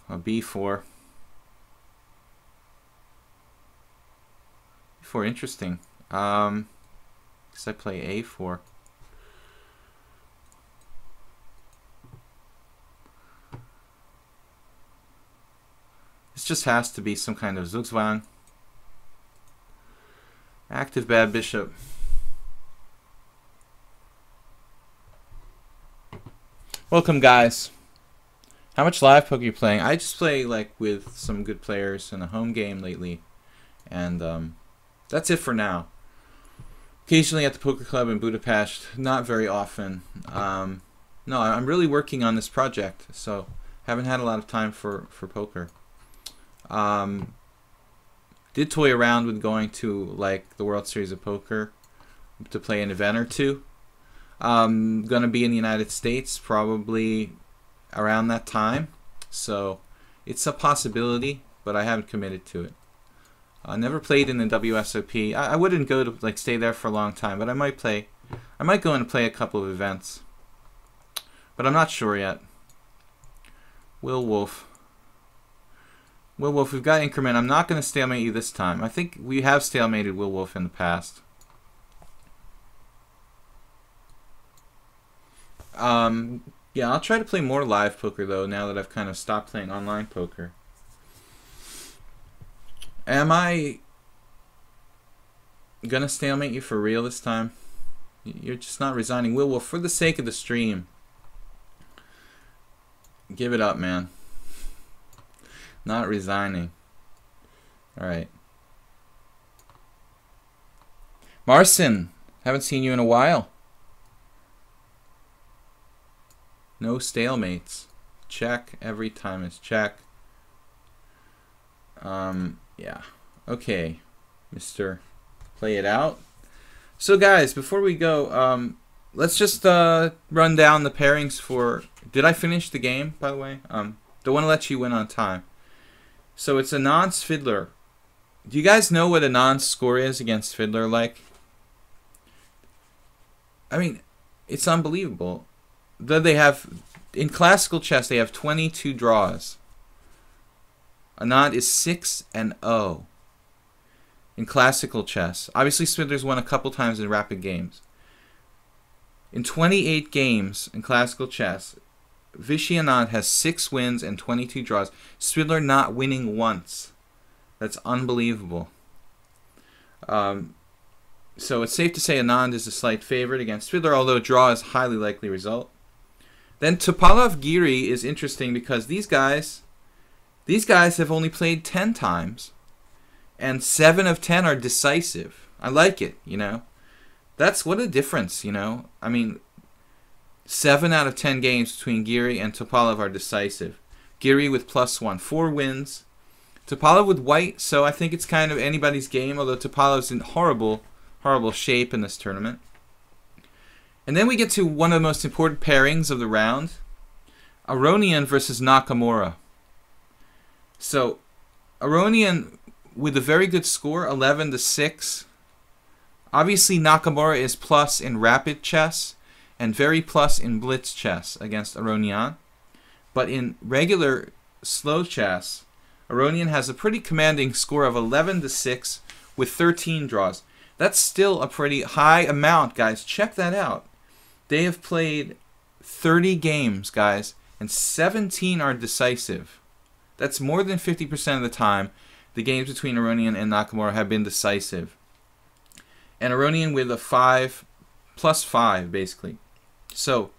a b4. b4, interesting. Guess I play a4. This just has to be some kind of Zugzwang. Active bad bishop. Welcome, guys. How much live poker are you playing? I just play like with some good players in a home game lately, and that's it for now. Occasionally at the poker club in Budapest, not very often. No, I'm really working on this project, so haven't had a lot of time for poker. Did toy around with going to like the World Series of Poker to play an event or two. Gonna be in the United States probably around that time, so it's a possibility, but I haven't committed to it. I never played in the WSOP. I wouldn't go to like stay there for a long time, but I might play. I might go and play a couple of events, but I'm not sure yet. Will Wolf. Will Wolf, we've got increment. I'm not going to stalemate you this time. I think we have stalemated Will Wolf in the past. Yeah, I'll try to play more live poker, though, now that I've kind of stopped playing online poker. Am I going to stalemate you for real this time? You're just not resigning. Will Wolf, for the sake of the stream, give it up, man. Not resigning. Alright. Marcin, haven't seen you in a while. No stalemates. Check. Every time is check. Yeah. Okay. Mr. Play it out. So guys, before we go, let's just run down the pairings for... Did I finish the game, by the way? Don't want to let you win on time. So it's Anand's Fiddler. Do you guys know what Anand's score is against Fiddler like? I mean, it's unbelievable. They have, in classical chess, they have 22 draws. Anand is 6-0 in classical chess. Obviously, Fiddler's won a couple times in rapid games. In 28 games in classical chess, Vishy Anand has 6 wins and 22 draws. Fiddler not winning once. That's unbelievable. So it's safe to say Anand is a slight favorite against Fiddler, although a draw is a highly likely result. Then Topalov Giri is interesting because these guys have only played 10 times, and 7 of 10 are decisive. I like it, you know. That's what a difference, you know. I mean, 7 out of 10 games between Giri and Topalov are decisive. Giri with +1, 4 wins. Topalov with white, so I think it's kind of anybody's game, although Topalov's in horrible shape in this tournament. And then we get to one of the most important pairings of the round. Aronian versus Nakamura. So, Aronian with a very good score, 11-6. Obviously, Nakamura is plus in rapid chess and very plus in blitz chess against Aronian. But in regular slow chess, Aronian has a pretty commanding score of 11-6 with 13 draws. That's still a pretty high amount, guys. Check that out. They have played 30 games, guys, and 17 are decisive. That's more than 50% of the time the games between Aronian and Nakamura have been decisive. And Aronian with a 5, +5, basically. So,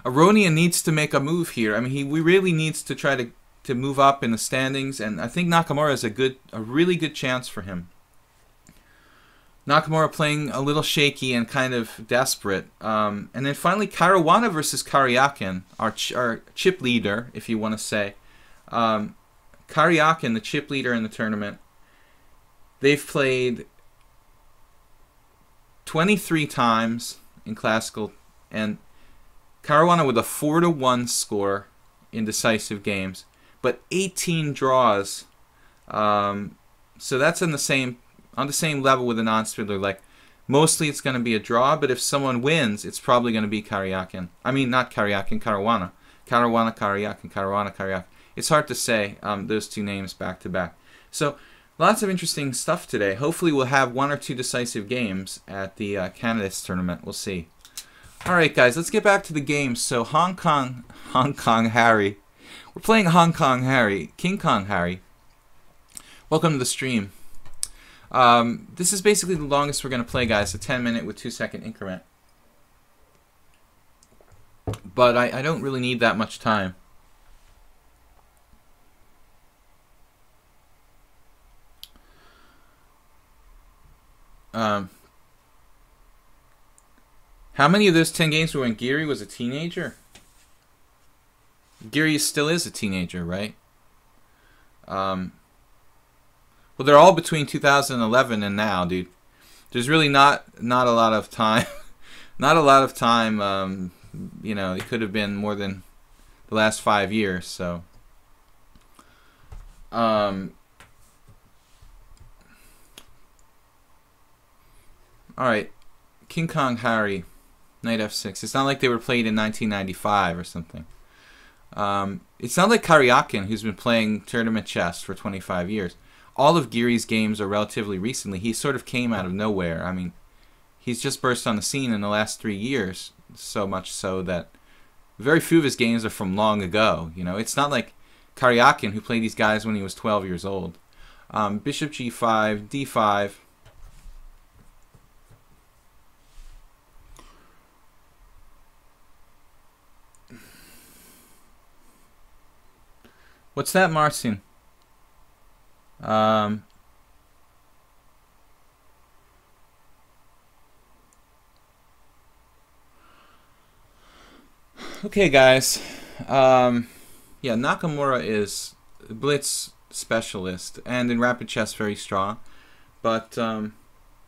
Aronian needs to make a move here. I mean, he really needs to try to move up in the standings, and I think Nakamura is a really good chance for him. Nakamura playing a little shaky and kind of desperate. And then finally, Caruana versus Karyakin, our chip leader, if you want to say. Karyakin, the chip leader in the tournament, they've played 23 times in classical, and Caruana with a 4-1 score in decisive games, but 18 draws. So that's on the same level with a non-Fiddler. Like, mostly it's going to be a draw, but if someone wins, it's probably going to be Karyakin. I mean, not Karyakin, Caruana. Caruana, Karyakin, Caruana, Karyakin. It's hard to say those two names back to back. So lots of interesting stuff today. Hopefully we'll have 1 or 2 decisive games at the Candidates Tournament. We'll see. All right, guys, let's get back to the games. So Hong Kong Harry. We're playing Hong Kong Harry, King Kong Harry. Welcome to the stream. This is basically the longest we're going to play, guys, a 10-minute with 2-second increment. But I don't really need that much time. How many of those 10 games were when Geary was a teenager? Geary still is a teenager, right? Well, they're all between 2011 and now, dude. There's really not a lot of time. Not a lot of time. You know, it could have been more than the last 5 years. So, all right, King Kong Harry, Knight F6. It's not like they were played in 1995 or something. It's not like Karyakin, who's been playing tournament chess for 25 years. All of Geary's games are relatively recently. He sort of came out of nowhere. I mean, he's just burst on the scene in the last 3 years, so much so that very few of his games are from long ago. You know, it's not like Karyakin, who played these guys when he was 12 years old. Bishop G5, D5. What's that, Marcin? Okay, guys. Yeah, Nakamura is a blitz specialist and in rapid chess very strong, but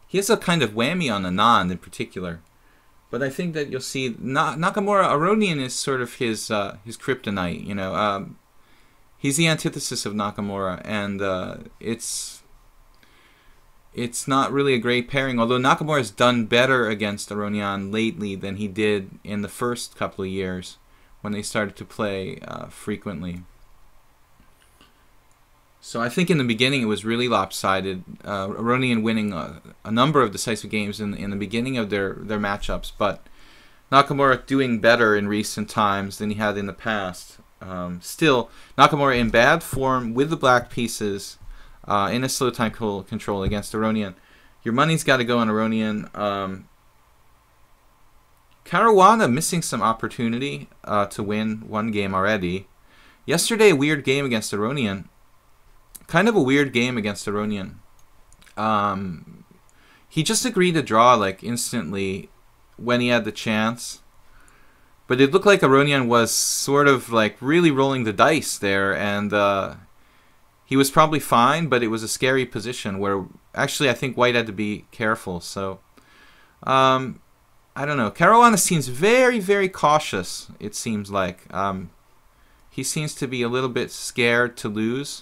he has a kind of whammy on Anand in particular. But I think that you'll see Nakamura Aronian is sort of his kryptonite. You know, he's the antithesis of Nakamura, and it's not really a great pairing. Although Nakamura has done better against Aronian lately than he did in the first couple of years when they started to play frequently. So I think in the beginning it was really lopsided. Aronian winning a number of decisive games in the beginning of their matchups, but Nakamura doing better in recent times than he had in the past. Still, Nakamura in bad form with the black pieces in a slow time control against Aronian. Your money's got to go on Aronian. Caruana missing some opportunity to win one game already. Yesterday, a weird game against Aronian. Kind of a weird game against Aronian. He just agreed to draw like instantly when he had the chance. But it looked like Aronian was sort of like really rolling the dice there, and he was probably fine, but it was a scary position where actually I think White had to be careful. So I don't know. Caruana seems very, very cautious, it seems like. He seems to be a little bit scared to lose.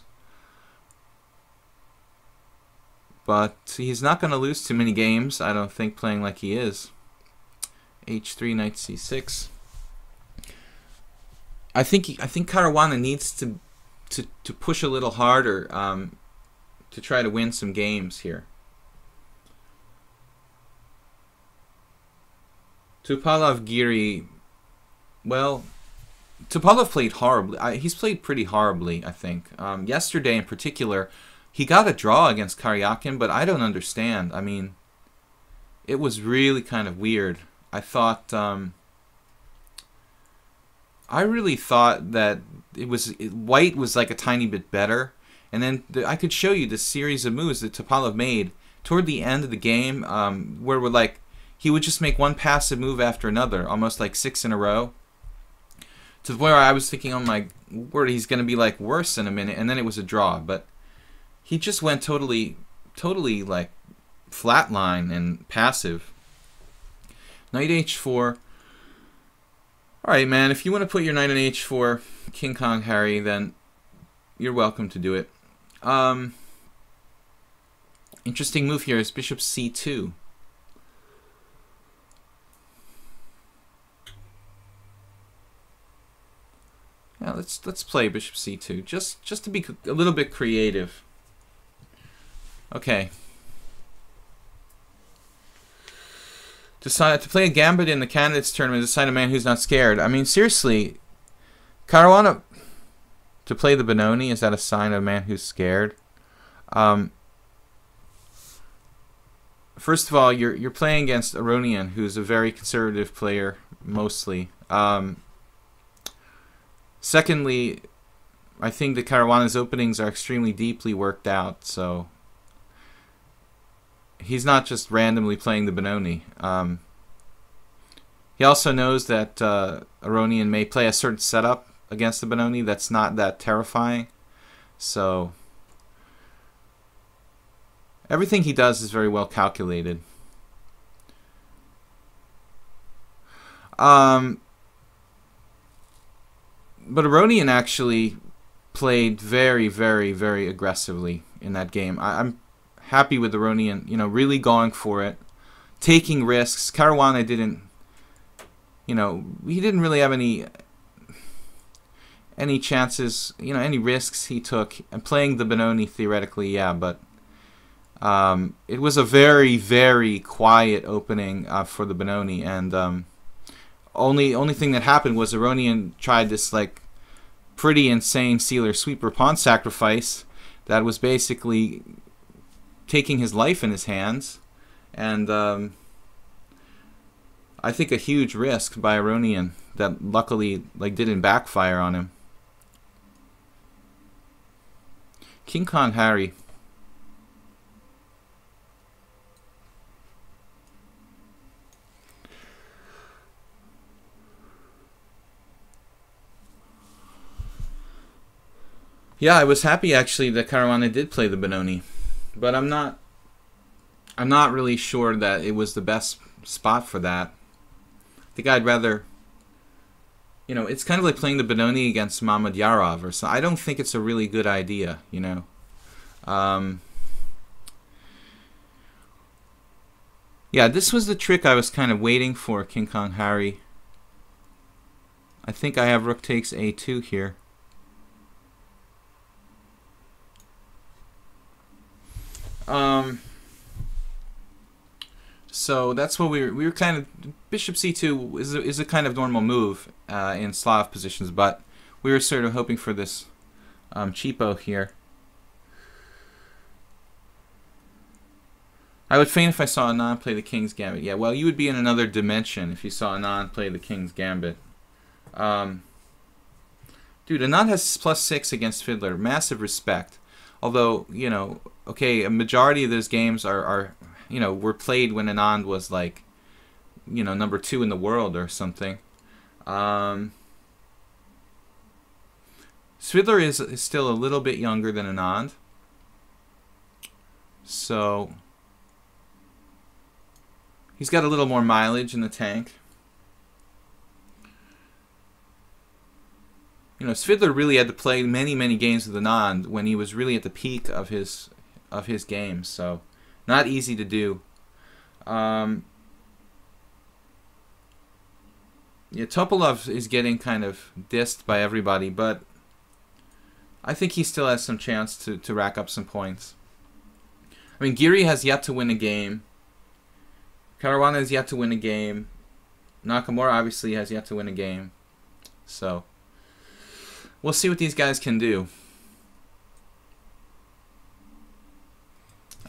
But he's not going to lose too many games, I don't think, playing like he is. H3, Knight C6. I think Caruana needs to push a little harder to try to win some games here. Tupalov Geary, well, Tupalov played horribly. He's played pretty horribly, I think. Yesterday in particular, he got a draw against Karyakin, but I don't understand. I mean, it was really kind of weird. I thought, I really thought that White was like a tiny bit better, and then I could show you the series of moves that Topalov made toward the end of the game, where we're like he would just make one passive move after another, almost like 6 in a row, to the point where I was thinking, oh my word, he's going to be like worse in a minute, and then it was a draw. But he just went totally like flatline and passive. Knight H4. Alright, man, if you want to put your knight on H4, King Kong Harry, then you're welcome to do it. Interesting move here is Bishop C2. Now let's play bishop c2 just to be a little bit creative. Okay. Decided to play a gambit in the candidates tournament. Decide a man who's not scared. I mean, seriously, Caruana to play the Benoni, is that a sign of a man who's scared? First of all, you're playing against Aronian, who's a very conservative player mostly. Secondly, I think that Caruana's openings are extremely deeply worked out, so he's not just randomly playing the Benoni. He also knows that Aronian may play a certain setup against the Benoni that's not that terrifying. So everything he does is very well calculated. But Aronian actually played very, very, very aggressively in that game. I'm happy with Aronian, you know, really going for it, taking risks. Caruana didn't, you know, he didn't really have any chances, you know, any risks he took. And playing the Benoni theoretically, yeah, but it was a very, very quiet opening for the Benoni, and only thing that happened was Aronian tried this like pretty insane sealer sweeper pawn sacrifice that was basically taking his life in his hands, and I think a huge risk by Aronian that luckily like didn't backfire on him. King Khan Harry. Yeah, I was happy actually that Caruana did play the Benoni, but I'm not really sure that it was the best spot for that. I think I'd rather, you know, it's kind of like playing the Benoni against Mahmud Yarov or so. I don't think it's a really good idea, you know. Yeah, this was the trick I was kind of waiting for, King Kong Harry. I think I have rook takes a2 here. So that's what we were kind of, bishop c2 is a kind of normal move in Slav positions, but we were sort of hoping for this cheapo here. I would faint if I saw Anand play the King's Gambit. Yeah, well, you would be in another dimension if you saw Anand play the King's Gambit. Dude, Anand has +6 against Fiddler. Massive respect. Although, you know, okay, a majority of those games are you know, were played when Anand was like, you know, number 2 in the world or something. Svidler is still a little bit younger than Anand. So he's got a little more mileage in the tank. You know, Svidler really had to play many, many games with Anand when he was really at the peak of his game. So not easy to do. Yeah, Topalov is getting kind of dissed by everybody, but I think he still has some chance to rack up some points. I mean, Giri has yet to win a game. Caruana has yet to win a game. Nakamura obviously has yet to win a game. So we'll see what these guys can do.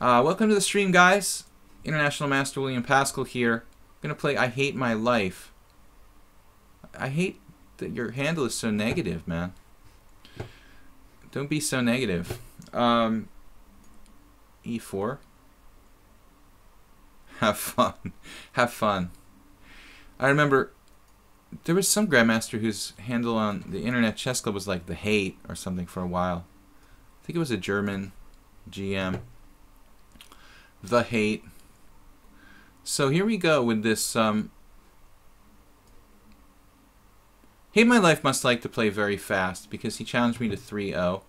Welcome to the stream, guys. International Master William Pascal here. I'm going to play I Hate My Life. I hate that your handle is so negative, man. Don't be so negative. E4. Have fun. Have fun. I remember there was some grandmaster whose handle on the Internet Chess Club was like The Hate or something for a while. I think it was a German GM. The Hate. So here we go with this. Hate My Life must like to play very fast because he challenged me to 3-0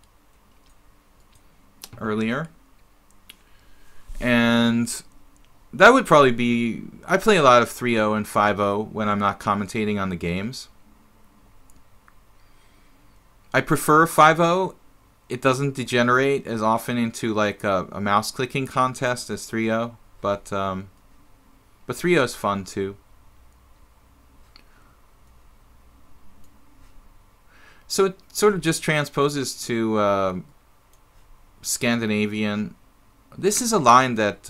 earlier. And that would probably be... I play a lot of 3-0 and 5-0 when I'm not commentating on the games. I prefer 5-0. It doesn't degenerate as often into like a mouse clicking contest as 3-0, but 3-0 is fun too. So it sort of just transposes to Scandinavian. This is a line that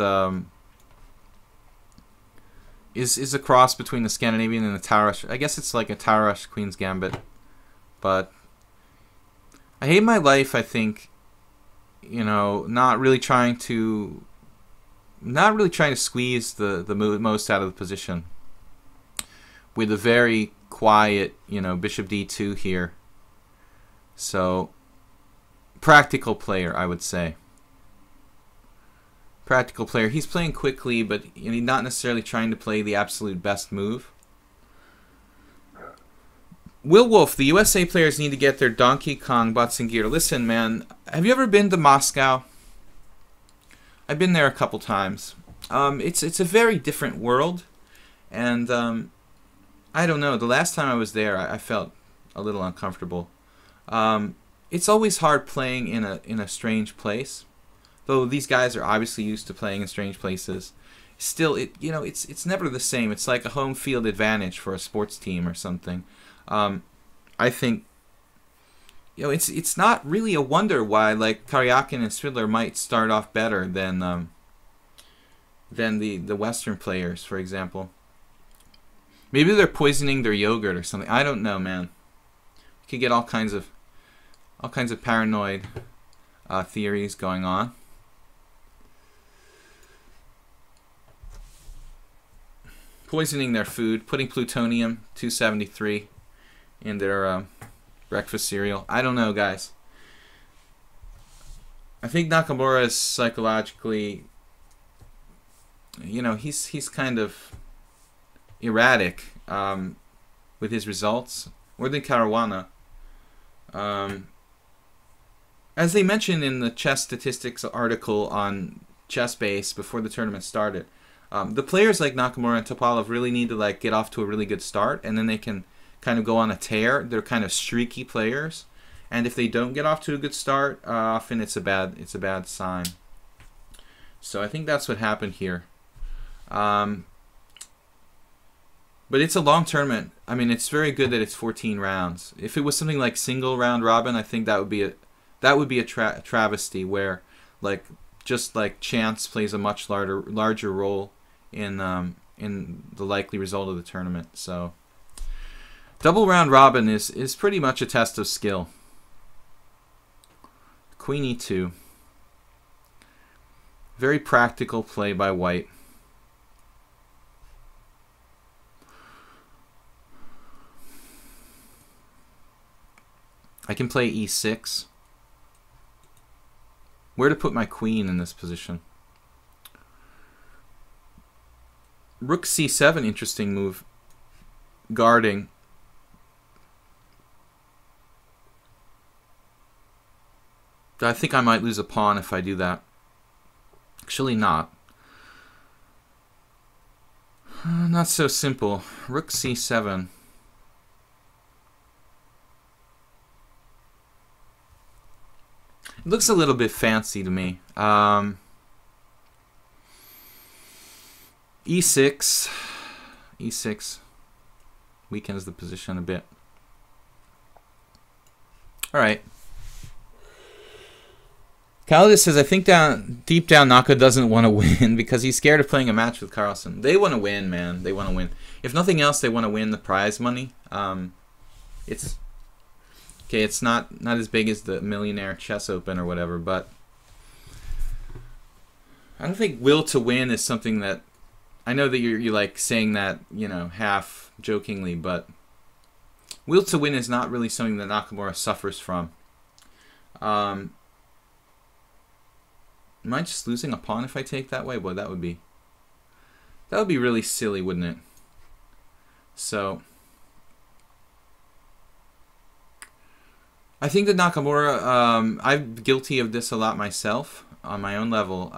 is a cross between the Scandinavian and the Taurush. I guess it's like a Taurush Queen's Gambit, but I hate my life. I think, you know, not really trying to squeeze the most out of the position with a very quiet, you know, Bishop D2 here. So practical player, I would say. Practical player. He's playing quickly, but he's not necessarily trying to play the absolute best move. Will Wolf, the USA players need to get their Donkey Kong butts in gear. Listen, man, have you ever been to Moscow? I've been there a couple times. It's a very different world, and I don't know. The last time I was there, I felt a little uncomfortable. It's always hard playing in a strange place. Though these guys are obviously used to playing in strange places, still, it's never the same. It's like a home field advantage for a sports team or something. I think, it's not really a wonder why like Karyakin and Stridler might start off better than the Western players, for example. Maybe they're poisoning their yogurt or something. I don't know, man. You could get all kinds of paranoid theories going on. Poisoning their food, putting plutonium-273 in their breakfast cereal. I don't know, guys. I think Nakamura is psychologically, he's kind of erratic with his results, more than Caruana. As they mentioned in the chess statistics article on ChessBase before the tournament started, the players like Nakamura and Topalov really need to like get off to a really good start, and then they can kind of go on a tear. They're kind of streaky players, and if they don't get off to a good start, often it's a bad sign. So I think that's what happened here. But it's a long tournament. I mean, it's very good that it's 14 rounds. If it was something like single round robin, I think that would be a travesty where just like chance plays a much larger role in the likely result of the tournament. So double round robin is pretty much a test of skill. Queen e2. Very practical play by white. I can play e6. Where to put my queen in this position? Rook c7, interesting move. Guarding. I think I might lose a pawn if I do that. Actually not. Not so simple. Rook c7. It looks a little bit fancy to me. E6. E6 weakens the position a bit. All right. Calidus says, I think deep down Naka doesn't want to win because he's scared of playing a match with Carlsen. They want to win, man. They want to win. If nothing else, they want to win the prize money. It's okay. It's not as big as the Millionaire Chess Open or whatever, but I don't think will to win is something that I know that you're like saying that, half jokingly, but will to win is not really something that Nakamura suffers from. Am I just losing a pawn if I take that way? Boy, that would be really silly, wouldn't it? So I think that Nakamura, I'm guilty of this a lot myself on my own level.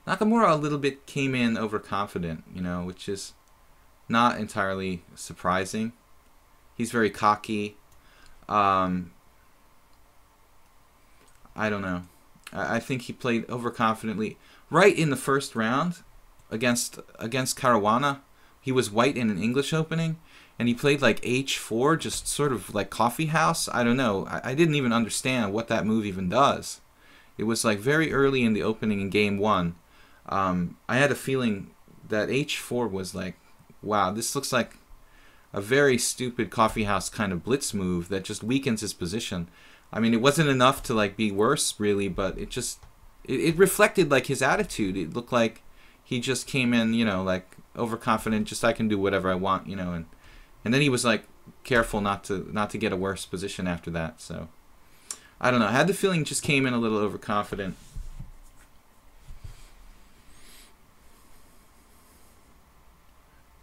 Nakamura a little bit came in overconfident, which is not entirely surprising. He's very cocky. I don't know. I think he played overconfidently. Right in the first round against Caruana, he was white in an English opening, and he played like h4, just sort of like coffee house. I don't know. I didn't even understand what that move even does. It was like very early in the opening in game 1. I had a feeling that h4 was like, wow, this looks like a very stupid coffee house kind of blitz move that just weakens his position. I mean, it wasn't enough to like be worse really, but it just it reflected like his attitude. It looked like he just came in, you know, like overconfident, just I can do whatever I want, you know, and then he was like careful not to get a worse position after that. So I don't know. I had the feeling just came in a little overconfident.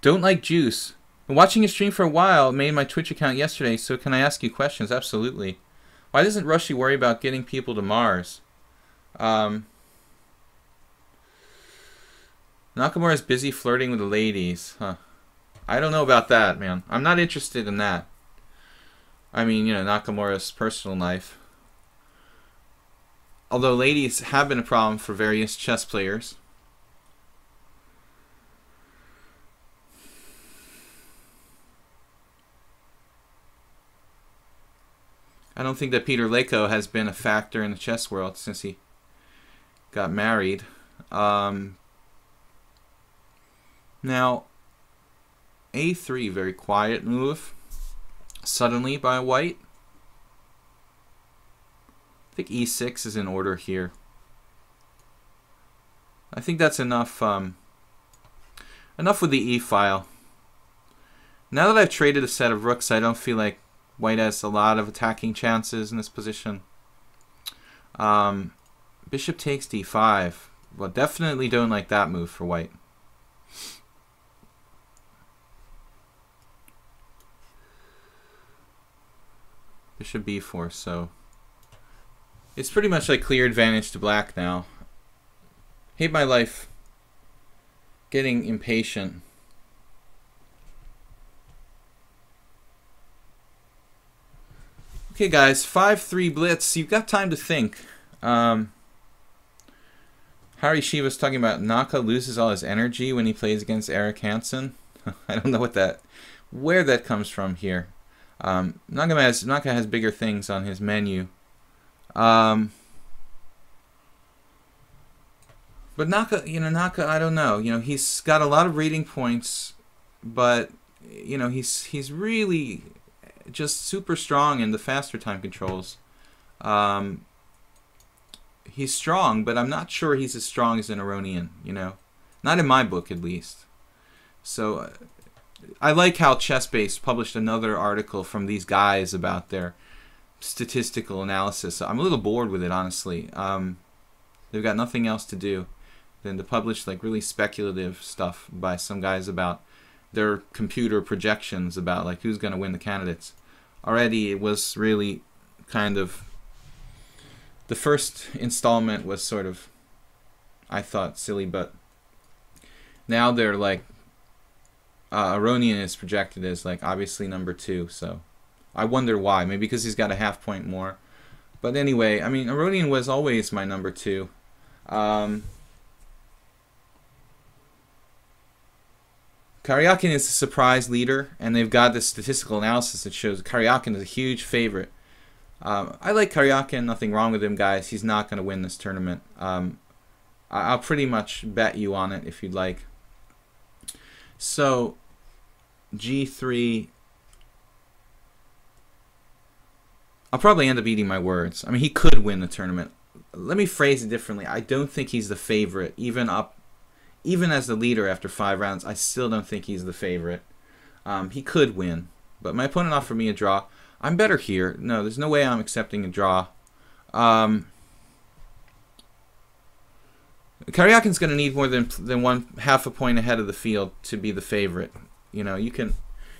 Don't like juice. Been watching your stream for a while. Made my Twitch account yesterday, so can I ask you questions? Absolutely. Why doesn't Rushy worry about getting people to Mars? Nakamura's busy flirting with the ladies. Huh. I don't know about that, man. I'm not interested in that. I mean, you know, Nakamura's personal life. Although ladies have been a problem for various chess players. I don't think that Peter Leko has been a factor in the chess world since he got married. Now, a3, very quiet move. Suddenly by white. I think e6 is in order here. I think that's enough. Enough with the e-file. Now that I've traded a set of rooks, I don't feel like white has a lot of attacking chances in this position. Bishop takes d5. Well, definitely don't like that move for white. Bishop b4, so it's pretty much like clear advantage to black now. Hate my life. Getting impatient. Okay, guys, 5-3 blitz. You've got time to think. Harry Shiva's talking about Naka loses all his energy when he plays against Eric Hansen. I don't know where that comes from here. Naka has bigger things on his menu. But Naka, I don't know. He's got a lot of rating points, but he's really just super strong in the faster time controls. He's strong, but I'm not sure he's as strong as an Aronian, Not in my book, at least. So I like how ChessBase published another article from these guys about their statistical analysis. I'm a little bored with it, honestly. They've got nothing else to do than to publish like really speculative stuff by some guys about their computer projections about like who's going to win the candidates. Already it was really kind of, the first installment was sort of, I thought, silly, but now they're like, Aronian is projected as like obviously number 2, so I wonder why. Maybe because he's got a half point more. But anyway, I mean, Aronian was always my number 2. Karyakin is the surprise leader, and they've got this statistical analysis that shows Karyakin is a huge favorite. I like Karyakin, nothing wrong with him, guys. He's not going to win this tournament. I'll pretty much bet you on it if you'd like. So, G3. I'll probably end up eating my words. I mean, he could win the tournament. Let me phrase it differently. I don't think he's the favorite, even as the leader after 5 rounds. I still don't think he's the favorite. He could win, but my opponent offered me a draw. I'm better here. No, there's no way I'm accepting a draw. Karyakin's going to need more than half a point ahead of the field to be the favorite. You can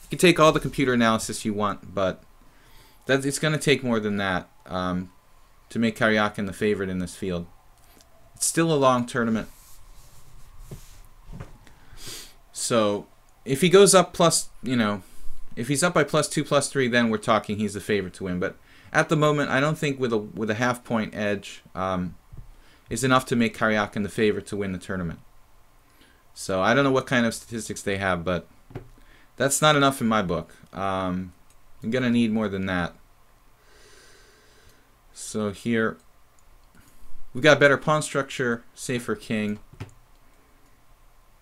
take all the computer analysis you want, but it's going to take more than that to make Karyakin the favorite in this field. It's still a long tournament. So if he goes up plus, If he's up by +2, +3, then we're talking he's the favorite to win. But at the moment, I don't think with a half-point edge is enough to make Karyakin the favorite to win the tournament. So I don't know what kind of statistics they have, but that's not enough in my book. I'm going to need more than that. So here, we've got better pawn structure, safer king.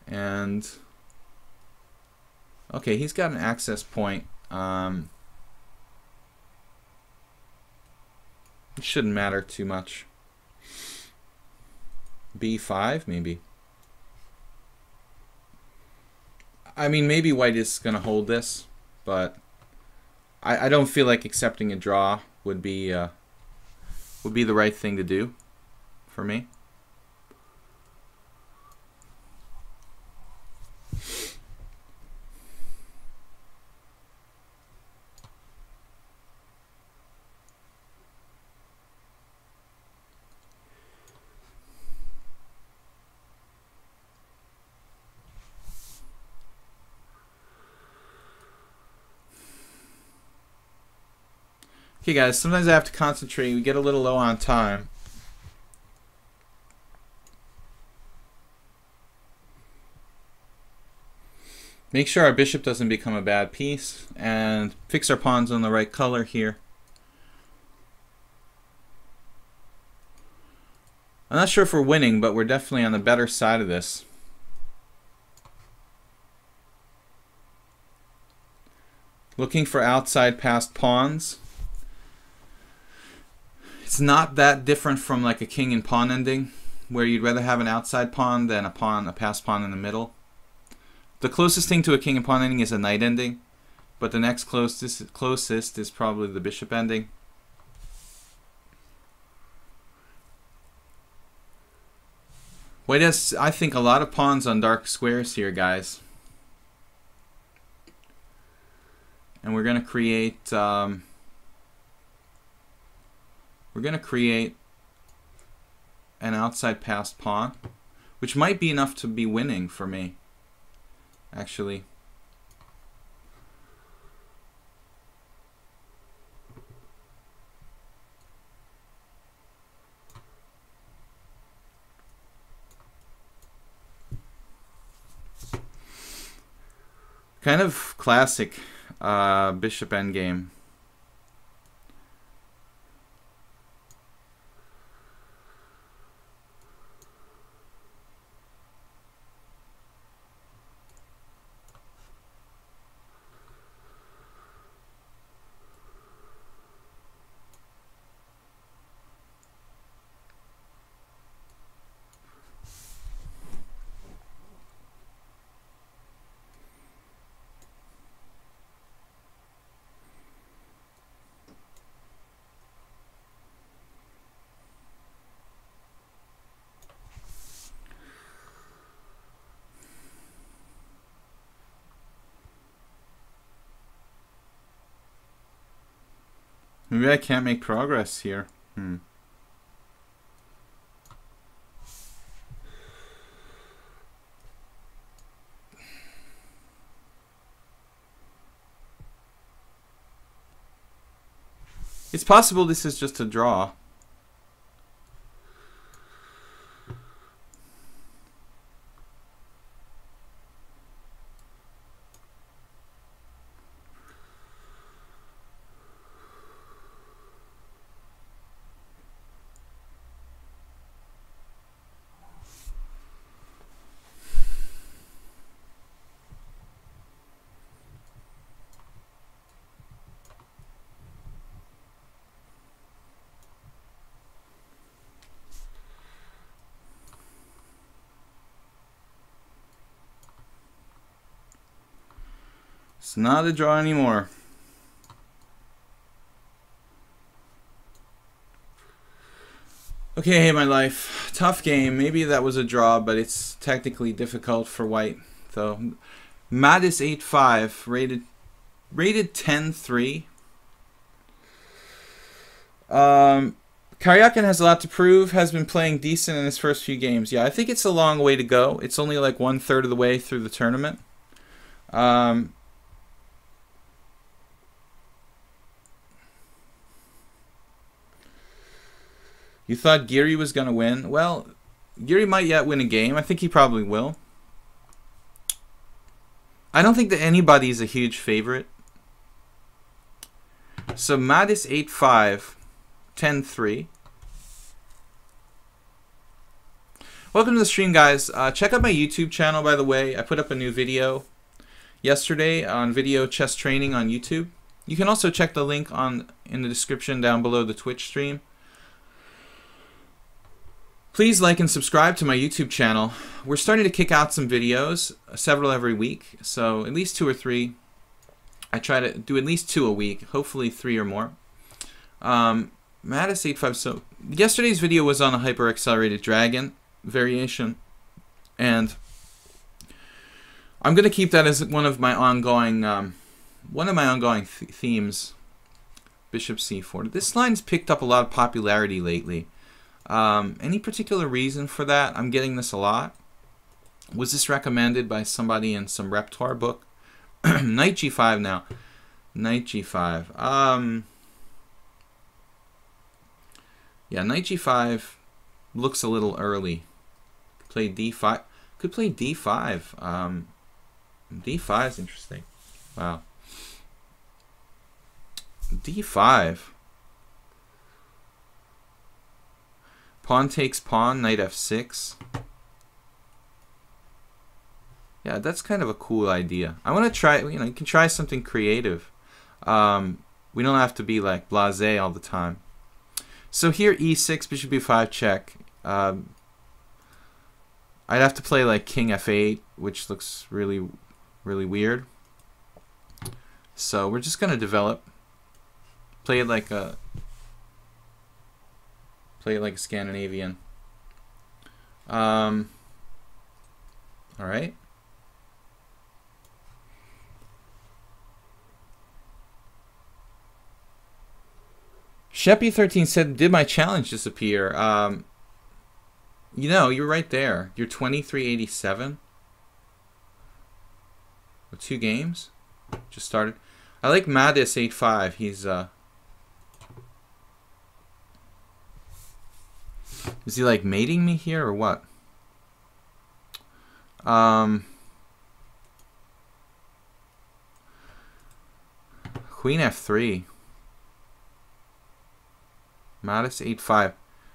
And, okay, he's got an access point. It shouldn't matter too much. B5, maybe. I mean, maybe white is going to hold this, but I don't feel like accepting a draw would be the right thing to do for me. Okay guys, sometimes I have to concentrate. We get a little low on time. Make sure our bishop doesn't become a bad piece, and fix our pawns on the right color here. I'm not sure if we're winning, but we're definitely on the better side of this. Looking for outside passed pawns. It's not that different from like a king and pawn ending, where you'd rather have an outside pawn than a passed pawn in the middle. The closest thing to a king and pawn ending is a knight ending, but the next closest is probably the bishop ending. White has, I think, a lot of pawns on dark squares here, guys. And we're going to create an outside passed pawn, which might be enough to be winning for me, actually. Kind of classic bishop endgame. Maybe I can't make progress here. It's possible this is just a draw. It's not a draw anymore. Okay, hey my life. Tough game. Maybe that was a draw, but it's technically difficult for white. So, Mattis 8-5, rated 10-3. Karyakin has a lot to prove, has been playing decent in his first few games. Yeah, I think it's a long way to go. It's only like 1/3 of the way through the tournament. You thought Geary was going to win? Well, Geary might yet win a game. I think he probably will. I don't think that anybody's a huge favorite. So Mattis 8-5, 10-3. Welcome to the stream, guys. Check out my YouTube channel, by the way. I put up a new video yesterday on video chess training on YouTube. You can also check the link in the description down below the Twitch stream. Please like and subscribe to my YouTube channel. We're starting to kick out some videos, several every week, so at least 2 or 3. I try to do at least 2 a week, hopefully 3 or more. Mattis 8-5. So yesterday's video was on a hyper accelerated dragon variation, and I'm going to keep that as one of my ongoing themes. Bishop c4. This line's picked up a lot of popularity lately. Any particular reason for that? I'm getting this a lot. Was this recommended by somebody in some repertoire book? Knight g5 now. Knight g5. Yeah, knight g5 looks a little early. Play d5. Could play d5. D5 is interesting. Wow. D5. Pawn takes pawn, knight f6. Yeah, that's kind of a cool idea. I want to try, you can try something creative. We don't have to be like blasé all the time. So here e6, bishop b5 check. I'd have to play like king f8, which looks really, really weird. So we're just going to develop. Play it like a Scandinavian. All right. Sheppy13 said, "Did my challenge disappear?" You're right there. You're 2387. With 2 games, just started. I like Mattis 8-5. He's is he like mating me here or what? Queen f3. Mattis 8-5.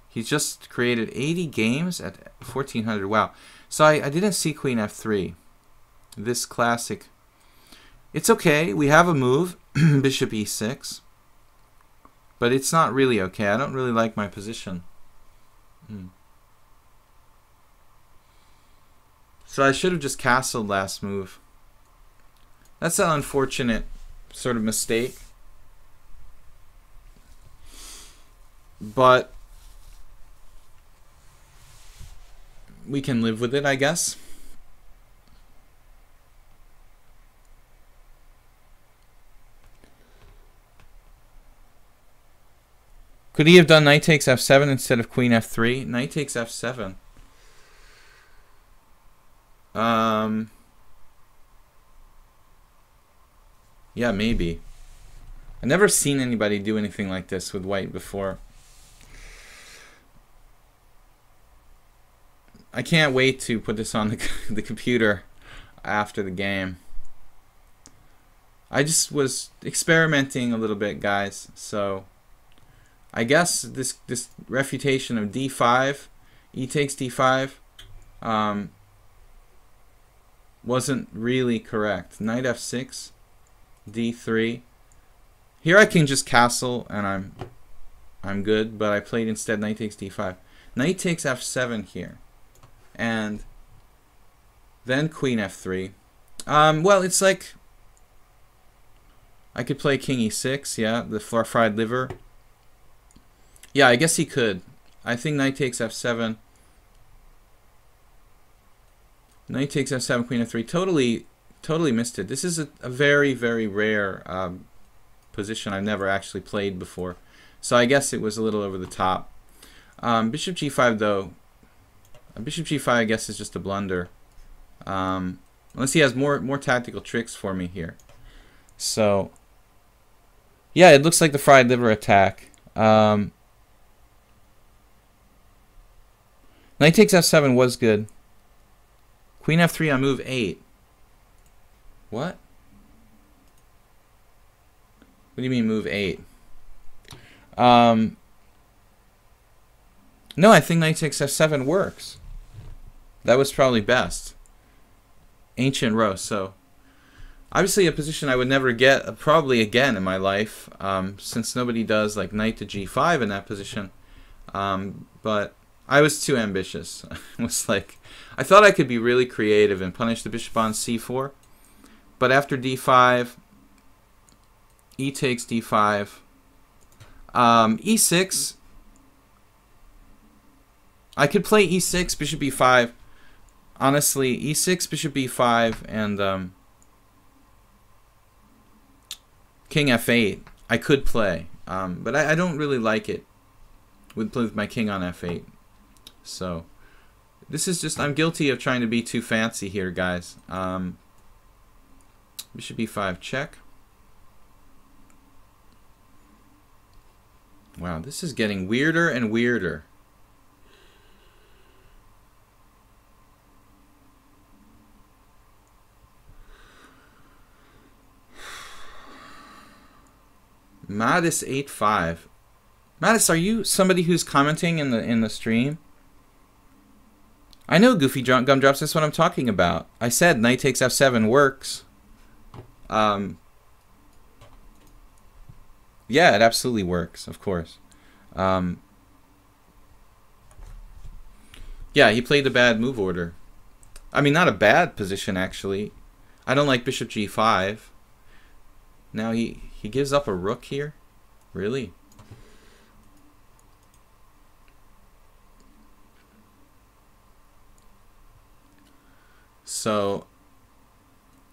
He's just created 80 games at 1400. Wow. So I didn't see queen f3. This classic. It's okay. We have a move. Bishop e6. But it's not really okay. I don't really like my position. So I should have just castled last move. That's an unfortunate sort of mistake. But we can live with it, I guess. Could he have done knight takes f7 instead of queen f3? Knight takes f7. Yeah, maybe. I've never seen anybody do anything like this with white before. I can't wait to put this on the computer after the game. I just was experimenting a little bit, guys. So I guess this refutation of d5, e takes d5, wasn't really correct. Knight f6, d3. Here I can just castle and I'm good, but I played instead knight takes d5. Knight takes f7 here. And then queen f3. Well, it's like I could play king e6, yeah, the fried liver. Yeah, I guess he could. I think knight takes f7. Knight takes f7, queen f3. Totally missed it. This is a very, very rare position I've never actually played before. So I guess it was a little over the top. Bishop g5, though. Bishop g5, I guess, is just a blunder. Unless he has more tactical tricks for me here. So, yeah, it looks like the fried liver attack. Knight takes f7 was good. Queen f3 on move 8. What? What do you mean move 8? No, I think knight takes f7 works. That was probably best. Ancient row, so obviously a position I would never get probably again in my life, since nobody does like knight to g5 in that position. But I was too ambitious. It was like, I thought I could be really creative and punish the bishop on c4, but after d5, e takes d5, e6. I could play e6, bishop e5. Honestly, e6, bishop e5, and king f8. I could play, but I don't really like it with my king on f8. So this is just, I'm guilty of trying to be too fancy here, guys. Bishop e5 check. Wow, this is getting weirder and weirder. Mattis85. Mattis, are you somebody who's commenting in the stream? I know, Goofy Gumdrops, that's what I'm talking about. I said knight takes f7 works. Yeah, it absolutely works, of course. Yeah, he played a bad move order. I mean, not a bad position, actually. I don't like bishop g5. Now he gives up a rook here? Really? So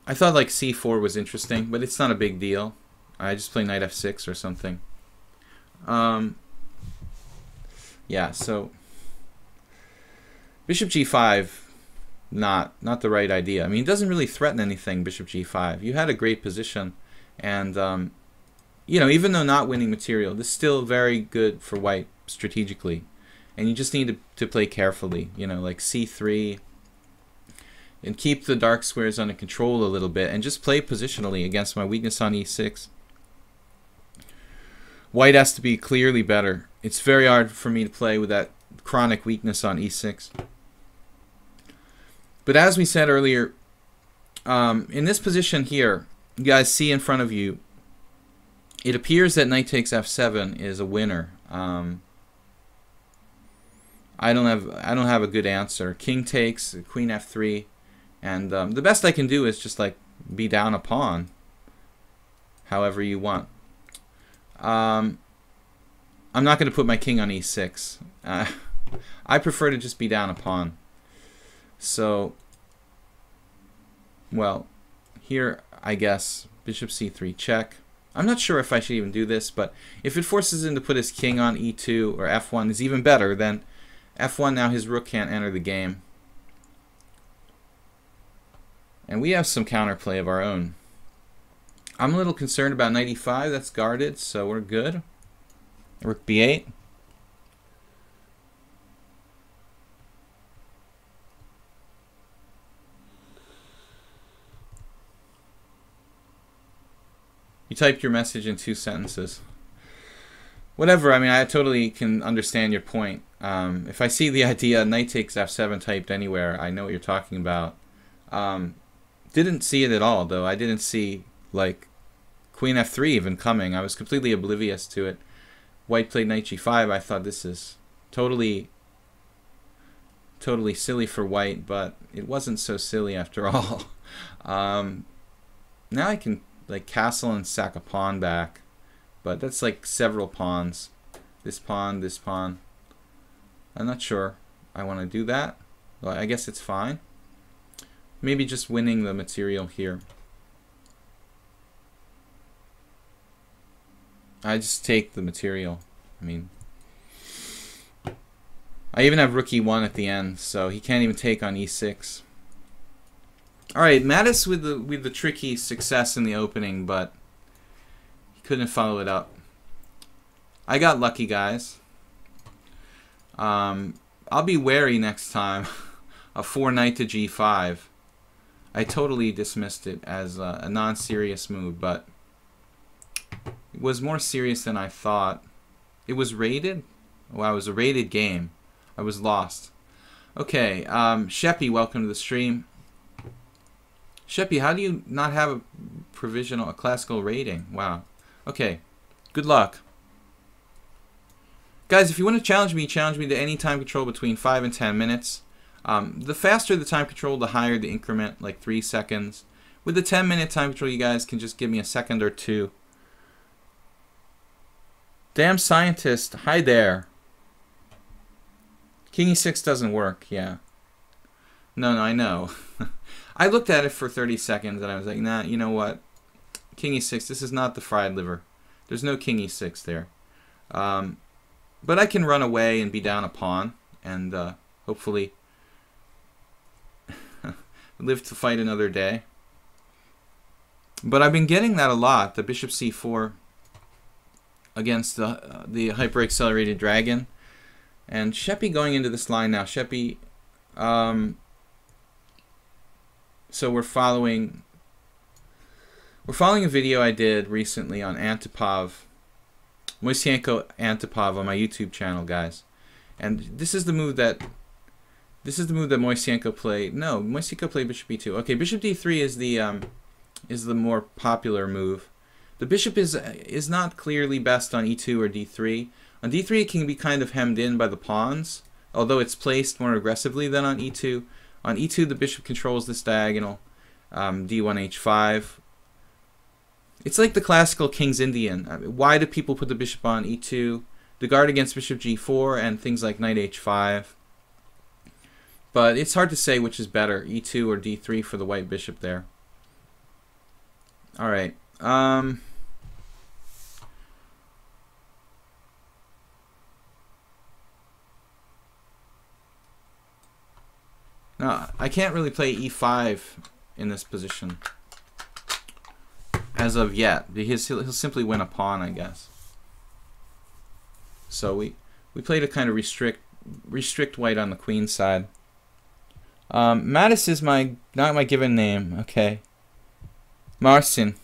I thought like c4 was interesting, but it's not a big deal. I just play knight f6 or something. Yeah, so bishop g5, not the right idea. I mean, it doesn't really threaten anything, bishop g5. You had a great position, and you know, even though not winning material, this is still very good for white strategically. And you just need to play carefully, you know, like c3, and keep the dark squares under control a little bit, and just play positionally against my weakness on e6. White has to be clearly better. It's very hard for me to play with that chronic weakness on e6. But as we said earlier, in this position here, you guys see in front of you, it appears that knight takes f7 is a winner. I don't have a good answer. King takes, queen f3, and the best I can do is just like be down a pawn, however you want. I'm not going to put my king on e6. I prefer to just be down a pawn. So, well, here I guess bishop c3 check. I'm not sure if I should even do this, but if it forces him to put his king on e2 or f1 is even better. Then f1, now his rook can't enter the game. And we have some counterplay of our own. I'm a little concerned about knight e5. That's guarded, so we're good. Rook b8. You typed your message in 2 sentences. Whatever, I mean, I totally can understand your point. If I see the idea knight takes f7 typed anywhere, I know what you're talking about. Didn't see it at all, though. I didn't see, like, queen f3 even coming. I was completely oblivious to it. White played knight g5. I thought this is totally silly for white, but it wasn't so silly after all. Now I can like castle and sack a pawn back, but that's like several pawns. This pawn, this pawn. I'm not sure I want to do that. Well, I guess it's fine. Maybe just winning the material here. I just take the material. I mean, I even have rook e1 at the end, so he can't even take on e6. All right, Mattis with the tricky success in the opening, but he couldn't follow it up. I got lucky, guys. I'll be wary next time of 4 knight to g5. I totally dismissed it as a non-serious move, but it was more serious than I thought. It was rated? Wow, it was a rated game. I was lost. Okay, Sheppy, welcome to the stream. Sheppy, how do you not have a classical rating? Wow. Okay, good luck. Guys, if you want to challenge me to any time control between 5 and 10 minutes. The faster the time control, the higher the increment, like 3 seconds. With the 10-minute time control, you guys can just give me a second or two. Damn scientist, hi there. King e6 doesn't work, yeah. No, I know. I looked at it for 30 seconds and I was like, nah, you know what? King e6, this is not the fried liver. There's no king e6 there. But I can run away and be down a pawn and hopefully live to fight another day. But I've been getting that a lot, the bishop c4 against the hyper-accelerated dragon. And Sheppy going into this line now. Sheppy, so we're following a video I did recently on Antipov, Moisenko Antipov on my YouTube channel, guys. And this is the move that Moisenko played. No, Moisenko played bishop e2. Okay, bishop d3 is the more popular move. The bishop is not clearly best on e2 or d3. On d3 it can be kind of hemmed in by the pawns, although it's placed more aggressively than on e2. On e2 the bishop controls this diagonal, d1 h5. It's like the classical King's Indian. Why do people put the bishop on e2? To guard against bishop g4 and things like knight h5. But it's hard to say which is better, e2 or d3 for the white bishop there. Alright. Now, I can't really play e5 in this position as of yet, because he'll simply win a pawn, I guess. So we play to kind of restrict white on the queen side. Mattis is not my given name. Okay, Marcin.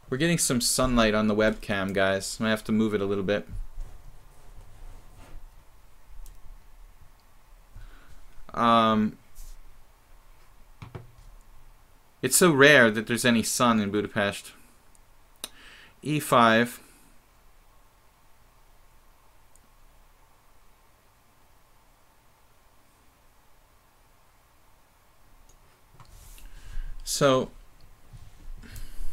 We're getting some sunlight on the webcam, guys. I have to move it a little bit. It's so rare that there's any sun in Budapest. e5. So,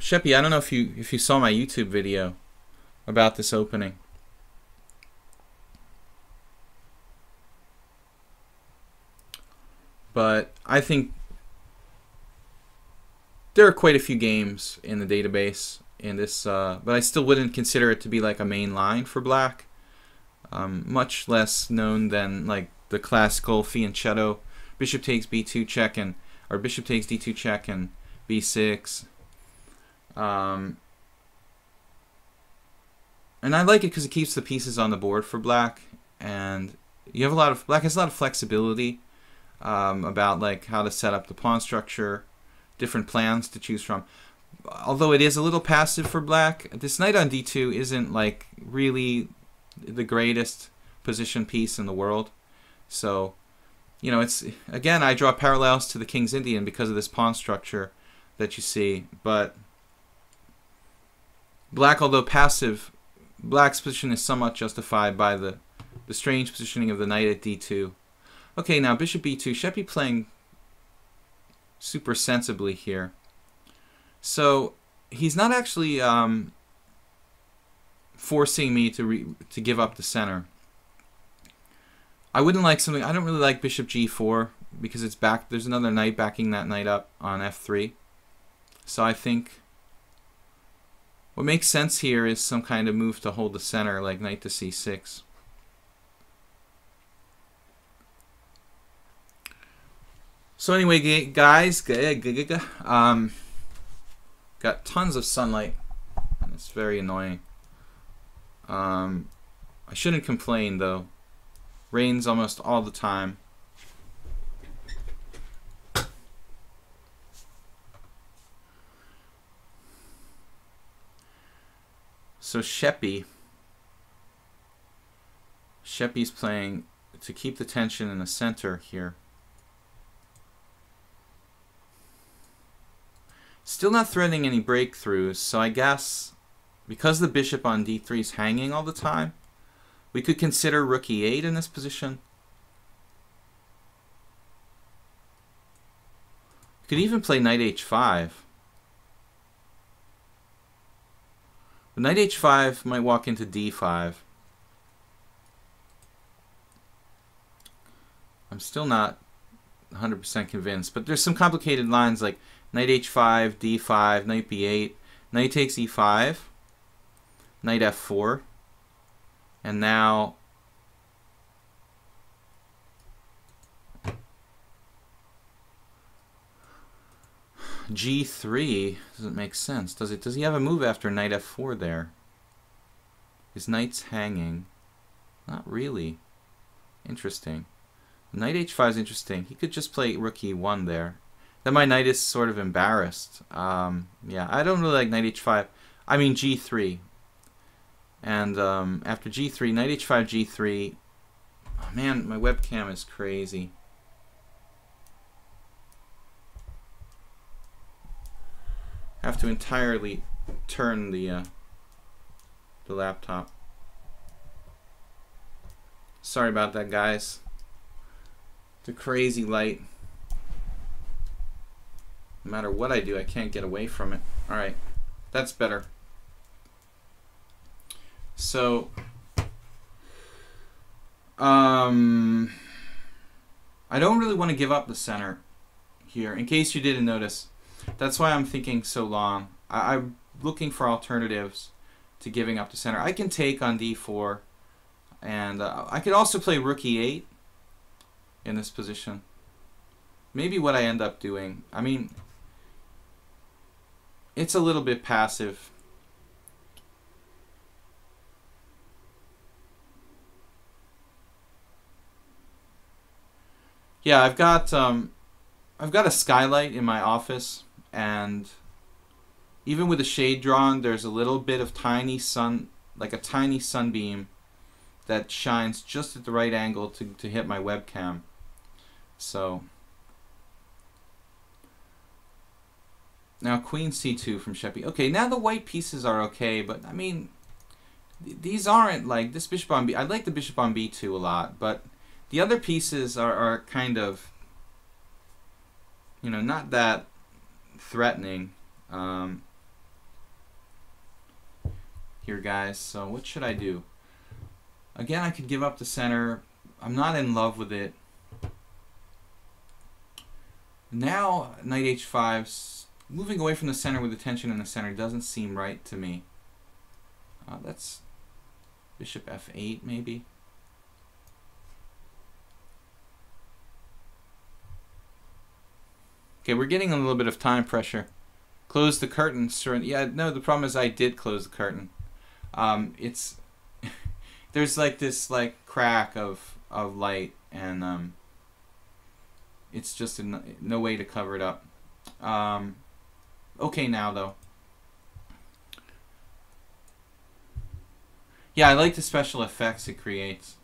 Sheppy, I don't know if you saw my YouTube video about this opening. But I think there are quite a few games in the database in this, but I still wouldn't consider it to be like a main line for black. Much less known than like the classical fianchetto, bishop takes b2 check or bishop takes d2 check and b6. And I like it because it keeps the pieces on the board for black, and you have black has a lot of flexibility about like how to set up the pawn structure, different plans to choose from. Although it is a little passive for black, this knight on d2 isn't like really the greatest position piece in the world. So, you know, it's, again, I draw parallels to the King's Indian because of this pawn structure that you see. But black, although passive, black's position is somewhat justified by the strange positioning of the knight at d2. Okay, now bishop b2. Sheppy playing super sensibly here. So he's not actually forcing me to give up the center. I wouldn't like something. I don't really like bishop g4 because it's back. There's another knight backing that knight up on f3. So I think what makes sense here is some kind of move to hold the center, like knight to c6. So anyway, guys, got tons of sunlight, and it's very annoying. I shouldn't complain though. Reigns almost all the time. So Sheppy's playing to keep the tension in the center here. Still not threatening any breakthroughs, so I guess because the bishop on d3 is hanging all the time, we could consider rook e8 in this position. Could even play knight h5. But knight h5 might walk into d5. I'm still not 100% convinced, but there's some complicated lines like knight h5, d5, knight b8, knight takes e5, knight f4, and now g3 doesn't make sense, does it? Does he have a move after knight f4 there? His knight's hanging. Not really. Interesting. Knight h5 is interesting. He could just play rook e1 there. Then my knight is sort of embarrassed. Yeah, I don't really like knight h5. I mean g3. And after g3, knight h5, g3. Oh man, my webcam is crazy. I have to entirely turn the laptop. Sorry about that, guys. It's a crazy light. No matter what I do, I can't get away from it. All right, that's better. So, I don't really want to give up the center here. In case you didn't notice, that's why I'm thinking so long. I'm looking for alternatives to giving up the center. I can take on d4, and I could also play rook e8 in this position. Maybe what I end up doing. I mean, it's a little bit passive. Yeah, I've got a skylight in my office, and even with the shade drawn, there's a little bit of tiny sun, like a tiny sunbeam that shines just at the right angle to hit my webcam. So now queen c2 from Sheppy. Okay, now the white pieces are okay, but I mean, these aren't like this bishop on b. I like the bishop on b2 a lot, but the other pieces are kind of, you know, not that threatening here, guys. So what should I do? Again, I could give up the center. I'm not in love with it. Now knight h5, moving away from the center with the tension in the center doesn't seem right to me. That's bishop f8 maybe. Okay, we're getting a little bit of time pressure. Close the curtain. Yeah, no, the problem is I did close the curtain. It's there's like this like crack of light, and it's just no way to cover it up. Okay now though. Yeah, I like the special effects it creates.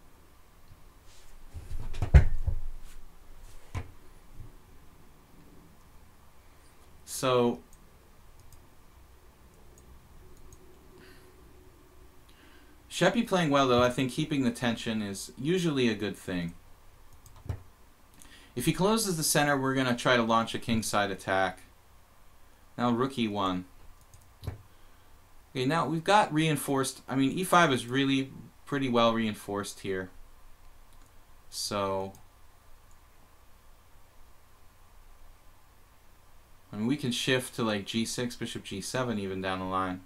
So Sheppy playing well though. I think keeping the tension is usually a good thing. If he closes the center, we're going to try to launch a kingside attack. Now rook e1. Okay, now we've got reinforced. I mean, e5 is really pretty well reinforced here. So I mean, we can shift to like g6, bishop g7 even down the line.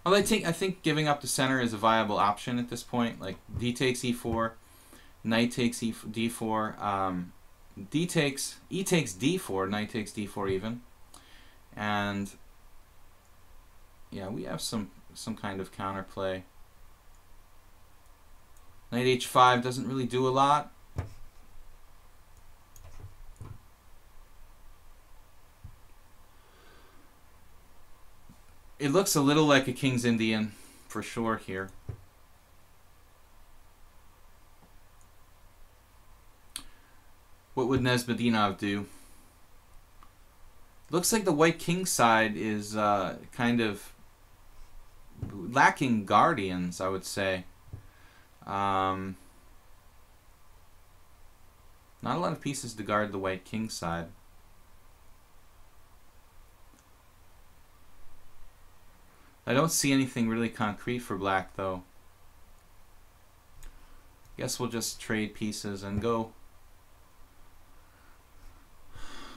Well, I think giving up the center is a viable option at this point. Like d takes e4, knight takes d4, e takes d4, knight takes d4 even, and Yeah, we have some kind of counterplay. Knight h5 doesn't really do a lot. It looks a little like a King's Indian for sure here. What would Nesbedinov do? Looks like the white king side is kind of lacking guardians, I would say. Not a lot of pieces to guard the white king side. I don't see anything really concrete for black, though. Guess we'll just trade pieces and go.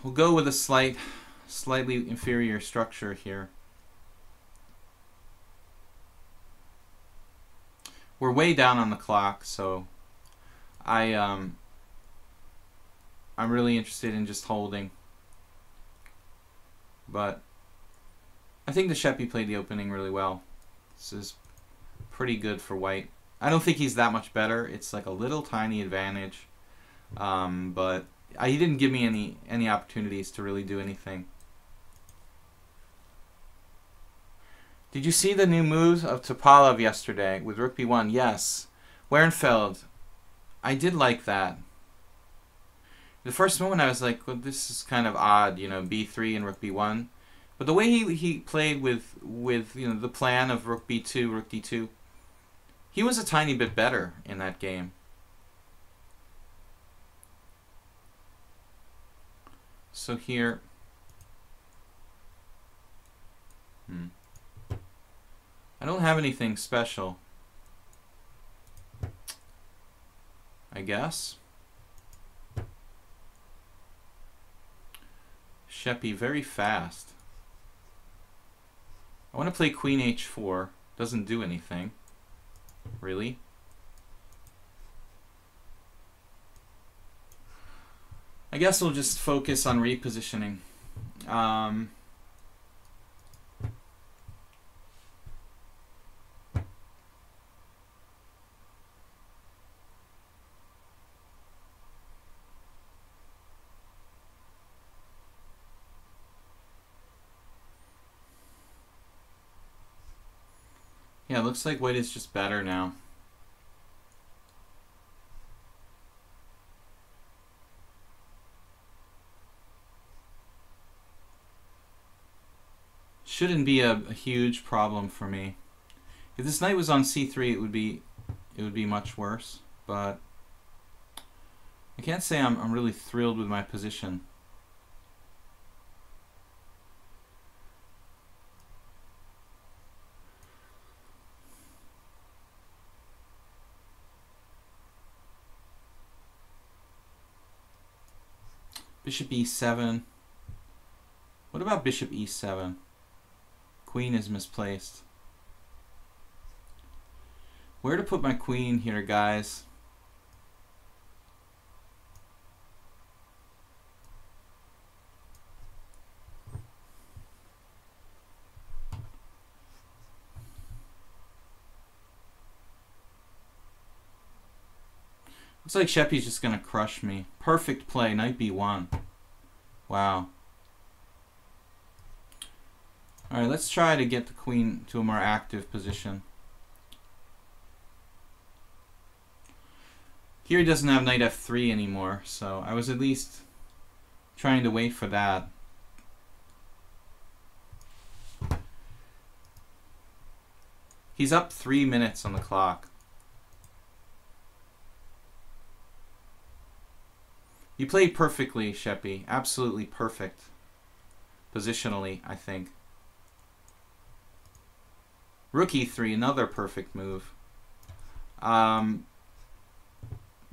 We'll go with a slightly inferior structure here. We're way down on the clock, so I'm really interested in just holding. But I think the Sheppy played the opening really well. This is pretty good for white. I don't think he's that much better. It's like a little tiny advantage, but he didn't give me any opportunities to really do anything. Did you see the new moves of Topalov yesterday with Rook b1? Yes. Werenfeld. I did like that. The first moment I was like, well, this is kind of odd, you know, b3 and Rook b1. But the way he played with you know, the plan of Rook b2, Rook d2, he was a tiny bit better in that game. So here, I don't have anything special, I guess. Sheppy very fast. I want to play Queen h4. Doesn't do anything, really. I guess we'll just focus on repositioning. Yeah, it looks like white is just better now. Shouldn't be a huge problem for me. If this knight was on c3, it would be much worse. But I can't say I'm really thrilled with my position. Bishop e7. What about bishop e7? Queen is misplaced. Where to put my queen here, guys? Looks like Sheppy's just going to crush me. Perfect play, knight b1. Wow. Alright, let's try to get the queen to a more active position. Here he doesn't have knight f3 anymore, so I was at least trying to wait for that. He's up 3 minutes on the clock. You played perfectly, Sheppy. Absolutely perfect. Positionally, I think. Rook e3, another perfect move.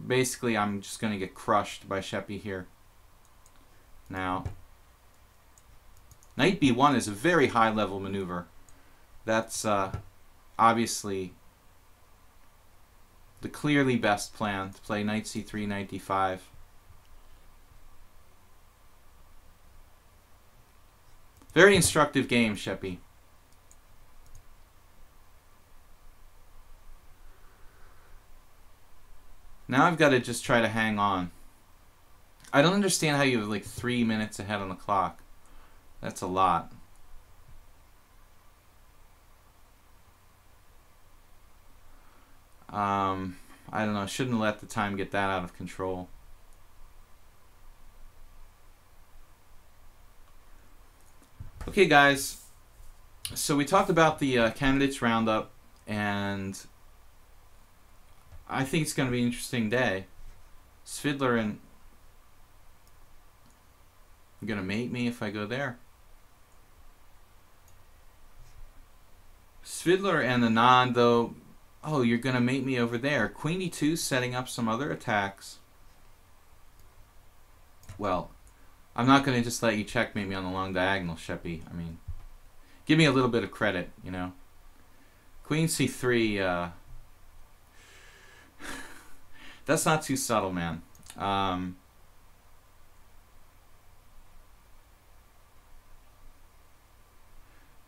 Basically, I'm just going to get crushed by Sheppy here. Now, knight b1 is a very high-level maneuver. That's obviously the clearly best plan, to play knight c3, knight d5. Very instructive game, Sheppy. Now I've got to just try to hang on. I don't understand how you have like 3 minutes ahead on the clock. That's a lot. I don't know. Shouldn't let the time get that out of control. Okay, guys. So we talked about the candidates roundup, and I think it's going to be an interesting day. Svidler and... You're going to mate me if I go there. Svidler and Anand, though... Oh, you're going to mate me over there. Queen e2 setting up some other attacks. Well, I'm not going to just let you checkmate me on the long diagonal, Sheppy. I mean, give me a little bit of credit, you know. Queen c3, that's not too subtle, man.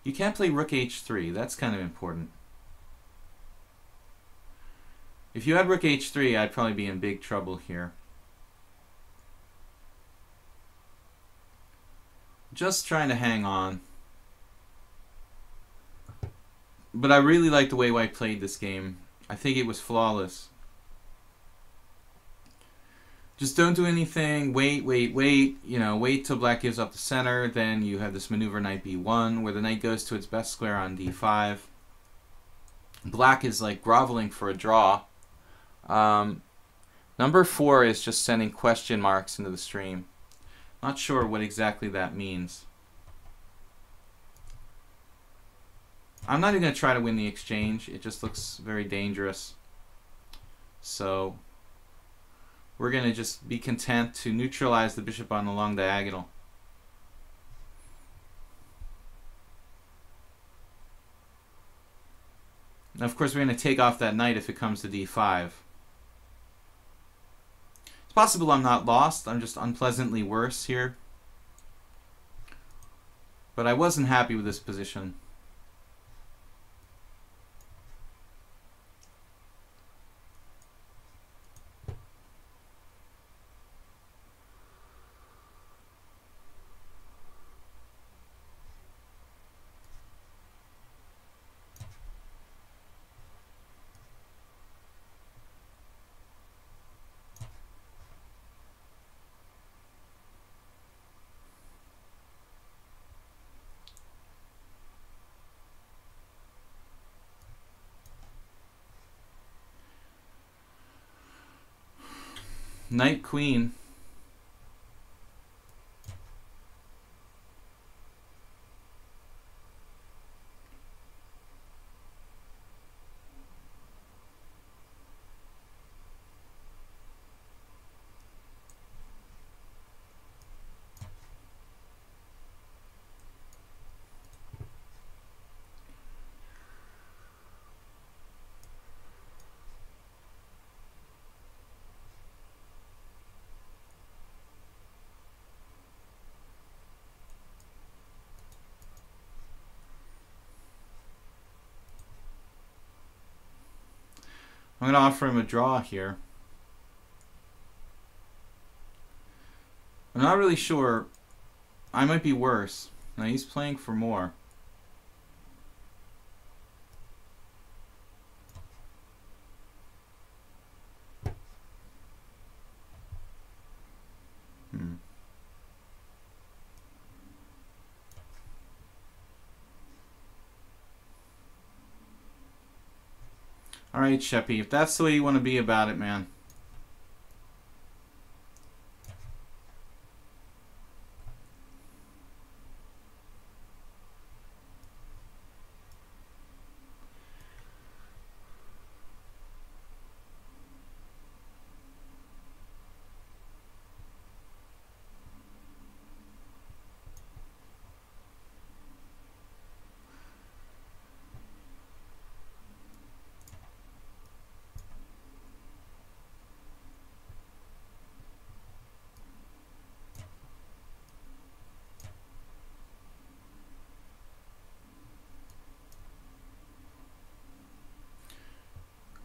You can't play rook h3. That's kind of important. If you had rook h3, I'd probably be in big trouble here. Just trying to hang on. But I really like the way White played this game. I think it was flawless. Just don't do anything. Wait. You know, wait till black gives up the center. Then you have this maneuver knight b1, where the knight goes to its best square on d5. Black is like groveling for a draw. Number 4 is just sending question marks into the stream. Not sure what exactly that means. I'm not even going to try to win the exchange. It just looks very dangerous. So we're going to just be content to neutralize the bishop on the long diagonal. Now, of course, we're going to take off that knight if it comes to d5. It's possible I'm not lost. I'm just unpleasantly worse here. But I wasn't happy with this position. Knight, queen. I'm going to offer him a draw here. I'm not really sure. I might be worse. Now he's playing for more. Alright, Sheppy, if that's the way you want to be about it, man.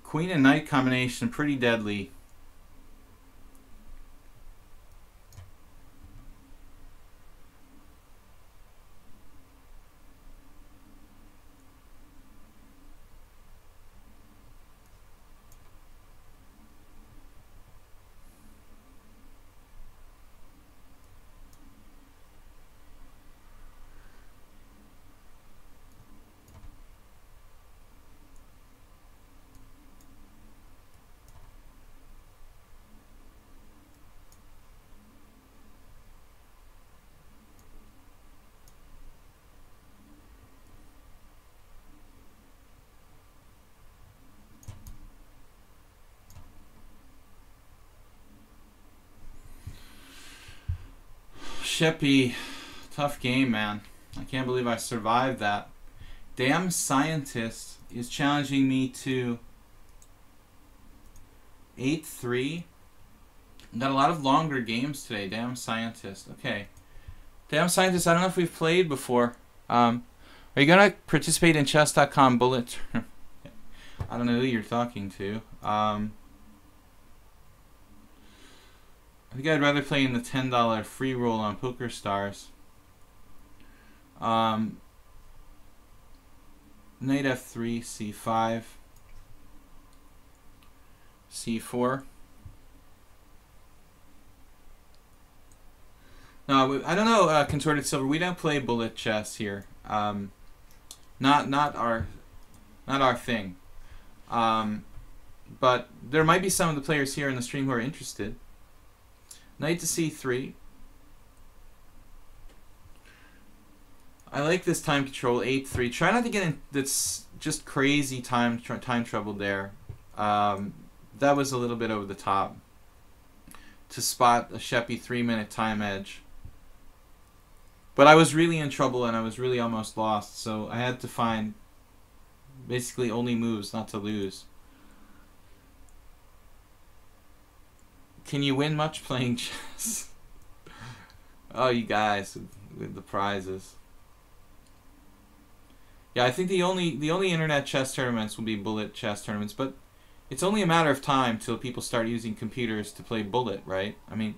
Queen and knight combination, pretty deadly. Sheppy, tough game, man. I can't believe I survived that. Damn Scientist is challenging me to 8-3. Got a lot of longer games today. Damn Scientist. Okay. Damn Scientist, I don't know if we've played before. Are you going to participate in chess.com bullet? I don't know who you're talking to. I think I'd rather play in the $10 free roll on PokerStars. Knight F3, C5, C4. No, I don't know, Contorted Silver. We don't play bullet chess here. Not our thing. But there might be some of the players here in the stream who are interested. Knight to C3. I like this time control, 8-3. Try not to get in that's just crazy time trouble there. That was a little bit over the top. To spot a Sheppy 3-minute time edge. But I was really in trouble and I was really almost lost, so I had to find basically only moves not to lose. Can you win much playing chess? Oh, you guys with the prizes. Yeah, I think the only internet chess tournaments will be bullet chess tournaments, but it's only a matter of time till people start using computers to play bullet, right? I mean,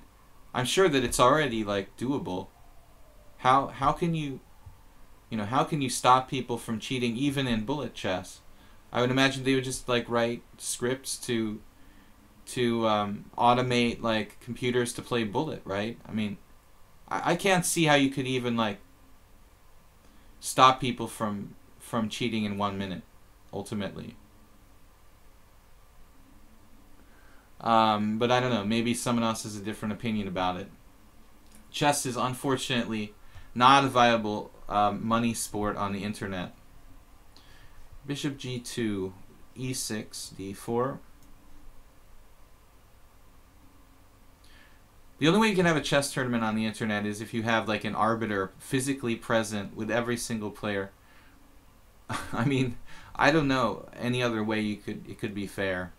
I'm sure that it's already like doable. How can you how can you stop people from cheating even in bullet chess? I would imagine they would just like write scripts to automate like computers to play bullet, right? I mean, I can't see how you could even like stop people from cheating in 1 minute, ultimately. But I don't know, maybe someone else has a different opinion about it. Chess is unfortunately not a viable money sport on the internet. Bishop G2, E6, D4. The only way you can have a chess tournament on the internet is if you have like an arbiter physically present with every single player. I mean, I don't know any other way it could be fair.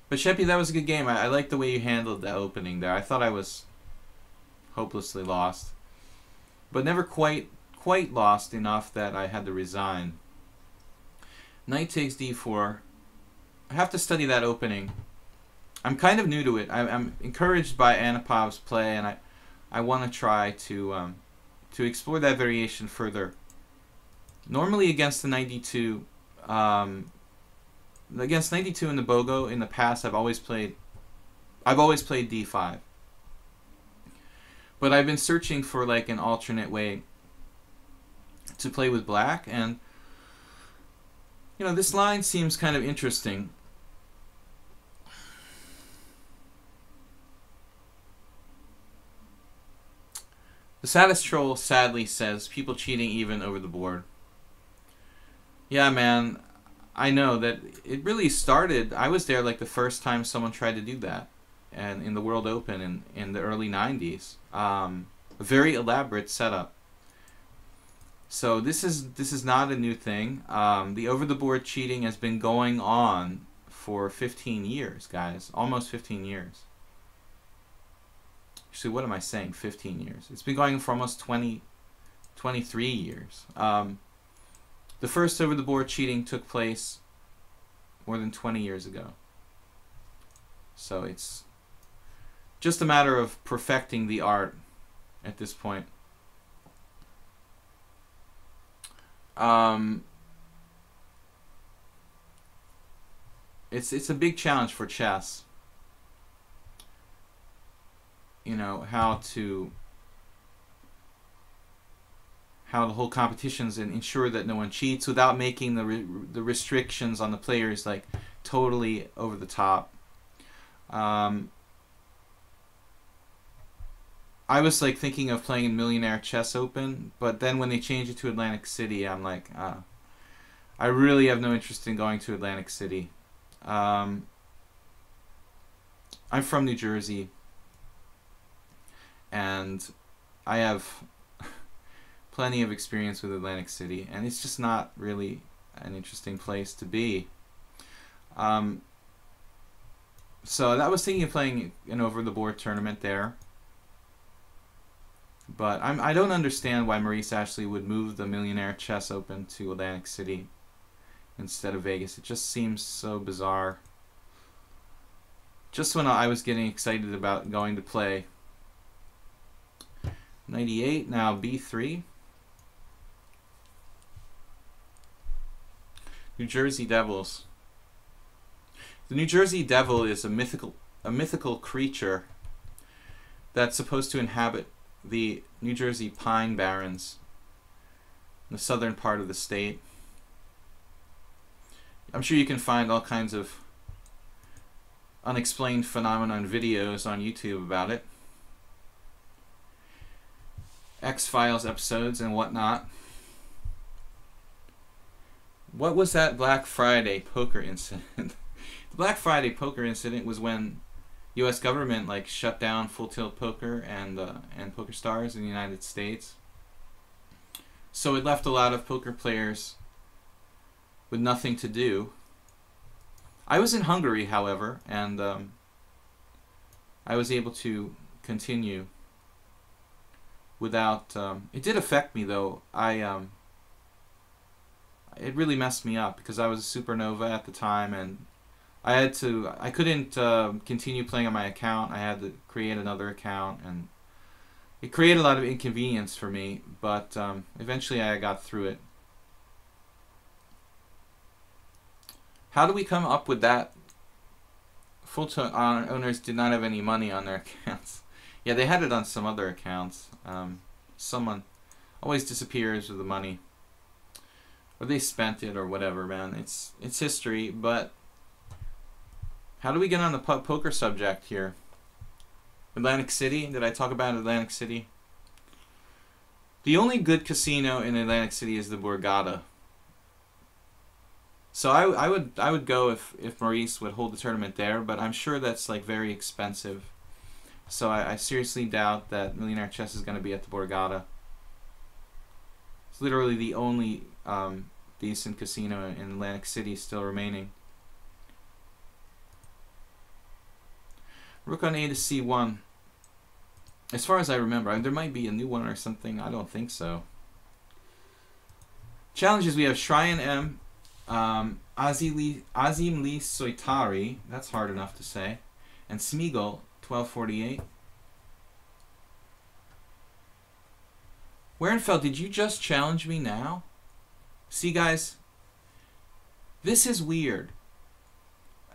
But Sheppy, that was a good game. I like the way you handled that opening there. I thought I was hopelessly lost, but never quite lost enough that I had to resign. Knight takes D4. I have to study that opening. I'm kind of new to it. I'm encouraged by Anapov's play, and I want to try to explore that variation further. Normally against the 92. Against 92 in the BOGO in the past, I've always played D5. But I've been searching for like an alternate way to play with black, and this line seems kind of interesting. The Saddest Troll sadly says people cheating even over the board. Yeah, man. I know that it really started. I was there like the first time someone tried to do that, and in the World Open in the early 90s. A very elaborate setup. So this is not a new thing. The over the board cheating has been going on for 15 years, guys. Almost 15 years. Actually, what am I saying? 15 years. It's been going on for almost 23 years. The first over-the-board cheating took place more than 20 years ago. So it's just a matter of perfecting the art at this point. It's a big challenge for chess. How the whole competitions and ensure that no one cheats without making the restrictions on the players like totally over the top. I was like thinking of playing in Millionaire Chess Open, but then when they changed it to Atlantic City, I'm like, I really have no interest in going to Atlantic City. I'm from New Jersey, and I have plenty of experience with Atlantic City, and it's just not really an interesting place to be. So I was thinking of playing an over-the-board tournament there, but I don't understand why Maurice Ashley would move the Millionaire Chess Open to Atlantic City instead of Vegas. It just seems so bizarre. Just when I was getting excited about going to play. 98, now B3. New Jersey Devils. The New Jersey Devil is a mythical creature that's supposed to inhabit the New Jersey Pine Barrens, the southern part of the state. I'm sure you can find all kinds of unexplained phenomenon videos on YouTube about it. X-Files episodes and whatnot. What was that Black Friday poker incident? The Black Friday poker incident was when U.S. government like shut down Full Tilt Poker and Poker Stars in the United States. So it left a lot of poker players with nothing to do. I was in Hungary, however, and I was able to continue without. It did affect me though. It really messed me up because I was a supernova at the time, and I couldn't continue playing on my account. I had to create another account, and it created a lot of inconvenience for me, but eventually I got through it. How do we come up with that? Full Tilt owners did not have any money on their accounts. Yeah, they had it on some other accounts. Someone always disappears with the money, or they spent it, or whatever. Man, it's history. But how do we get on the poker subject here? Atlantic City? Did I talk about Atlantic City? The only good casino in Atlantic City is the Borgata. So I would go if Maurice would hold the tournament there, but I'm sure that's like very expensive. So I seriously doubt that Millionaire Chess is going to be at the Borgata. It's literally the only decent casino in Atlantic City still remaining. Rook on A to C1. As far as I remember, there might be a new one or something. I don't think so. Challenges, we have Shryan M, Azim Lee Soitari, that's hard enough to say, and Smeagol, 1248. Werenfeld, did you just challenge me now? See, guys, this is weird.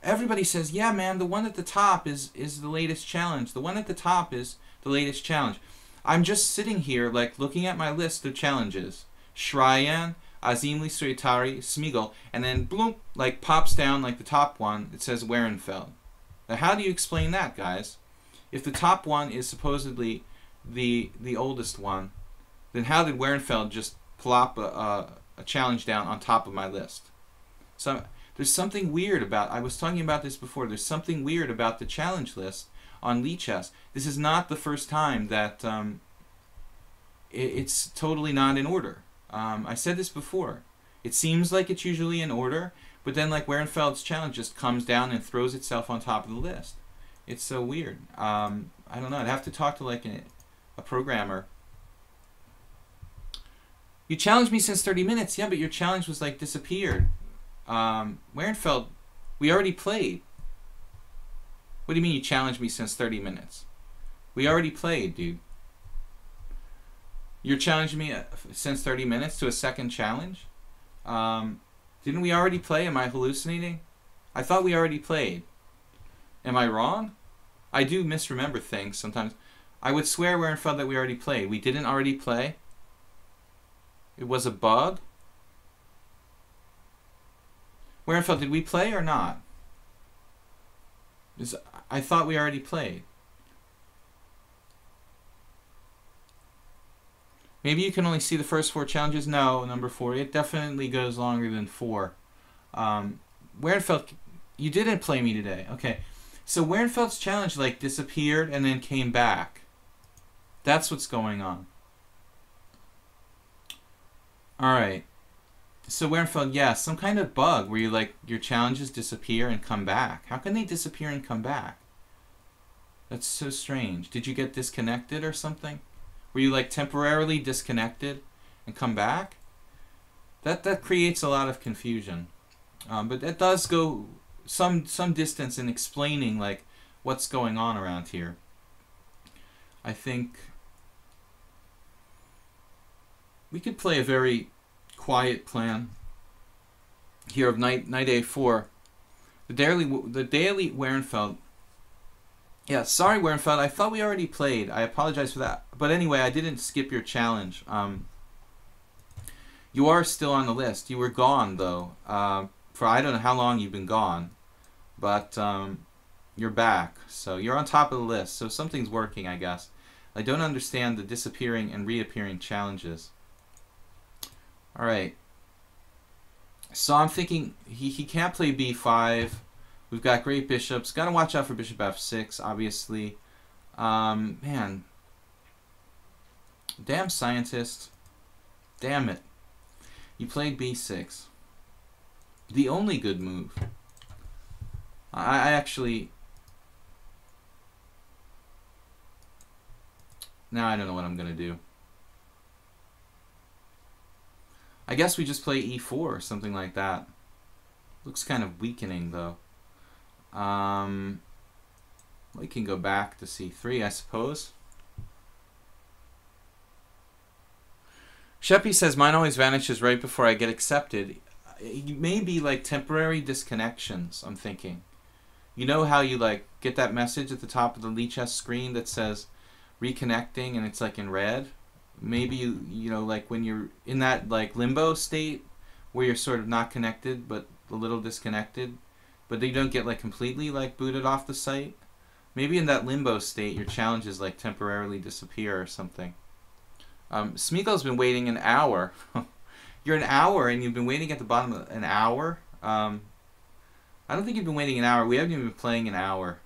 Everybody says, yeah, man, the one at the top is the latest challenge. The one at the top is the latest challenge. I'm just sitting here, like, looking at my list of challenges. Shryan, Azim Lee Soitari, Smeagol, and then, bloop, like, pops down, like, the top one. It says Werenfeld. Now, how do you explain that, guys? If the top one is supposedly the oldest one, then how did Werenfeld just plop a challenge down on top of my list? So there's something weird about, I was talking about this before, there's something weird about the challenge list on Lichess. This is not the first time that it's totally not in order. I said this before. It seems like it's usually in order, but then like Werenfeld's challenge just comes down and throws itself on top of the list. It's so weird. I don't know. I'd have to talk to like a programmer. You challenged me since 30 minutes. Yeah, but your challenge was like disappeared. Werenfeld, we already played. What do you mean you challenged me since 30 minutes? We already played, dude. You're challenging me since 30 minutes to a second challenge? Didn't we already play? Am I hallucinating? I thought we already played. Am I wrong? I do misremember things sometimes. I would swear, Werenfeld, that we already played. We didn't already play? It was a bug? Werenfeld, did we play or not? I thought we already played. Maybe you can only see the first 4 challenges. No, number 4. It definitely goes longer than 4. Werenfeld, you didn't play me today. Okay. So Werenfeld's challenge like disappeared and then came back. That's what's going on. Alright. So Werenfeld, yeah, some kind of bug where you like your challenges disappear and come back. How can they disappear and come back? That's so strange. Did you get disconnected or something? Were you like temporarily disconnected and come back? That creates a lot of confusion. But that does go some distance in explaining like what's going on around here. I think we could play a very quiet plan here of knight a4. The daily Werenfeld. Yeah, sorry Werenfeld, I thought we already played. I apologize for that. But anyway, I didn't skip your challenge. You are still on the list. You were gone though. For I don't know how long you've been gone. But you're back. So you're on top of the list. So something's working, I guess. I don't understand the disappearing and reappearing challenges. Alright. So I'm thinking he can't play b5. We've got great bishops. Got to watch out for bishop f6, obviously. Man. Damn scientist. Damn it. You played b6. The only good move. I actually... Now I don't know what I'm going to do. I guess we just play e4 or something like that. Looks kind of weakening though. We can go back to c3, I suppose. Sheppy says, mine always vanishes right before I get accepted. It may be like temporary disconnections, I'm thinking. You know how you like get that message at the top of the Lichess screen that says reconnecting and it's like in red? Maybe you know, like when you're in that like limbo state where you're sort of not connected but a little disconnected, but you don't get like completely like booted off the site. Maybe in that limbo state your challenges like temporarily disappear or something. Smeagol's been waiting an hour. You're an hour and you've been waiting at the bottom of an hour. I don't think you've been waiting an hour. We haven't even been playing an hour.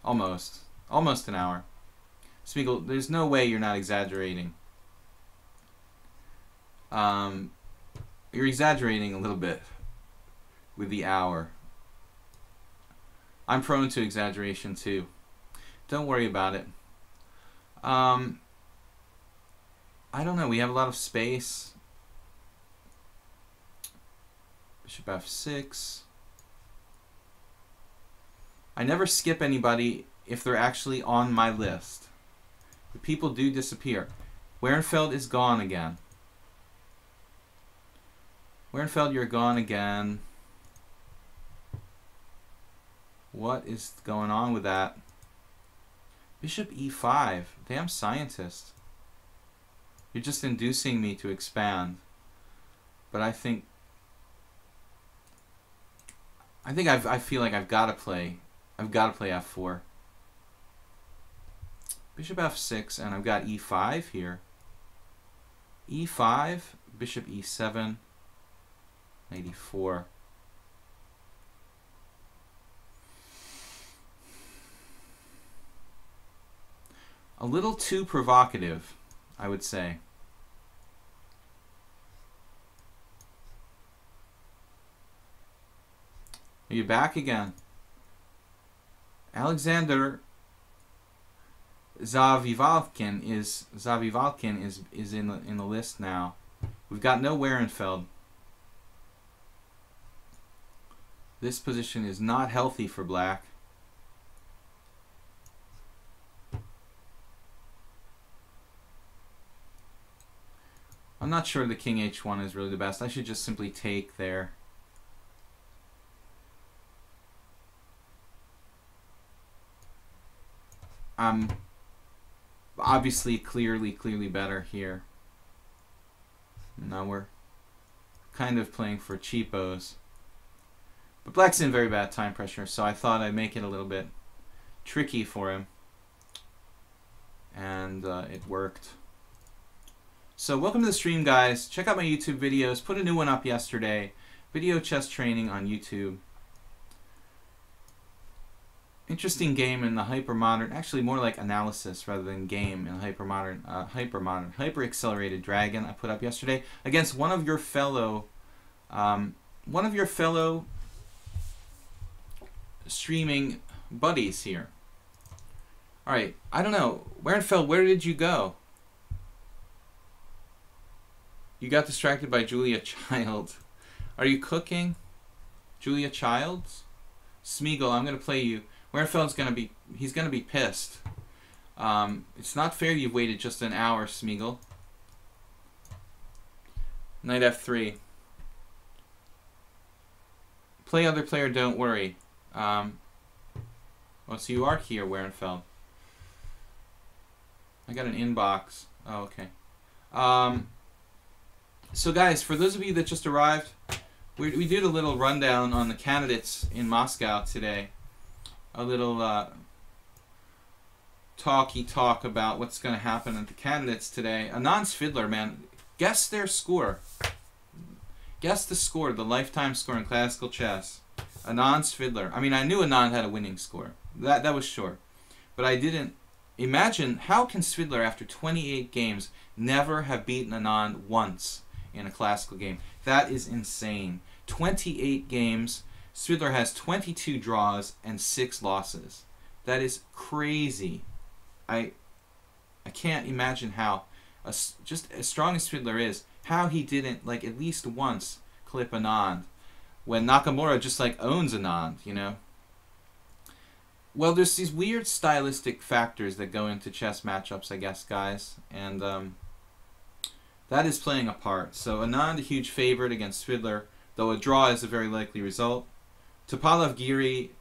Almost an hour. Smeagol, there's no way you're not exaggerating. You're exaggerating a little bit with the hour. I'm prone to exaggeration too. Don't worry about it. I don't know. We have a lot of space. Bishop f6. I never skip anybody if they're actually on my list. The people do disappear. Werenfeld is gone again. Werenfeld, you're gone again. What is going on with that? Bishop e5. Damn scientist. You're just inducing me to expand. But I think I feel like I've got to play f4. Bishop f6, and I've got e5 here. e5, bishop e7, knight e4. A little too provocative, I would say. Are you back again? Alexander Zavivalkin is in the list now. We've got no Werenfeld. This position is not healthy for black. I'm not sure the king h1 is really the best. I should just simply take there. I'm obviously clearly better here. Now we're kind of playing for cheapos. But black's in very bad time pressure, so I thought I'd make it a little bit tricky for him. and it worked. So welcome to the stream, guys. Check out my YouTube videos. Put a new one up yesterday. Video chess training on YouTube. Interesting game in the hyper-modern, actually more like analysis rather than game in hyper-accelerated dragon I put up yesterday against one of your fellow streaming buddies here. All right, I don't know, Werenfeld, where did you go? You got distracted by Julia Child. Are you cooking? Julia Childs? Smeagol, I'm gonna play you. Werenfeld's he's gonna be pissed. It's not fair you've waited just an hour, Smeagol. Knight f3. Play other player, don't worry. Well, so you are here, Werenfeld. I got an inbox. Oh, okay. So guys, for those of you that just arrived, we did a little rundown on the candidates in Moscow today. A little talk about what's going to happen at the candidates today. Anand's Fiddler, man. Guess their score. Guess the score, the lifetime score in classical chess. Anand's Fiddler. I mean, I knew Anand had a winning score. That was sure. But I didn't imagine, how can Fiddler, after 28 games, never have beaten Anand once in a classical game? That is insane. 28 games. Fiddler has 22 draws and 6 losses. That is crazy. I can't imagine how, just as strong as Fiddler is, how he didn't, like, at least once clip Anand when Nakamura just, like, owns Anand, you know? Well, there's these weird stylistic factors that go into chess matchups, I guess, guys, and that is playing a part. So Anand, a huge favorite against Fiddler, though a draw is a very likely result. Topalov Giri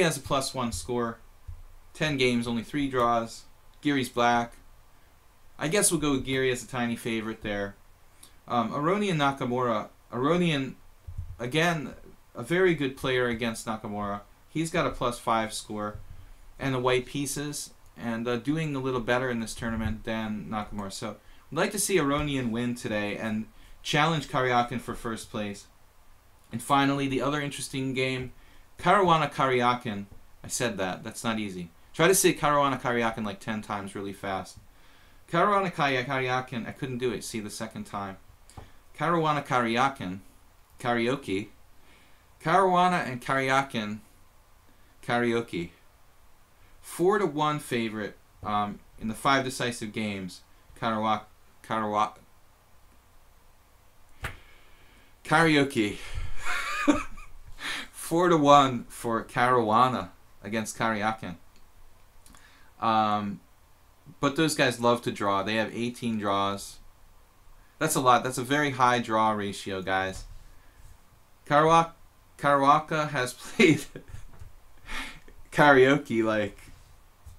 has a +1 score. 10 games, only 3 draws. Giri's black. I guess we'll go with Giri as a tiny favorite there. Aronian Nakamura. Aronian, again, a very good player against Nakamura. He's got a +5 score. And the white pieces. And doing a little better in this tournament than Nakamura. So I'd like to see Aronian win today and challenge Karyakin for first place. And finally, the other interesting game, Caruana Karyakin. I said that. That's not easy. Try to say Caruana Karyakin like 10 times really fast. Caruana Karyakin. I couldn't do it. See the second time. Caruana Karyakin. Karaoke. Caruana and Karyakin. Karaoke. 4-1 favorite in the 5 decisive games. Karaoke. 4-1 for Caruana against Karyakin. But those guys love to draw. They have 18 draws. That's a lot. That's a very high draw ratio, guys. Karawaka has played karaoke like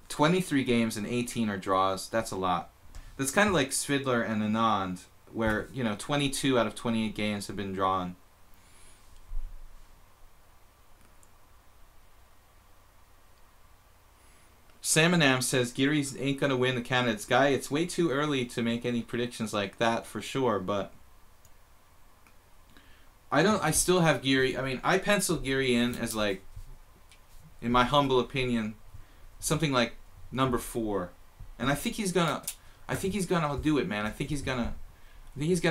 23 games and 18 are draws. That's a lot. That's kind of like Fiddler and Anand, where, you know, 22 out of 28 games have been drawn. Samanam says Giri ain't gonna win the candidates. Guy, it's way too early to make any predictions like that for sure, but I still have Giri. I mean, I penciled Giri in as, like, in my humble opinion, something like number 4. And I think he's gonna do it, man. I think he's gonna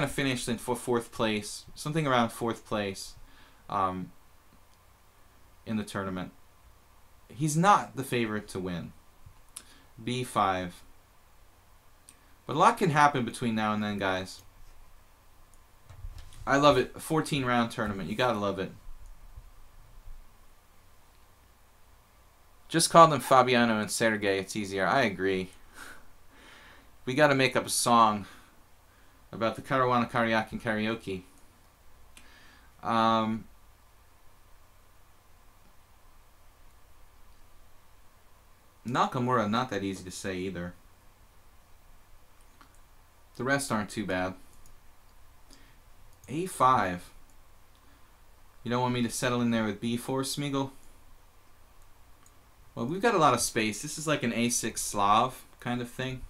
finish in for 4th place, something around 4th place in the tournament. He's not the favorite to win. B5. But a lot can happen between now and then, guys. I love it. A 14-round tournament. You gotta love it. Just call them Fabiano and Sergey. It's easier. I agree. We gotta make up a song about the Caruana Karyakin karaoke. Nakamura, not that easy to say either. The rest aren't too bad. A5. You don't want me to settle in there with B4, Smeagol? Well, we've got a lot of space. This is like an A6 Slav kind of thing.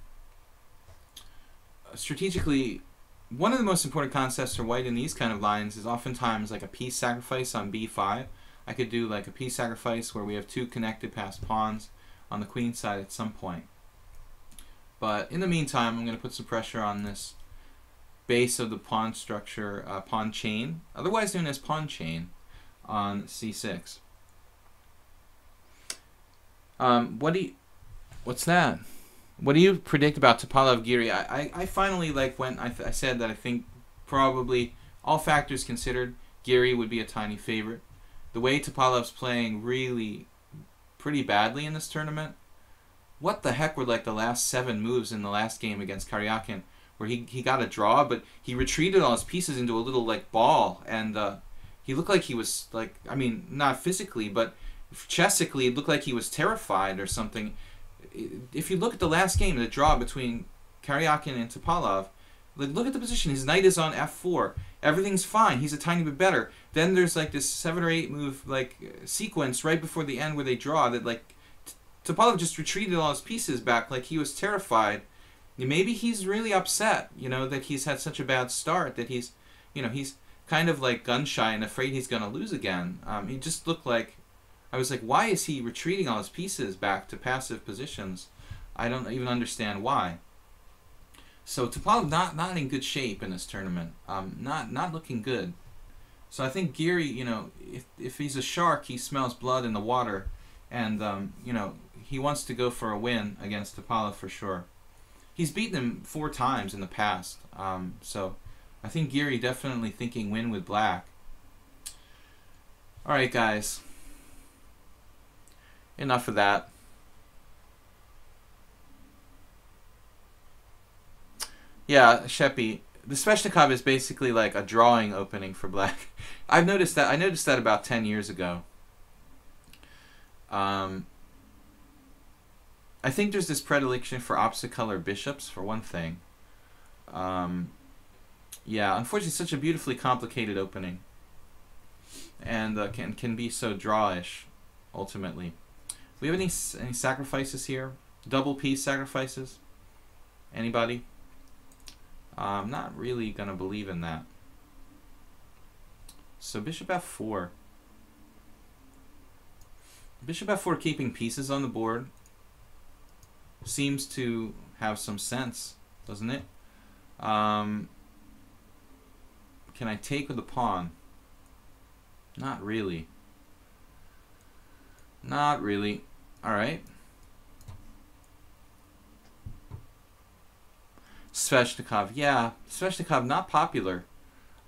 Strategically, one of the most important concepts for white in these kind of lines is oftentimes like a piece sacrifice on b5. I could do like a piece sacrifice where we have two connected passed pawns on the queen side at some point. But in the meantime, I'm going to put some pressure on this base of the pawn structure, pawn chain, otherwise known as pawn chain, on c6. What's that? What do you predict about Topalov-Giri? I finally I said that I think probably all factors considered, Giri would be a tiny favorite. The way Topalov's playing really pretty badly in this tournament. What the heck were like the last 7 moves in the last game against Karyakin, where he got a draw, but he retreated all his pieces into a little like ball, and he looked like he was like, I mean, not physically, but chessically, it looked like he was terrified or something. If you look at the last game, the draw between Karyakin and Topalov, like, look at the position. His knight is on f4. Everything's fine. He's a tiny bit better. Then there's like this 7 or 8 move like sequence right before the end where they draw that like Topalov just retreated all his pieces back like he was terrified. Maybe he's really upset, you know, that he's had such a bad start, that he's, you know, he's kind of like gun shy and afraid he's going to lose again. He just looked like, I was like, why is he retreating all his pieces back to passive positions? I don't even understand why. So Topalov not in good shape in this tournament. Not looking good. So I think Giri, you know, if he's a shark, he smells blood in the water, and you know, he wants to go for a win against Topalov for sure. He's beaten him 4 times in the past. So I think Giri definitely thinking win with black. All right, guys. Enough of that. Yeah, Sheppy. The Sveshnikov is basically like a drawing opening for black. I've noticed that. I noticed that about 10 years ago. I think there's this predilection for opposite color bishops, for one thing. Yeah, unfortunately, it's such a beautifully complicated opening, and can be so drawish, ultimately. Do we have any sacrifices here? Double piece sacrifices? Anybody? I'm not really gonna believe in that. So bishop f4. Bishop f4 keeping pieces on the board seems to have some sense, doesn't it? Can I take with the pawn? Not really. Not really. Alright. Sveshnikov. Yeah, Sveshnikov not popular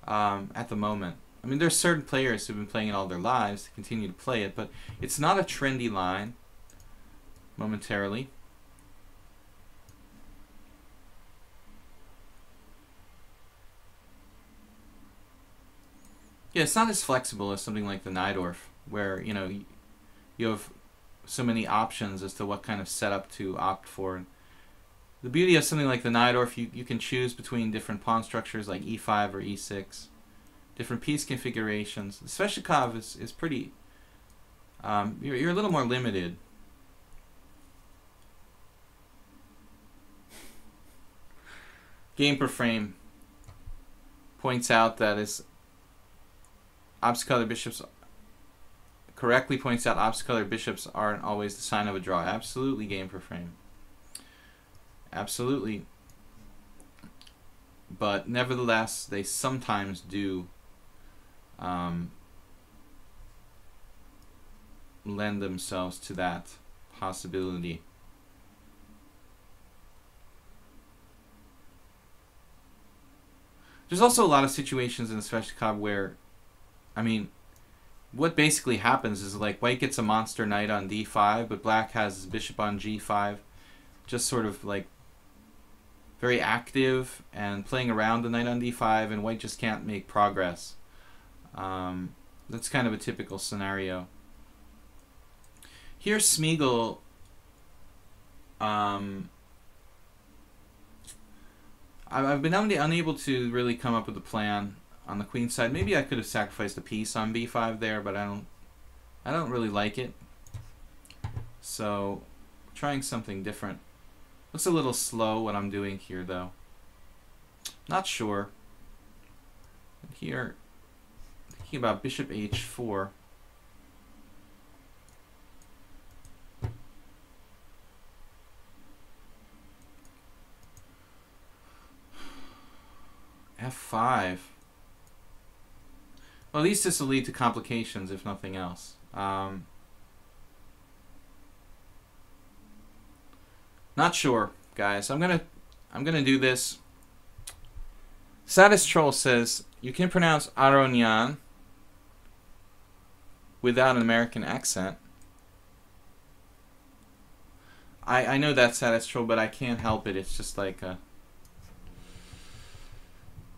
at the moment. I mean, there's certain players who've been playing it all their lives to continue to play it, but it's not a trendy line momentarily. Yeah, it's not as flexible as something like the Najdorf, where, you know, you have so many options as to what kind of setup to opt for. The beauty of something like the Najdorf, you can choose between different pawn structures like e5 or e6, different piece configurations. The Sveshnikov is pretty, you're a little more limited. Game per frame points out that is opposite color bishops, correctly points out opposite color bishops aren't always the sign of a draw. Absolutely, game per frame. Absolutely. But nevertheless, they sometimes do lend themselves to that possibility. There's also a lot of situations in the Sveshnikov where, I mean, what basically happens is like white gets a monster knight on d5, but black has his bishop on g5, just sort of like very active and playing around the knight on d5, and white just can't make progress. That's kind of a typical scenario. Here Smeagol I've been unable to really come up with a plan on the queen side. Maybe I could have sacrificed a piece on b5 there, but I don't really like it. So trying something different. Looks a little slow what I'm doing here, though. Not sure. Here, thinking about bishop h4. f5. Well, at least this will lead to complications, if nothing else. Not sure, guys. I'm gonna do this. Satis Troll says you can pronounce Aronian without an American accent. I know that's Satis Troll, but I can't help it. It's just like a,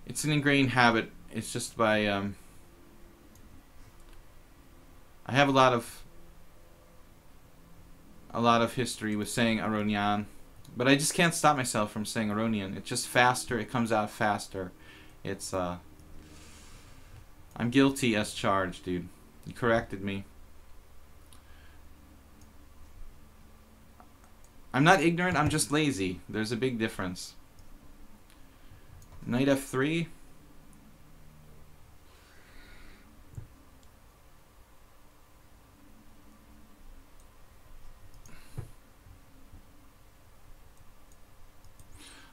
it's an ingrained habit. It's just by I have a lot of history with saying Aronian, but I just can't stop myself from saying Aronian. It's just faster. It comes out faster. It's I'm guilty as charged, dude. You corrected me. I'm not ignorant. I'm just lazy. There's a big difference. Knight f3.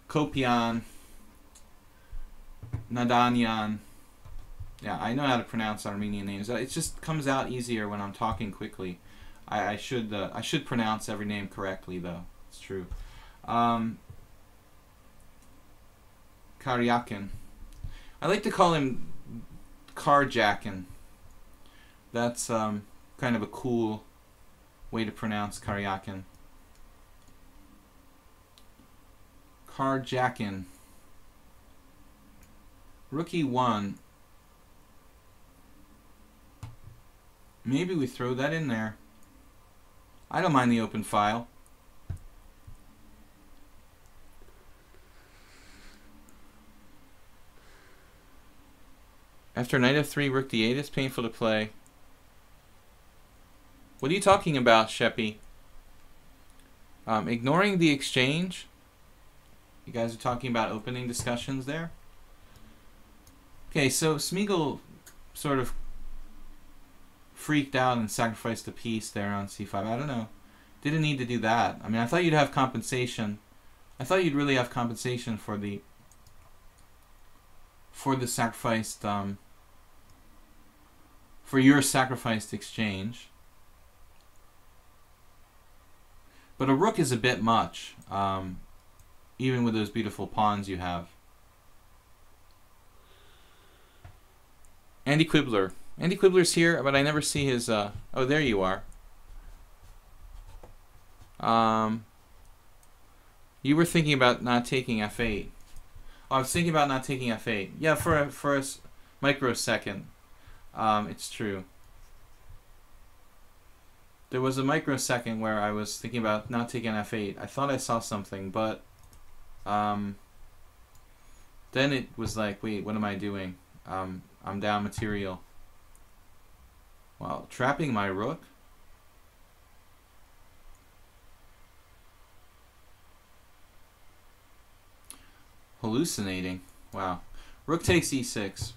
Kopian, Nadanyan. Yeah, I know how to pronounce Armenian names. It just comes out easier when I'm talking quickly. I should pronounce every name correctly, though. It's true. Karyakin. I like to call him Karjakin. That's kind of a cool way to pronounce Karyakin. Karjakin. Rook e1. Maybe we throw that in there. I don't mind the open file. After knight f3, rook d8 is painful to play. What are you talking about, Sheppy? Ignoring the exchange? You guys are talking about opening discussions there? Okay, so Smeagol sort of freaked out and sacrificed a piece there on c5. I don't know. Didn't need to do that. I mean, I thought you'd have compensation. I thought you'd really have compensation for the sacrificed for your sacrificed exchange. But a rook is a bit much, even with those beautiful pawns you have. Andy Quibbler. Andy Quibbler's here, but I never see his... oh, there you are. You were thinking about not taking f8. Oh, I was thinking about not taking f8. Yeah, for a microsecond. It's true. There was a microsecond where I was thinking about not taking f8. I thought I saw something, but then it was like, wait, what am I doing? I'm down material. Wow, trapping my rook? Hallucinating. Wow. Rook takes e6.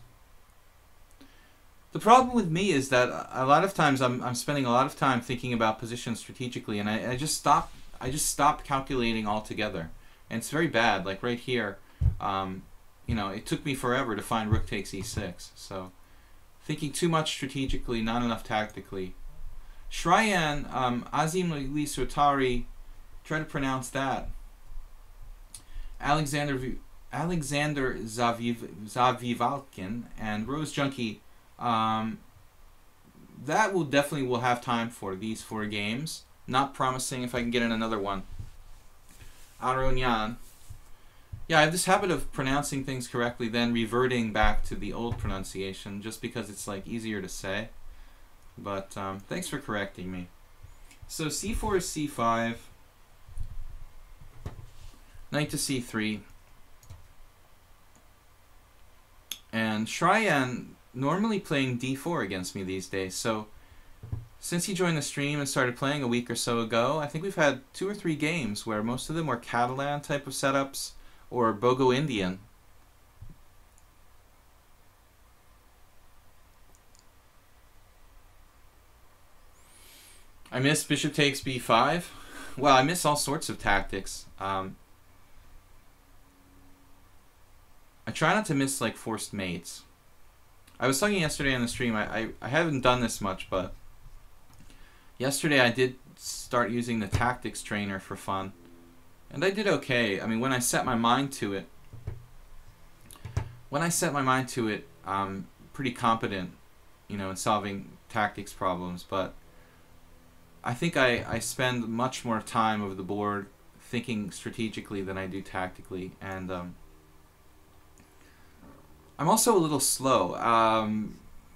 The problem with me is that a lot of times I'm spending a lot of time thinking about positions strategically, and I just stopped calculating altogether, and it's very bad. Like right here, you know, it took me forever to find rook takes e6. So thinking too much strategically, not enough tactically. Shrayan, Azim Lisotari, try to pronounce that. Alexander Zavivalkin and Rose Junkie. That will definitely have time for these 4 games. Not promising if I can get in another one. Aronian. Yeah, I have this habit of pronouncing things correctly, then reverting back to the old pronunciation, just because it's like easier to say. But thanks for correcting me. So c4 is c5. Knight to c3. And Shrayan normally playing d4 against me these days. So since he joined the stream and started playing a week or so ago, I think we've had 2 or 3 games where most of them were Catalan type of setups or Bogo Indian. I miss bishop takes b5. Well, I miss all sorts of tactics. I try not to miss like forced mates. I was talking yesterday on the stream, I haven't done this much, but yesterday I did start using the tactics trainer for fun. And I did okay. I mean, when I set my mind to it, I'm pretty competent, you know, in solving tactics problems, but I think I spend much more time over the board thinking strategically than I do tactically, and I'm also a little slow.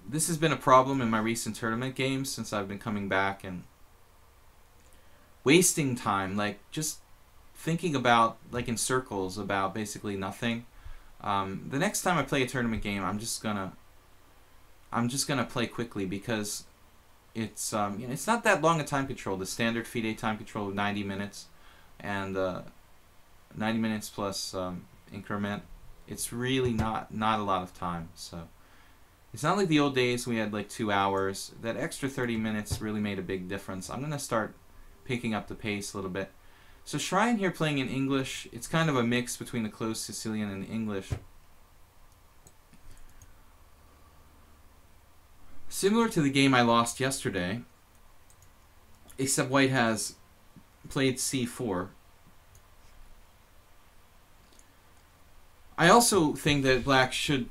This has been a problem in my recent tournament games since I've been coming back and wasting time, like just thinking about, like in circles, about basically nothing. The next time I play a tournament game, I'm just gonna play quickly because it's you know, it's not that long a time control. The standard FIDE time control of 90 minutes, and 90 minutes plus increment. It's really not a lot of time. So it's not like the old days we had like 2 hours. That extra 30 minutes really made a big difference. I'm gonna start picking up the pace a little bit. So Shrine here playing in English. It's kind of a mix between the closed Sicilian and the English. Similar to the game I lost yesterday, except white has played c4. I also think that black should,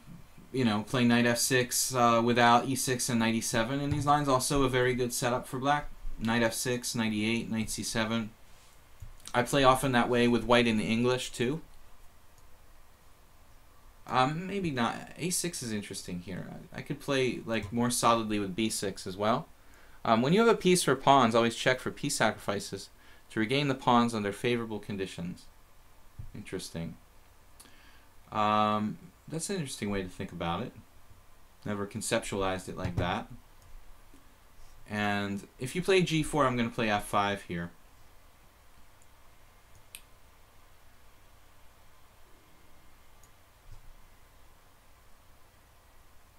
you know, play knight f6 without e6 and knight e7, and these lines also a very good setup for black. Knight f6, knight e8, knight c7. I play often that way with white in the English too. Maybe not. A6 is interesting here. I could play like more solidly with b6 as well. When you have a piece for pawns, always check for piece sacrifices to regain the pawns under favorable conditions. Interesting. That's an interesting way to think about it. Never conceptualized it like that. And if you play g4, I'm going to play f5 here.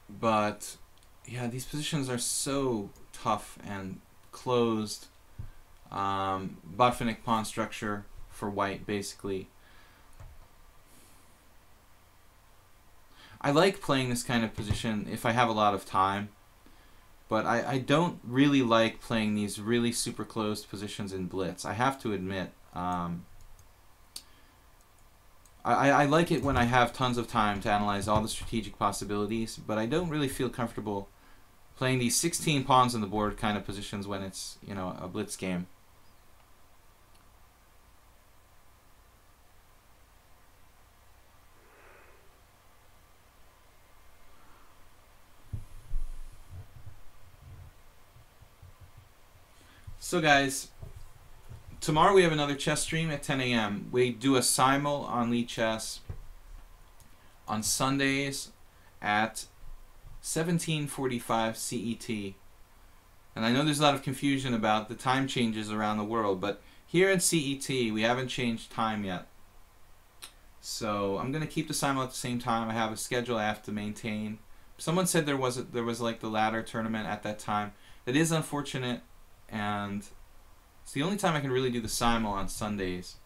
But yeah, these positions are so tough and closed. Botvinnik pawn structure for white, basically. I like playing this kind of position if I have a lot of time, but I don't really like playing these really super closed positions in blitz. I have to admit. I like it when I have tons of time to analyze all the strategic possibilities, but I don't really feel comfortable playing these 16 pawns on the board kind of positions when it's, you know, a blitz game. So guys, tomorrow we have another chess stream at 10 a.m. We do a simul on Lee Chess on Sundays at 17:45 CET. And I know there's a lot of confusion about the time changes around the world, but here in CET we haven't changed time yet. So I'm going to keep the simul at the same time. I have a schedule I have to maintain. Someone said there was like the ladder tournament at that time. That is unfortunate, and it's the only time I can really do the simul on Sundays.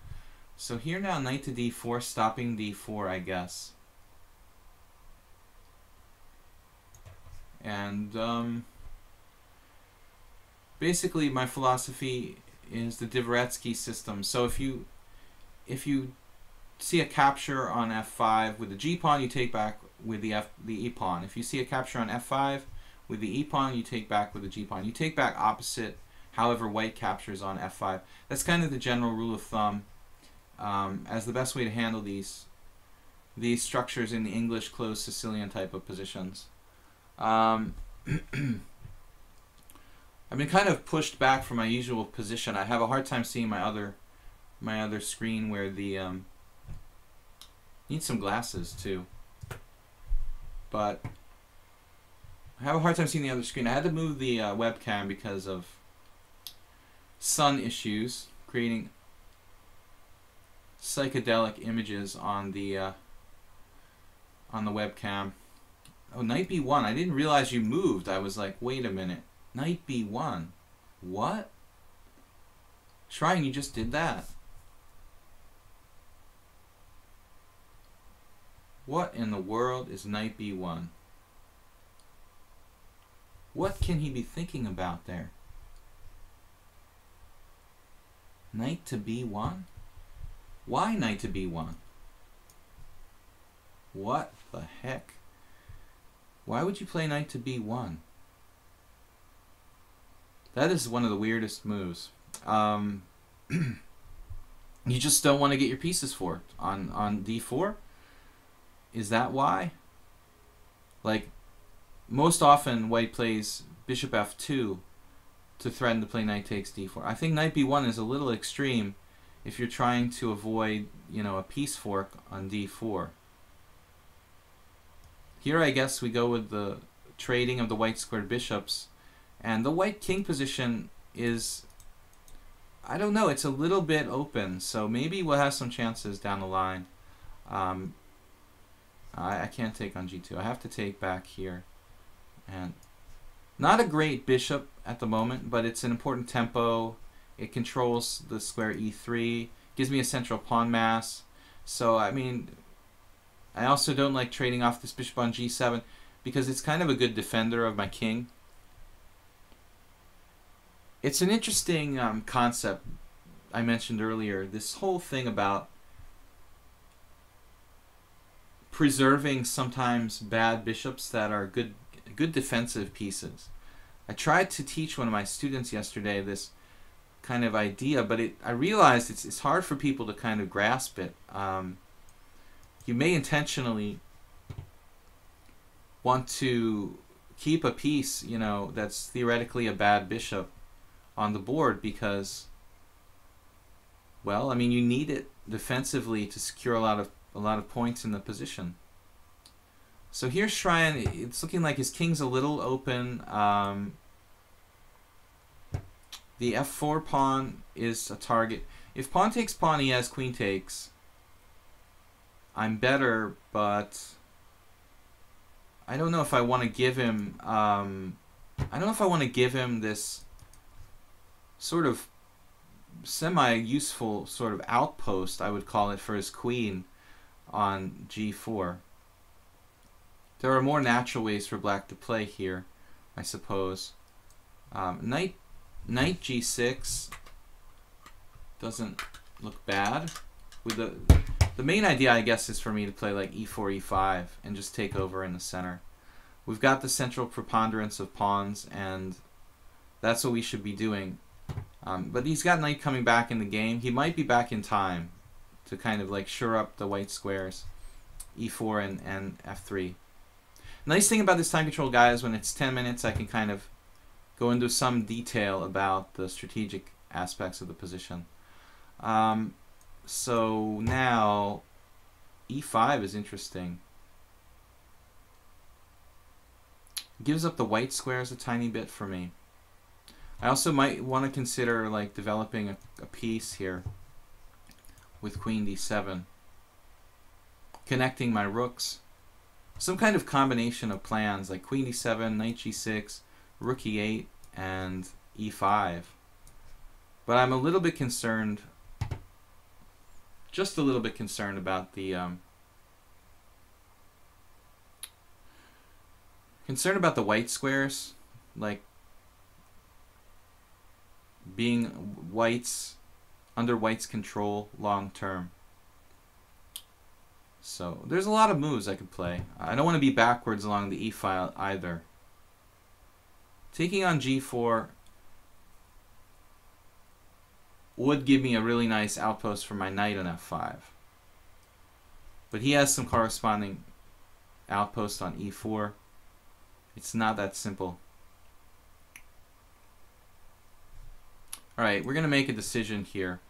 So here now, knight to d4, stopping d4, I guess. And basically my philosophy is the Dvoretsky system. So if you see a capture on f5 with the g pawn, you take back with the e pawn. If you see a capture on f5 with the e pawn, you take back with the g pawn. You take back opposite however white captures on f5. That's kind of the general rule of thumb as the best way to handle these structures in the English closed Sicilian type of positions. I've been kind of pushed back from my usual position. I have a hard time seeing my other screen where the need some glasses too. But I I have a hard time seeing the other screen. I had to move the webcam because of sun issues, creating psychedelic images on the webcam. Oh, knight b1. I didn't realize you moved. I was like, wait a minute. Knight b1. What? Shrine, you just did that. What in the world is knight b1? What can he be thinking about there? Knight to b1? Why knight to b1? What the heck? Why would you play knight to b1? That is one of the weirdest moves. You just don't want to get your pieces forked on d4? Is that why? Like, most often white plays bishop f2 to threaten to play knight takes d4. I think knight b1 is a little extreme if you're trying to avoid, you know, a piece fork on d4. Here I guess we go with the trading of the white squared bishops, and the white king position is, I don't know, it's a little bit open, so maybe we'll have some chances down the line. I can't take on g2. I have to take back here. And not a great bishop at the moment, but it's an important tempo. It controls the square e3, gives me a central pawn mass. So, I mean, I also don't like trading off this bishop on g7 because it's kind of a good defender of my king. It's an interesting concept I mentioned earlier, this whole thing about preserving sometimes bad bishops that are good defensive pieces. I tried to teach one of my students yesterday this kind of idea, but I realized it's hard for people to kind of grasp it. You may intentionally want to keep a piece, you know, that's theoretically a bad bishop on the board because, well, I mean, you need it defensively to secure a lot of points in the position. So here's Shrine. It's looking like his king's a little open. The f4 pawn is a target. If pawn takes pawn, he has queen takes. I'm better, but I don't know if I want to give him. I don't know if I want to give him this sort of semi-useful sort of outpost, I would call it, for his queen on g4. There are more natural ways for black to play here, I suppose. Knight g6 doesn't look bad. With the main idea, I guess, is for me to play like e4, e5 and just take over in the center. We've got the central preponderance of pawns, and that's what we should be doing. But he's got knight coming back in the game. He might be back in time to kind of like shore up the white squares, e4 and f3. Nice thing about this time control, guys, when it's 10 minutes, I can kind of go into some detail about the strategic aspects of the position. So now e5 is interesting. Gives up the white squares a tiny bit for me. I also might want to consider like developing a piece here with queen d7, connecting my rooks. Some kind of combination of plans like queen d7, knight g6, rook e8, and e5. But I'm a little bit concerned, just a little bit concerned about the white squares, like being under white's control long term. So there's a lot of moves I could play. I don't want to be backwards along the e file either. Taking on g4 would give me a really nice outpost for my knight on f5. But he has some corresponding outpost on e4. It's not that simple. Alright, we're going to make a decision here.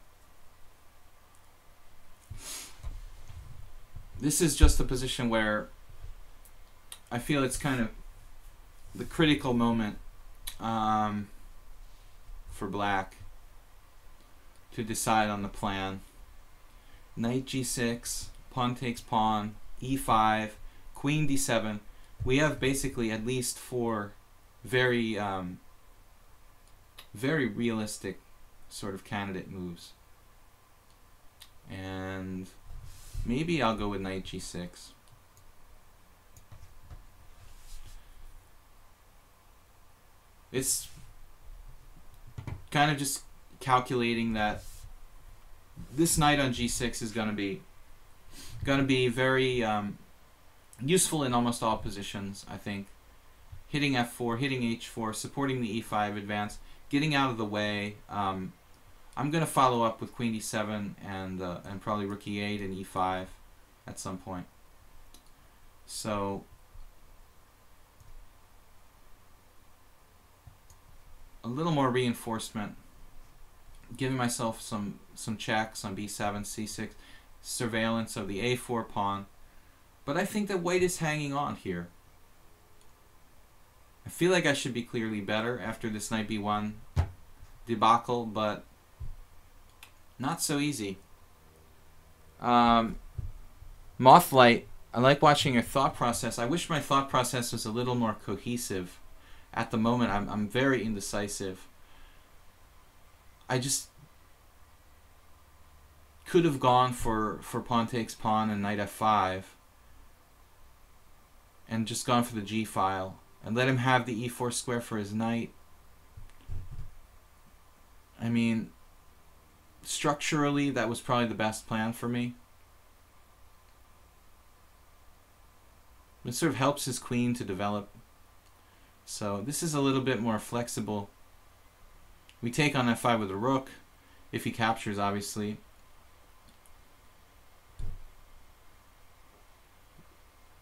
This is just a position where I feel it's kind of the critical moment for black to decide on the plan. Knight g6, pawn takes pawn, e5, queen d7. We have basically at least 4 very very realistic sort of candidate moves. And maybe I'll go with knight g6. It's kind of just calculating that this knight on g6 is going to be very useful in almost all positions, I think. Hitting f4, hitting h4, supporting the e5 advance, getting out of the way. I'm going to follow up with queen d7 and probably rook e8 and e5 at some point. So a little more reinforcement, giving myself some checks on b7, c6, surveillance of the a4 pawn. But I think that white is hanging on here. I feel like I should be clearly better after this knight b1 debacle, but not so easy. Mothlight, I like watching your thought process. I wish my thought process was a little more cohesive. At the moment, I'm very indecisive. I just could have gone for pawn takes pawn and knight f5 and just gone for the g file and let him have the e4 square for his knight. I mean, structurally, that was probably the best plan for me. It sort of helps his queen to develop. So this is a little bit more flexible. We take on f5 with a rook, if he captures, obviously.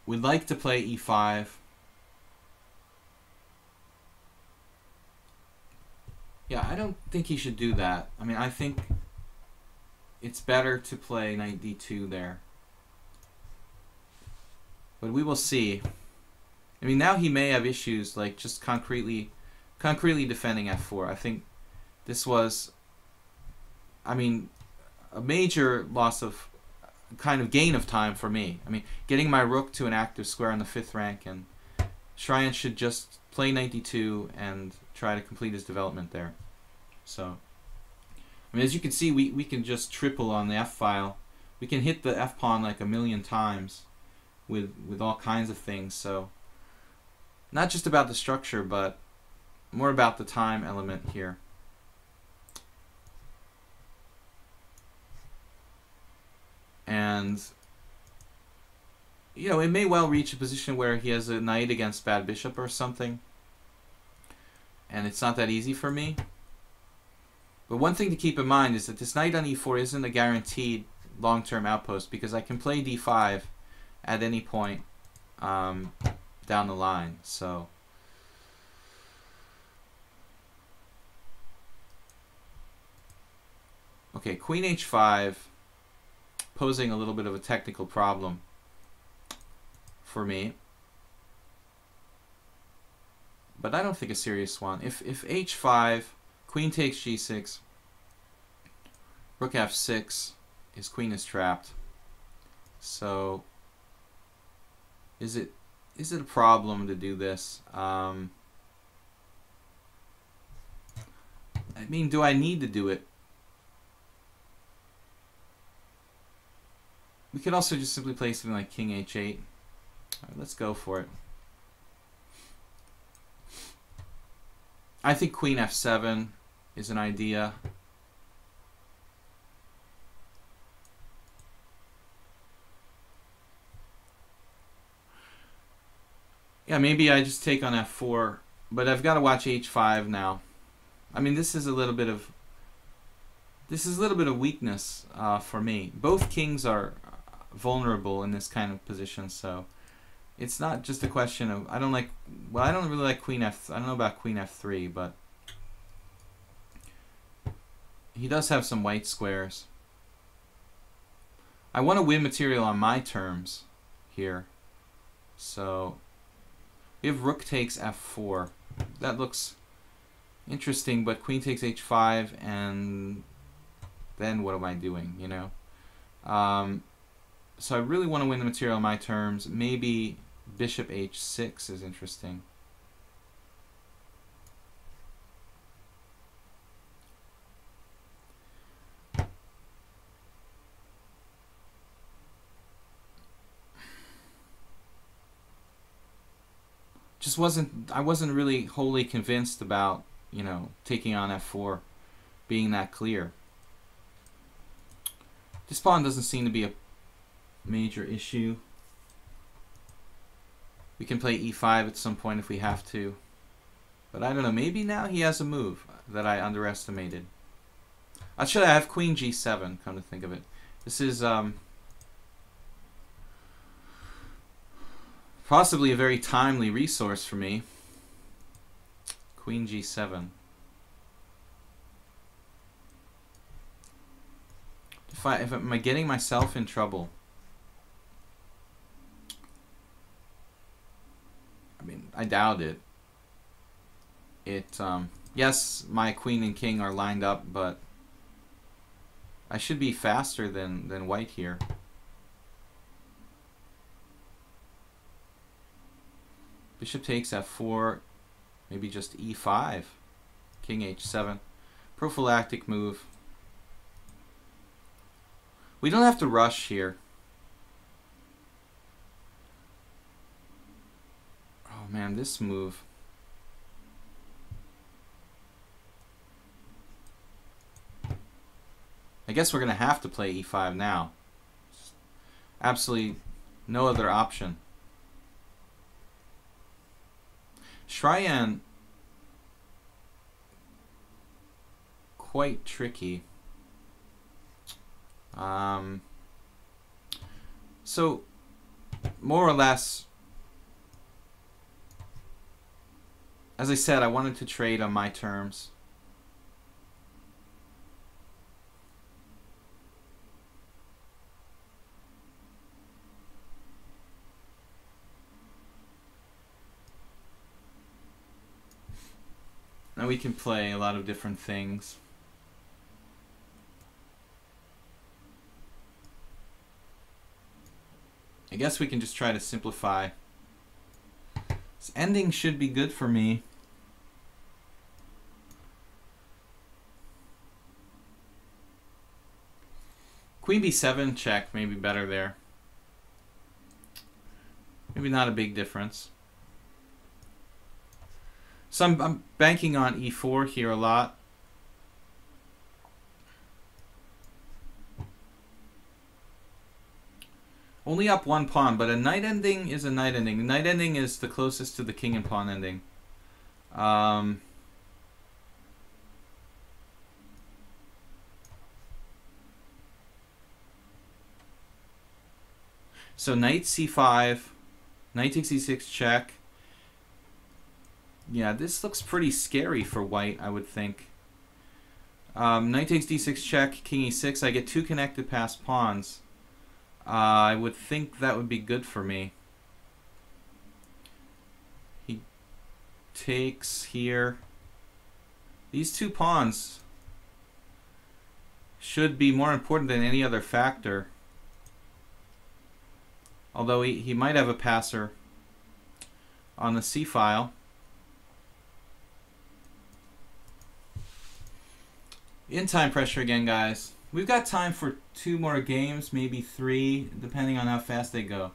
We'd like to play e5. Yeah, I don't think he should do that. I mean, I think it's better to play knight d2 there. But we will see. I mean, now he may have issues like just concretely defending f4. I think this was, I mean, a major loss of kind of gain of time for me. I mean, getting my rook to an active square on the 5th rank, and Shryan should just play knight d2 and try to complete his development there. So, I mean, as you can see, we can just triple on the f file. We can hit the f pawn like a million times with all kinds of things. So, not just about the structure, but more about the time element here. And, you know, it may well reach a position where he has a knight against bad bishop or something. And it's not that easy for me. But one thing to keep in mind is that this knight on e4 isn't a guaranteed long-term outpost, because I can play d5 at any point down the line. So okay, queen h5, posing a little bit of a technical problem for me, but I don't think a serious one. If h5, queen takes g6, rook f6, his queen is trapped. So is it a problem to do this? I mean, do I need to do it? We could also just simply play something like king h8. All right, let's go for it. I think queen f7 is an idea. Yeah, maybe I just take on f4, but I've got to watch h5 now. I mean, this is a little bit of weakness for me. Both kings are vulnerable in this kind of position, so it's not just a question of I don't really like queen f. I don't know about queen f3, but he does have some white squares. I want to win material on my terms here, so We have rook takes f4. That looks interesting, but queen takes h5, and then what am I doing, you know? So I really want to win the material on my terms. Maybe bishop h6 is interesting. I wasn't really wholly convinced about, you know, taking on f4 being that clear. This pawn doesn't seem to be a major issue. We can play e5 at some point if we have to. But I don't know, maybe now he has a move that I underestimated. Actually, I have queen g7, come to think of it. This is possibly a very timely resource for me. Queen g7. Am I getting myself in trouble? I mean, I doubt it. Yes, my queen and king are lined up, but I should be faster than white here. Bishop takes f4, maybe just e5, king h7. Prophylactic move. We don't have to rush here. Oh man, this move. I guess we're going to have to play e5 now. Absolutely no other option. Cheyenne, quite tricky. So more or less, as I said, I wanted to trade on my terms. Now we can play a lot of different things. I guess we can just try to simplify. This ending should be good for me. Queen b7 check may be better there. Maybe not a big difference. So I'm banking on e4 here a lot. Only up one pawn, but a knight ending is a knight ending. The knight ending is the closest to the king and pawn ending. So knight c5, knight takes e6 check. Yeah, this looks pretty scary for white, I would think. Knight takes d6 check, king e6. I get two connected passed pawns. I would think that would be good for me. He takes here. These two pawns should be more important than any other factor. Although he might have a passer on the c file. In time pressure again, guys. We've got time for 2 more games, maybe 3, depending on how fast they go.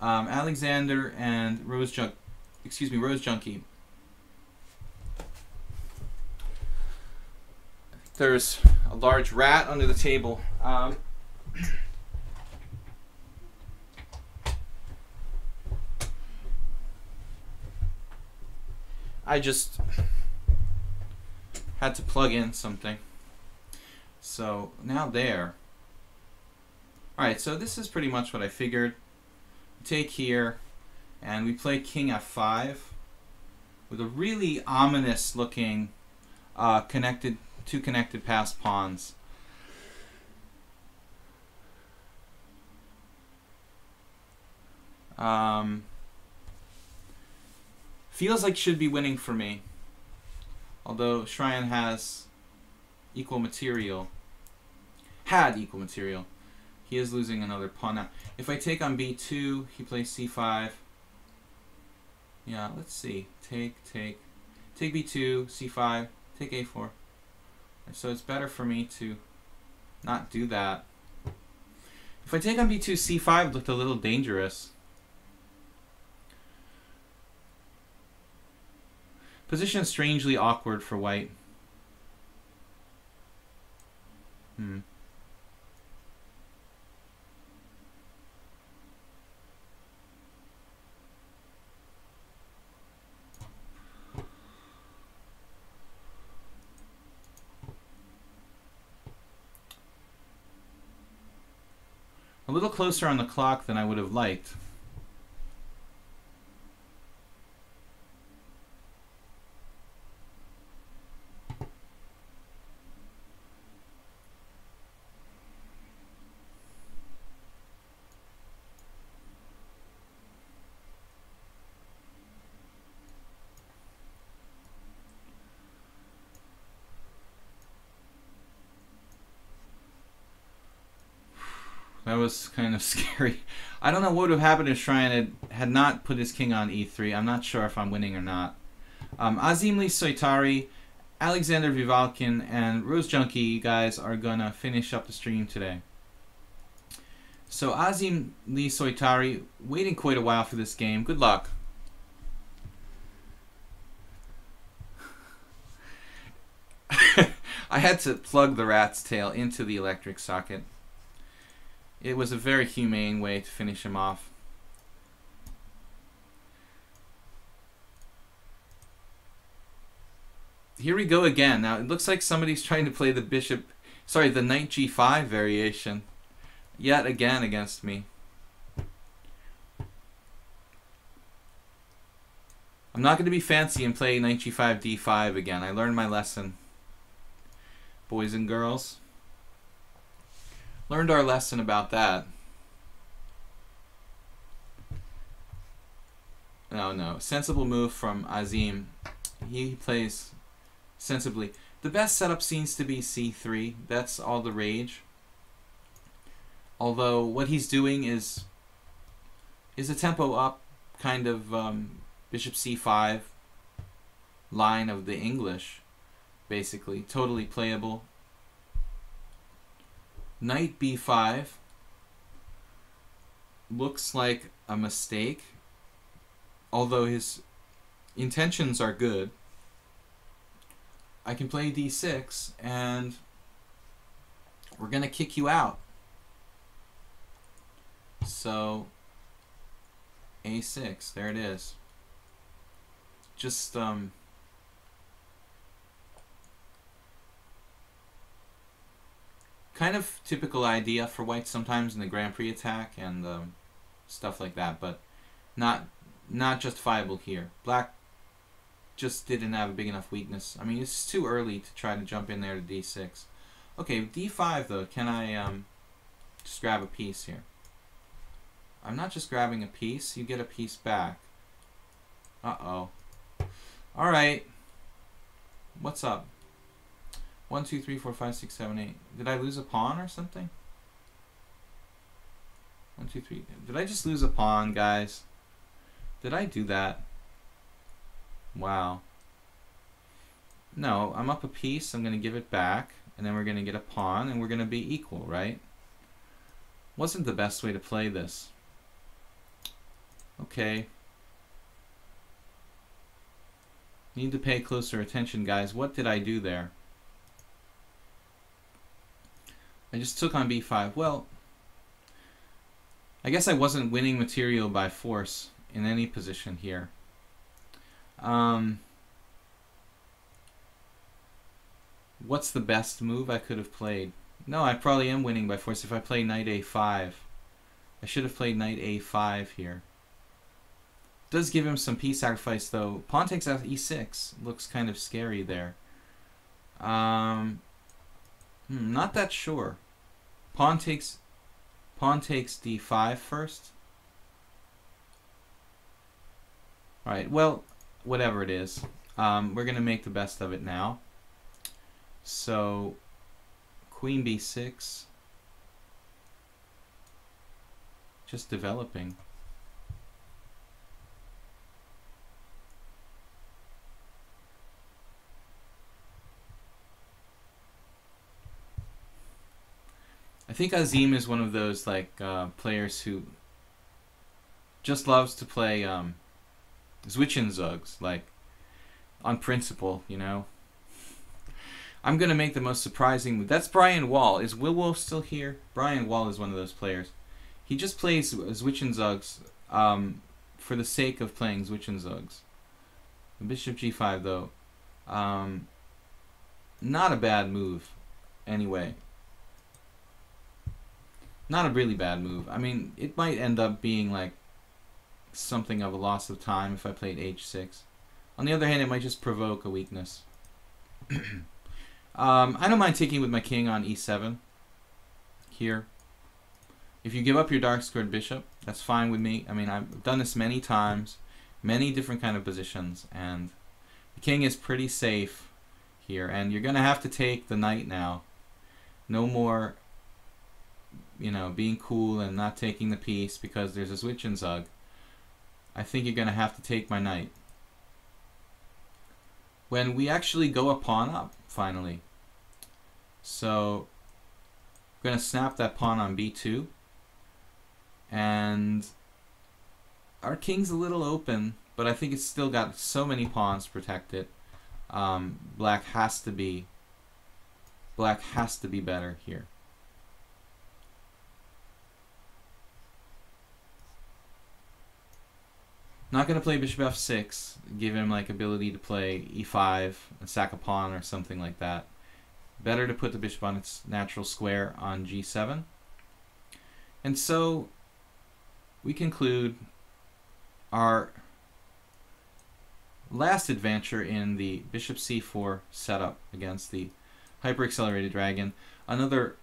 Alexander and Rose Junkie. There's a large rat under the table. I just had to plug in something. So now there. Alright, so this is pretty much what I figured. Take here, and we play king f5 with a really ominous looking two connected passed pawns. Feels like should be winning for me. Although Shrine has equal material. Had equal material. He is losing another pawn now. If I take on b2, he plays c5. Yeah, let's see. Take b2, c5, take a4. So it's better for me to not do that. If I take on b2, c5 looked a little dangerous. Position is strangely awkward for white. A little closer on the clock than I would have liked. That was kind of scary. I don't know what would have happened if Shrine had not put his king on e3. I'm not sure if I'm winning or not. Azimli Soitari, Alexander Vivalkin, and Rose Junkie, you guys are going to finish up the stream today. So Azimli Soitari, waiting quite a while for this game. Good luck. I had to plug the rat's tail into the electric socket. It was a very humane way to finish him off. Here we go again. Now it looks like somebody's trying to play the the knight g5 variation yet again against me. I'm not going to be fancy and play knight g5 d5 again. I learned my lesson, boys and girls. Learned our lesson about that. No. Sensible move from Azim. He plays sensibly. The best setup seems to be c3. That's all the rage. Although what he's doing is a tempo up kind of bishop c5 line of the English, basically. Totally playable. Knight b5 looks like a mistake, although his intentions are good. I can play d6 and we're gonna kick you out. So a6, there it is. Just kind of typical idea for white sometimes in the Grand Prix attack and stuff like that, but not justifiable here. Black just didn't have a big enough weakness. I mean, it's too early to try to jump in there to d6. Okay, d5 though. Can I just grab a piece here? I'm not just grabbing a piece. You get a piece back. Uh-oh. All right. What's up? 1, 2, 3, 4, 5, 6, 7, 8. Did I lose a pawn or something? 1, 2, 3. Did I just lose a pawn, guys? Did I do that? Wow. No, I'm up a piece. I'm going to give it back. And then we're going to get a pawn. And we're going to be equal, right? Wasn't the best way to play this. Okay. Need to pay closer attention, guys. What did I do there? I just took on b5. Well, I guess I wasn't winning material by force in any position here. What's the best move I could have played? No, I probably am winning by force if I play knight a5. I should have played knight a5 here. Does give him some piece sacrifice though. Pawn takes out e6. Looks kind of scary there. Not that sure. Pawn takes d5 first. Alright, well, whatever it is. We're going to make the best of it now. So, queen b6. Just developing. I think Azim is one of those like players who just loves to play Zwischenzugs, like on principle, you know. I'm gonna make the most surprising move. That's Brian Wall. Is Will Wolf still here? Brian Wall is one of those players. He just plays Zwischenzugs for the sake of playing Zwischenzugs. Bishop g5 though, not a bad move. Anyway. Not a really bad move. I mean, it might end up being like something of a loss of time if I played h6. On the other hand, it might just provoke a weakness. I don't mind taking with my king on e7 here. If you give up your dark squared bishop, that's fine with me. I mean, I've done this many times, many different kind of positions, and the king is pretty safe here. And you're going to have to take the knight now. No more, you know, being cool and not taking the piece because there's a Zwischenzug. I think you're going to have to take my knight. When we actually go a pawn up, finally. So, I'm going to snap that pawn on b2. And our king's a little open, but I think it's still got so many pawns to protect it. Black has to be better here. Not going to play bishop f6, give him like ability to play e5 and sack a pawn or something like that. Better to put the bishop on its natural square on g7. And so we conclude our last adventure in the bishop c4 setup against the hyper-accelerated dragon. Another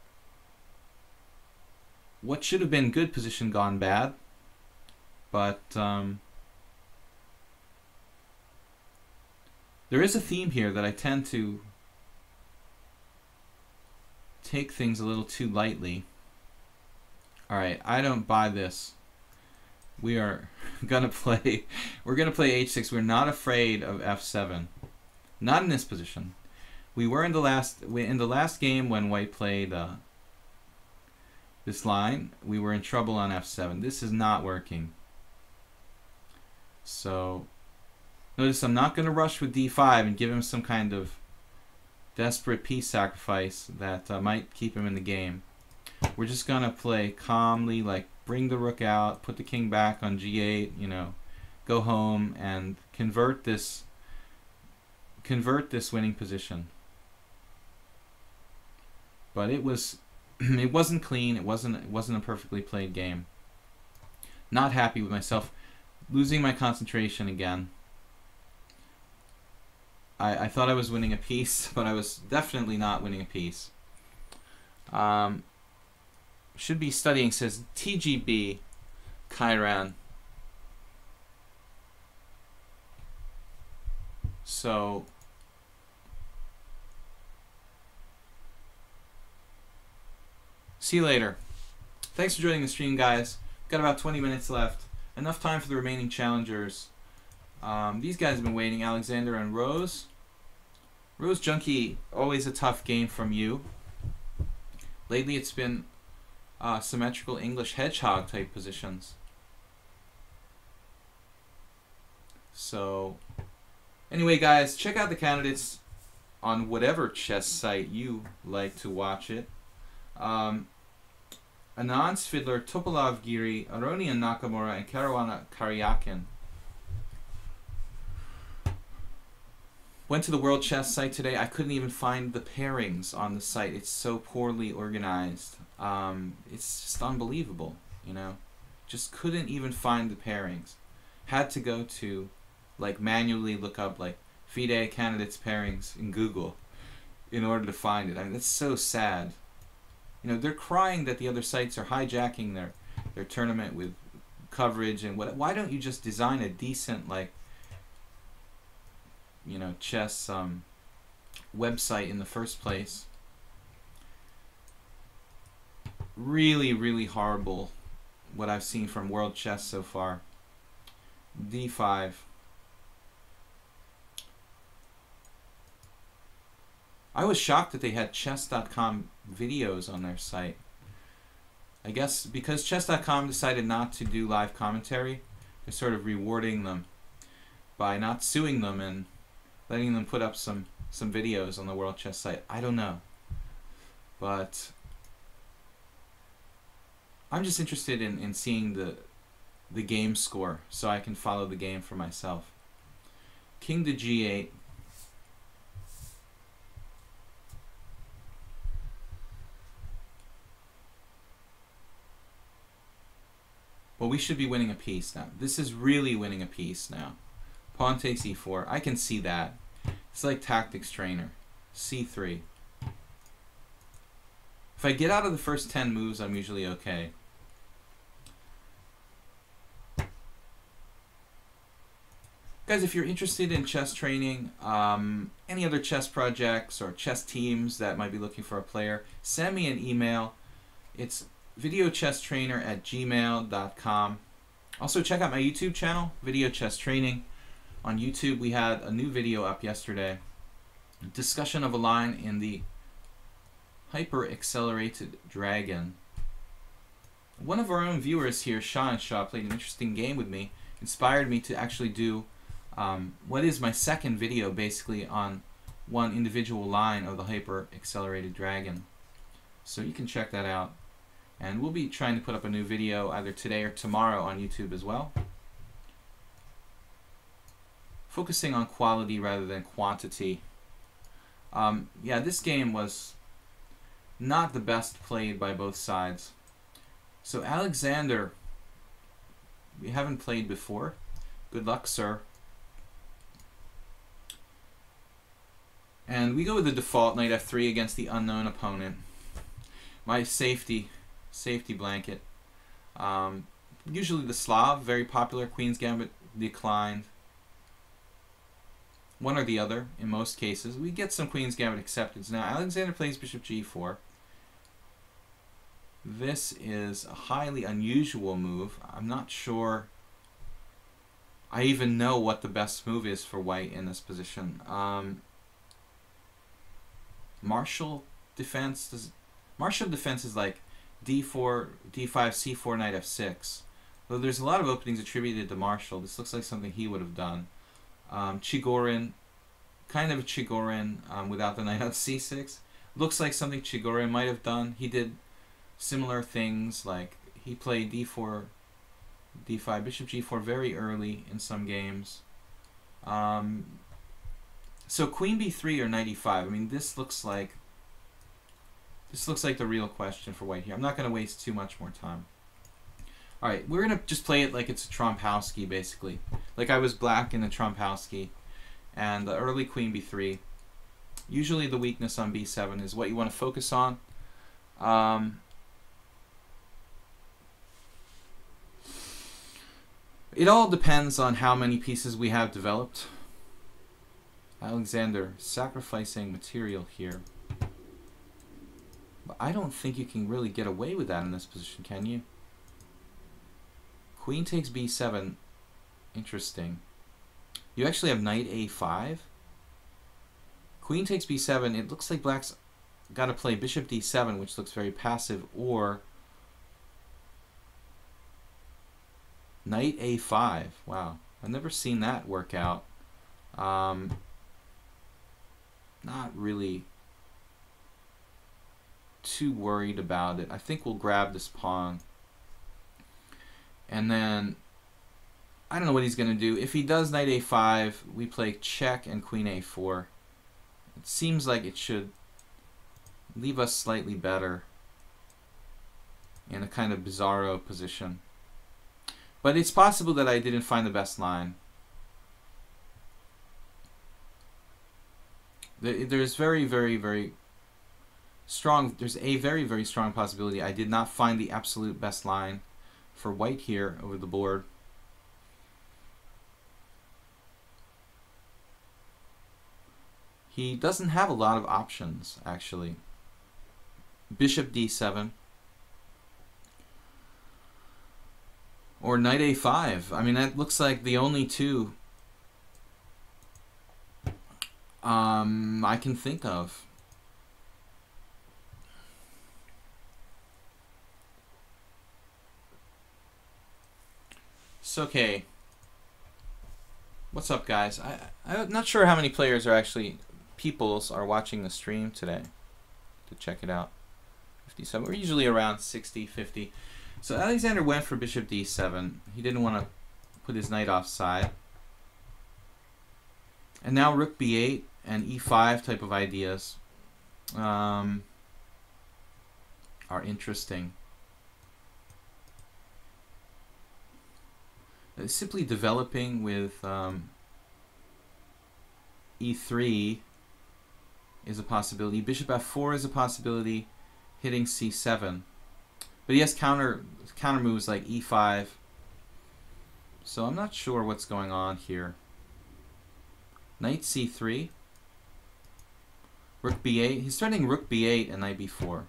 what should have been good position gone bad, but there is a theme here that I tend to take things a little too lightly. Alright, I don't buy this. We are gonna play h6. We're not afraid of f7. Not in this position. We were in the last game when white played this line, we were in trouble on f7. This is not working. So notice I'm not going to rush with d5 and give him some kind of desperate piece sacrifice that might keep him in the game. We're just going to play calmly, like bring the rook out, put the king back on g8, you know, go home and convert this winning position. But it wasn't clean. It wasn't a perfectly played game. Not happy with myself. Losing my concentration again. I thought I was winning a piece, but I was definitely not winning a piece. Should be studying, says TGB Kairan. So see you later. Thanks for joining the stream, guys. Got about 20 minutes left. Enough time for the remaining challengers. These guys have been waiting. Alexander and Rose. Rose Junkie, always a tough game from you. Lately it's been symmetrical English hedgehog type positions. So anyway, guys, check out the candidates on whatever chess site you like to watch it. Anand Svidler, Topalov Giri, Aronian Nakamura, and Caruana Karyakin. Went to the World Chess site today. I couldn't even find the pairings on the site. It's so poorly organized. It's just unbelievable, you know. Just couldn't even find the pairings. Had to go to, like, manually look up, like, FIDE candidates pairings in Google in order to find it. I mean, that's so sad. You know, they're crying that the other sites are hijacking their tournament with coverage and what. Why don't you just design a decent, like, chess website in the first place. Really, really horrible what I've seen from World Chess so far. D5. I was shocked that they had chess.com videos on their site. I guess because chess.com decided not to do live commentary, they're sort of rewarding them by not suing them and letting them put up some videos on the World Chess site. I don't know. But I'm just interested in seeing the game score so I can follow the game for myself. King to G8. Well, we should be winning a piece now. This is really winning a piece now. Pawn takes E4. I can see that. It's like tactics trainer. C3. If I get out of the first 10 moves, I'm usually okay. Guys, if you're interested in chess training, any other chess projects or chess teams that might be looking for a player, send me an email. It's videochesstrainer@gmail.com. Also, check out my YouTube channel, Video Chess Training. On YouTube, we had a new video up yesterday. Discussion of a line in the hyper-accelerated dragon. One of our own viewers here, Shaw, played an interesting game with me, inspired me to actually do what is my second video, basically, on one individual line of the hyper-accelerated dragon. So you can check that out. And we'll be trying to put up a new video either today or tomorrow on YouTube as well. Focusing on quality rather than quantity. Yeah, this game was not the best played by both sides. So Alexander, we haven't played before. Good luck, sir. And we go with the default knight f3 against the unknown opponent. My safety blanket. Usually the Slav, very popular. Queen's Gambit declined. One or the other in most cases. We get some Queen's Gambit acceptance. Now Alexander plays bishop g4. This is a highly unusual move. I'm not sure I even know what the best move is for white in this position. Martial defense is like d4, d5, c4, knight f6. Though there's a lot of openings attributed to Marshall. This looks like something he would have done. Chigorin, kind of a Chigorin without the knight on c6. Looks like something Chigorin might have done. He did similar things, like he played d4, d5, bishop g4 very early in some games. So queen b3 or knight e5. I mean, this looks like the real question for white here. I'm not going to waste too much more time. All right, we're going to just play it like it's a Trompowsky, basically. Like I was black in a Trompowsky. And the early queen b3. Usually the weakness on b7 is what you want to focus on. It all depends on how many pieces we have developed. Alexander sacrificing material here. But I don't think you can really get away with that in this position, can you? Queen takes b7. Interesting. You actually have knight a5. Queen takes b7. It looks like black's got to play bishop d7, which looks very passive, or knight a5. Wow, I've never seen that work out. Not really too worried about it. I think we'll grab this pawn. And then, I don't know what he's going to do. If he does knight a5, we play check and queen a4. It seems like it should leave us slightly better in a kind of bizarro position. But it's possible that I didn't find the best line. There's very, very, very strong, there's a very, very strong possibility I did not find the absolute best line for white here over the board. He doesn't have a lot of options, actually. Bishop d7. Or knight a5. I mean, that looks like the only two I can think of. So, okay. What's up, guys? I'm not sure how many players are actually, peoples are watching the stream today. To check it out. 57. We're usually around 60, 50. So Alexander went for bishop d7. He didn't want to put his knight offside. And now rook b8 and e5 type of ideas are interesting. Simply developing with e3 is a possibility. Bishop f4 is a possibility. Hitting c7. But he has counter moves like e5. So I'm not sure what's going on here. Knight c3. Rook b8. He's threatening rook b8 and knight b4.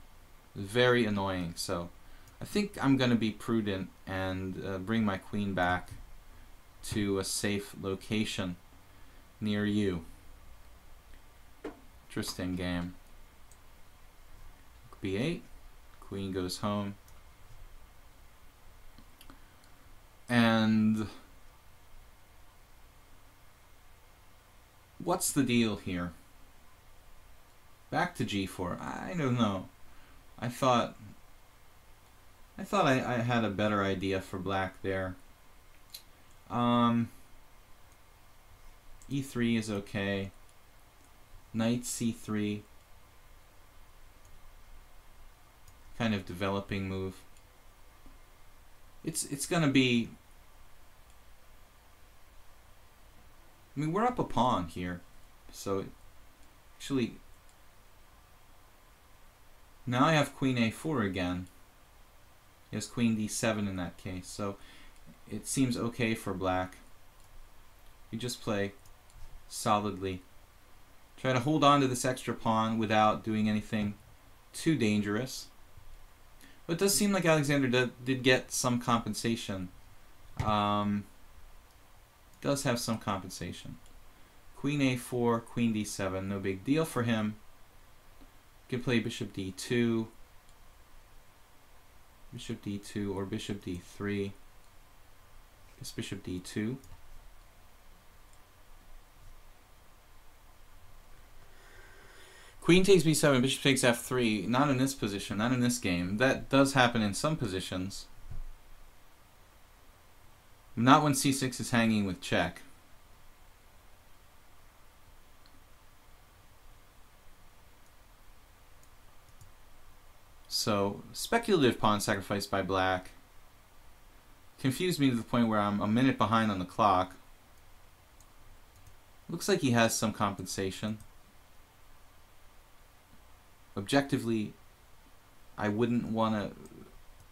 Very annoying. So I think I'm going to be prudent and bring my queen back to a safe location near you. Interesting game. Rook b8. Queen goes home. And what's the deal here? Back to g4. I don't know. I thought I had a better idea for black there. E3 is okay. Knight c3. Kind of developing move. It's gonna be. I mean, we're up a pawn here, so actually now I have queen a4 again. He has queen d7 in that case, so it seems okay for black. You just play solidly. Try to hold on to this extra pawn without doing anything too dangerous. But it does seem like Alexander did get some compensation. Does have some compensation. Queen a4, queen d7, no big deal for him. Can play bishop d2, bishop d2, or bishop d3. Guess bishop d2. Queen takes b7, bishop takes f3. Not in this position, not in this game. That does happen in some positions. Not when c6 is hanging with check. So, speculative pawn sacrifice by black. Confused me to the point where I'm a minute behind on the clock. Looks like he has some compensation. Objectively, I wouldn't want to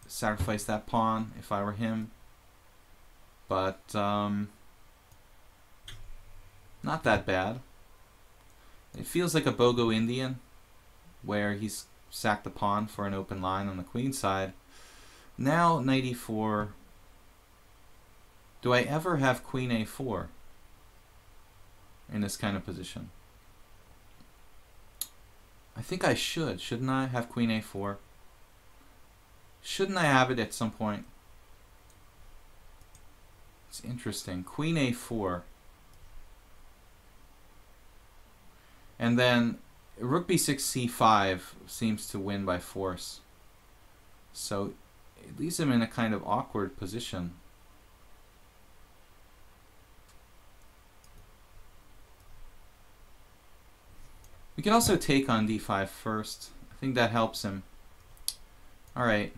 sacrifice that pawn if I were him. But, not that bad. It feels like a BOGO Indian, where he's sacked the pawn for an open line on the queen side. Now, knight e4. Do I ever have queen a4 in this kind of position? I think I should. Shouldn't I have queen a4? Shouldn't I have it at some point? It's interesting. Queen a4. And then rook b6 c5 seems to win by force. So it leaves him in a kind of awkward position. We can also take on d5 first. I think that helps him. Alright.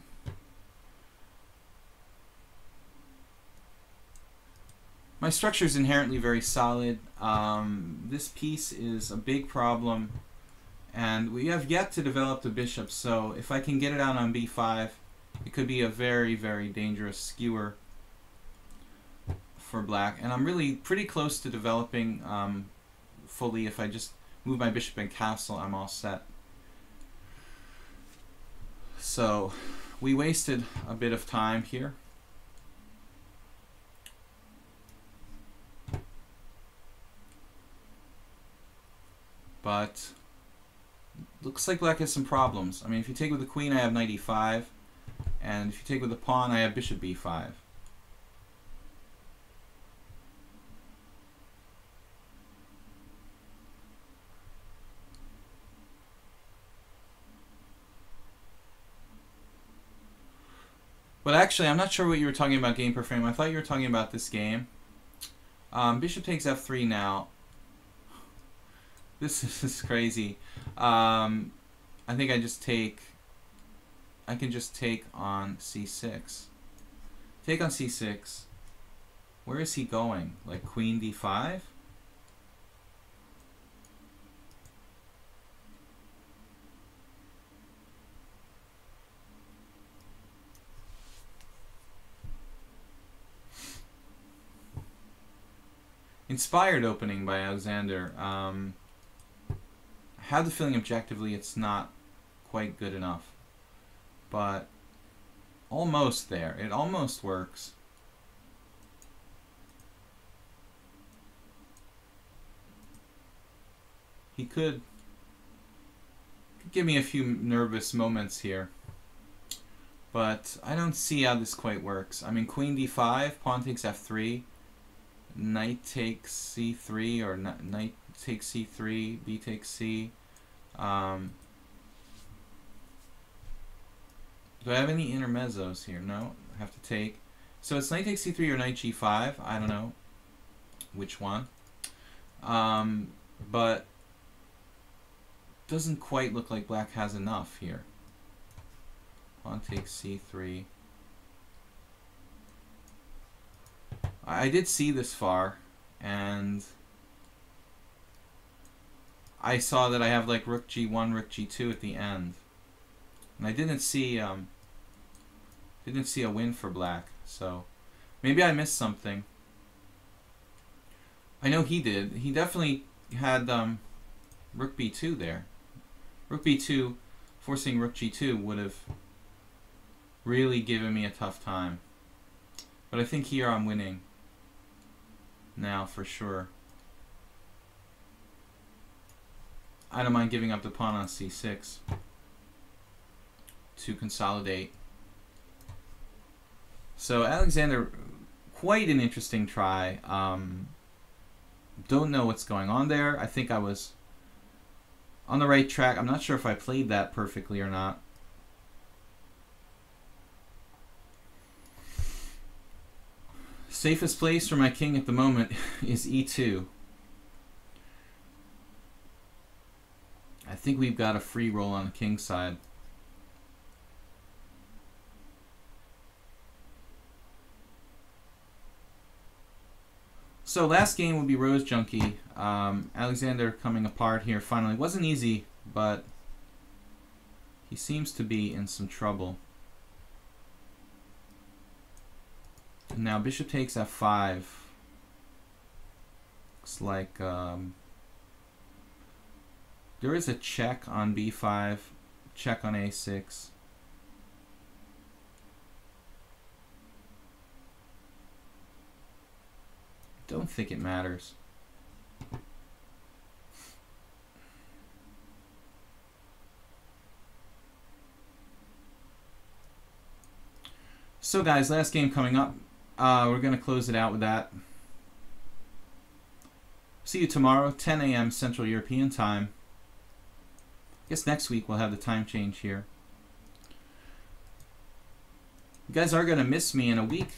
My structure is inherently very solid. This piece is a big problem, and we have yet to develop the bishop, so if I can get it out on b5, it could be a very, very dangerous skewer for black. And I'm really pretty close to developing fully if I just move my bishop and castle, I'm all set. So we wasted a bit of time here. But looks like black has some problems. I mean, if you take with the queen, I have knight e5. And if you take with the pawn, I have bishop b5. But actually, I'm not sure what you were talking about game per frame. I thought you were talking about this game. Bishop takes f3 now. This is crazy. I think I can just take on c6. Take on c6. Where is he going? Like queen d5? Inspired opening by Alexander. I have the feeling objectively it's not quite good enough. But almost there. It almost works. He could give me a few nervous moments here. But I don't see how this quite works. I mean, queen d5, pawn takes f3. Knight takes c3, or knight takes c3, b takes c. Do I have any intermezzos here? No, I have to take. So it's knight takes c3 or knight g5. I don't know which one. But doesn't quite look like black has enough here. Pawn takes c3. I did see this far, and I saw that I have like rook g1, rook g2 at the end, and I didn't see a win for black. So maybe I missed something. I know he did. He definitely had rook b2 there. Rook b2 forcing rook g2 would have really given me a tough time. But I think here I'm winning now for sure. I don't mind giving up the pawn on c6 to consolidate. So Alexander, quite an interesting try. Don't know what's going on there. I think I was on the right track. I'm not sure if I played that perfectly or not. Safest place for my king at the moment is e2. I think we've got a free roll on the king side. So last game will be Rose Junkie. Alexander coming apart here finally. Wasn't easy, but he seems to be in some trouble. Now bishop takes f5. Looks like there is a check on b5, check on a6. Don't think it matters. So guys, last game coming up. We're going to close it out with that. See you tomorrow, 10 a.m. Central European Time. I guess next week we'll have the time change here. You guys are going to miss me in a week.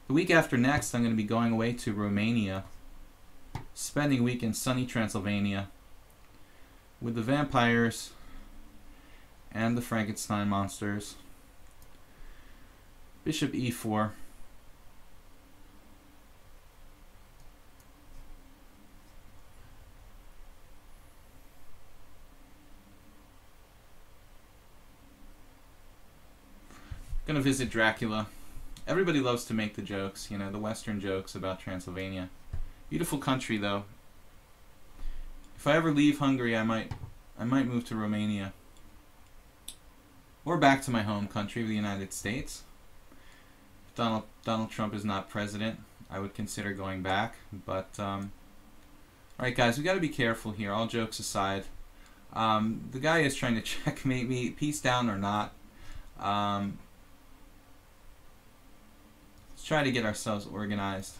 The week after next, I'm going to be going away to Romania, spending a week in sunny Transylvania with the vampires and the Frankenstein monsters. Bishop e4. Gonna visit Dracula. Everybody loves to make the jokes, you know, the Western jokes about Transylvania. Beautiful country, though. If I ever leave Hungary, I might move to Romania. Or back to my home country, the United States. If Donald Trump is not president, I would consider going back. But, alright guys, we got to be careful here, all jokes aside. The guy is trying to checkmate me, piece down or not. Let's try to get ourselves organized.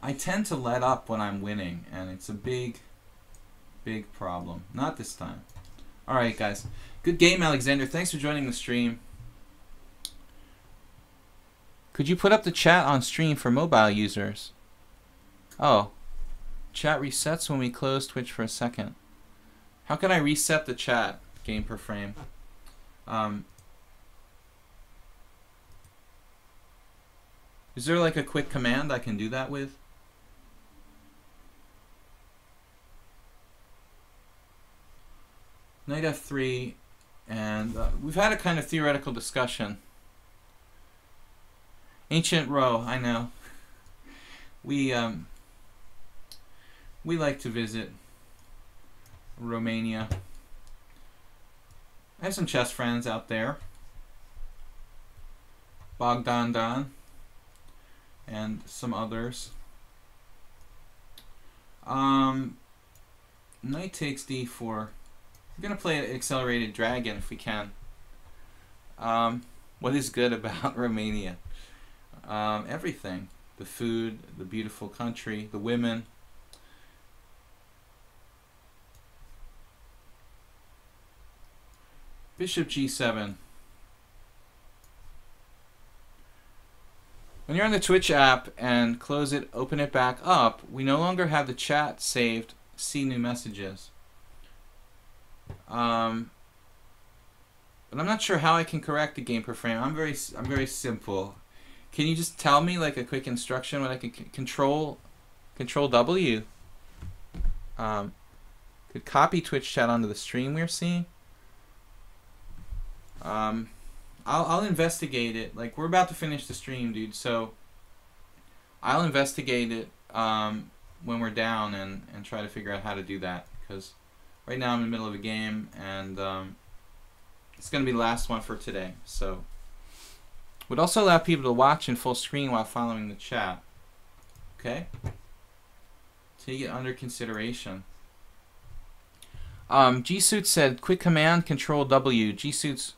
I tend to let up when I'm winning, and it's a big problem. Not this time. Alright guys, good game Alexander, thanks for joining the stream. Could you put up the chat on stream for mobile users? Oh, chat resets when we close Twitch for a second. How can I reset the chat, game per frame? Is there like a quick command I can do that with? Knight f3, and we've had a kind of theoretical discussion. Ancient row, I know. We like to visit Romania. I have some chess friends out there. Bogdan and some others. Knight takes d4. We're going to play an accelerated dragon if we can. What is good about Romania? Everything. The food, the beautiful country, the women. Bishop g7. When you're on the Twitch app and close it, open it back up, we no longer have the chat saved, see new messages. But I'm not sure how I can correct the game per frame. I'm very simple. Can you just tell me like a quick instruction when I can control W? Could copy Twitch chat onto the stream we're seeing. I'll investigate it. Like, we're about to finish the stream, dude, so I'll investigate it when we're down and try to figure out how to do that, because right now I'm in the middle of a game, and it's going to be the last one for today. So would also allow people to watch in full screen while following the chat. Okay? Take it under consideration. G-Suit said, quick command, control W. G-Suits,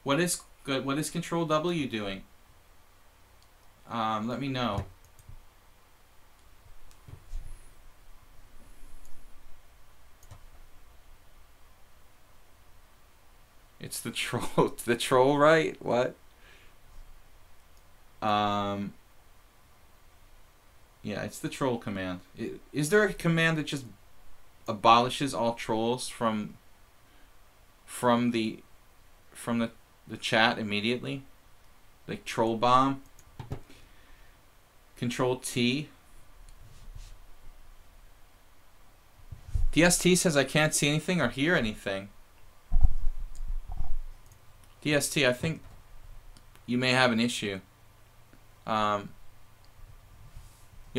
what is good? What is control W doing? Let me know. It's the troll. The troll, right? What? Yeah, it's the troll command. Is there a command that just abolishes all trolls from the chat immediately? Like troll bomb? Control T. DST says I can't see anything or hear anything. DST, I think you may have an issue. You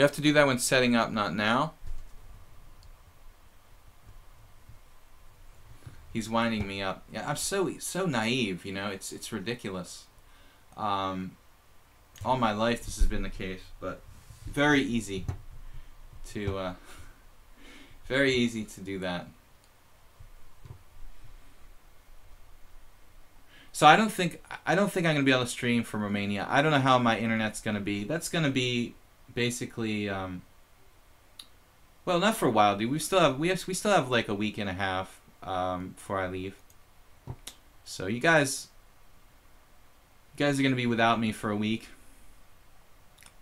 have to do that when setting up, not now. He's winding me up. Yeah, I'm so naive, you know. It's ridiculous. All my life this has been the case, but very easy to do that. So I don't think I'm gonna be able to stream from Romania. I don't know how my internet's gonna be. That's gonna be basically well, not for a while, dude. We still have like a week and a half before I leave. So you guys are gonna be without me for a week.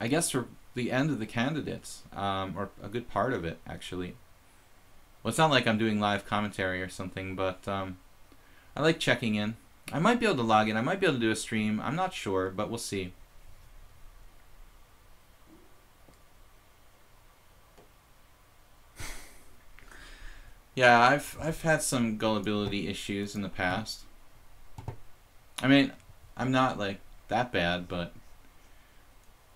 I guess for the end of the candidates, or a good part of it, actually. Well, it's not like I'm doing live commentary or something, but I like checking in. I might be able to log in. I might be able to do a stream. I'm not sure, but we'll see. Yeah, I've had some gullibility issues in the past. I mean, I'm not like that bad, but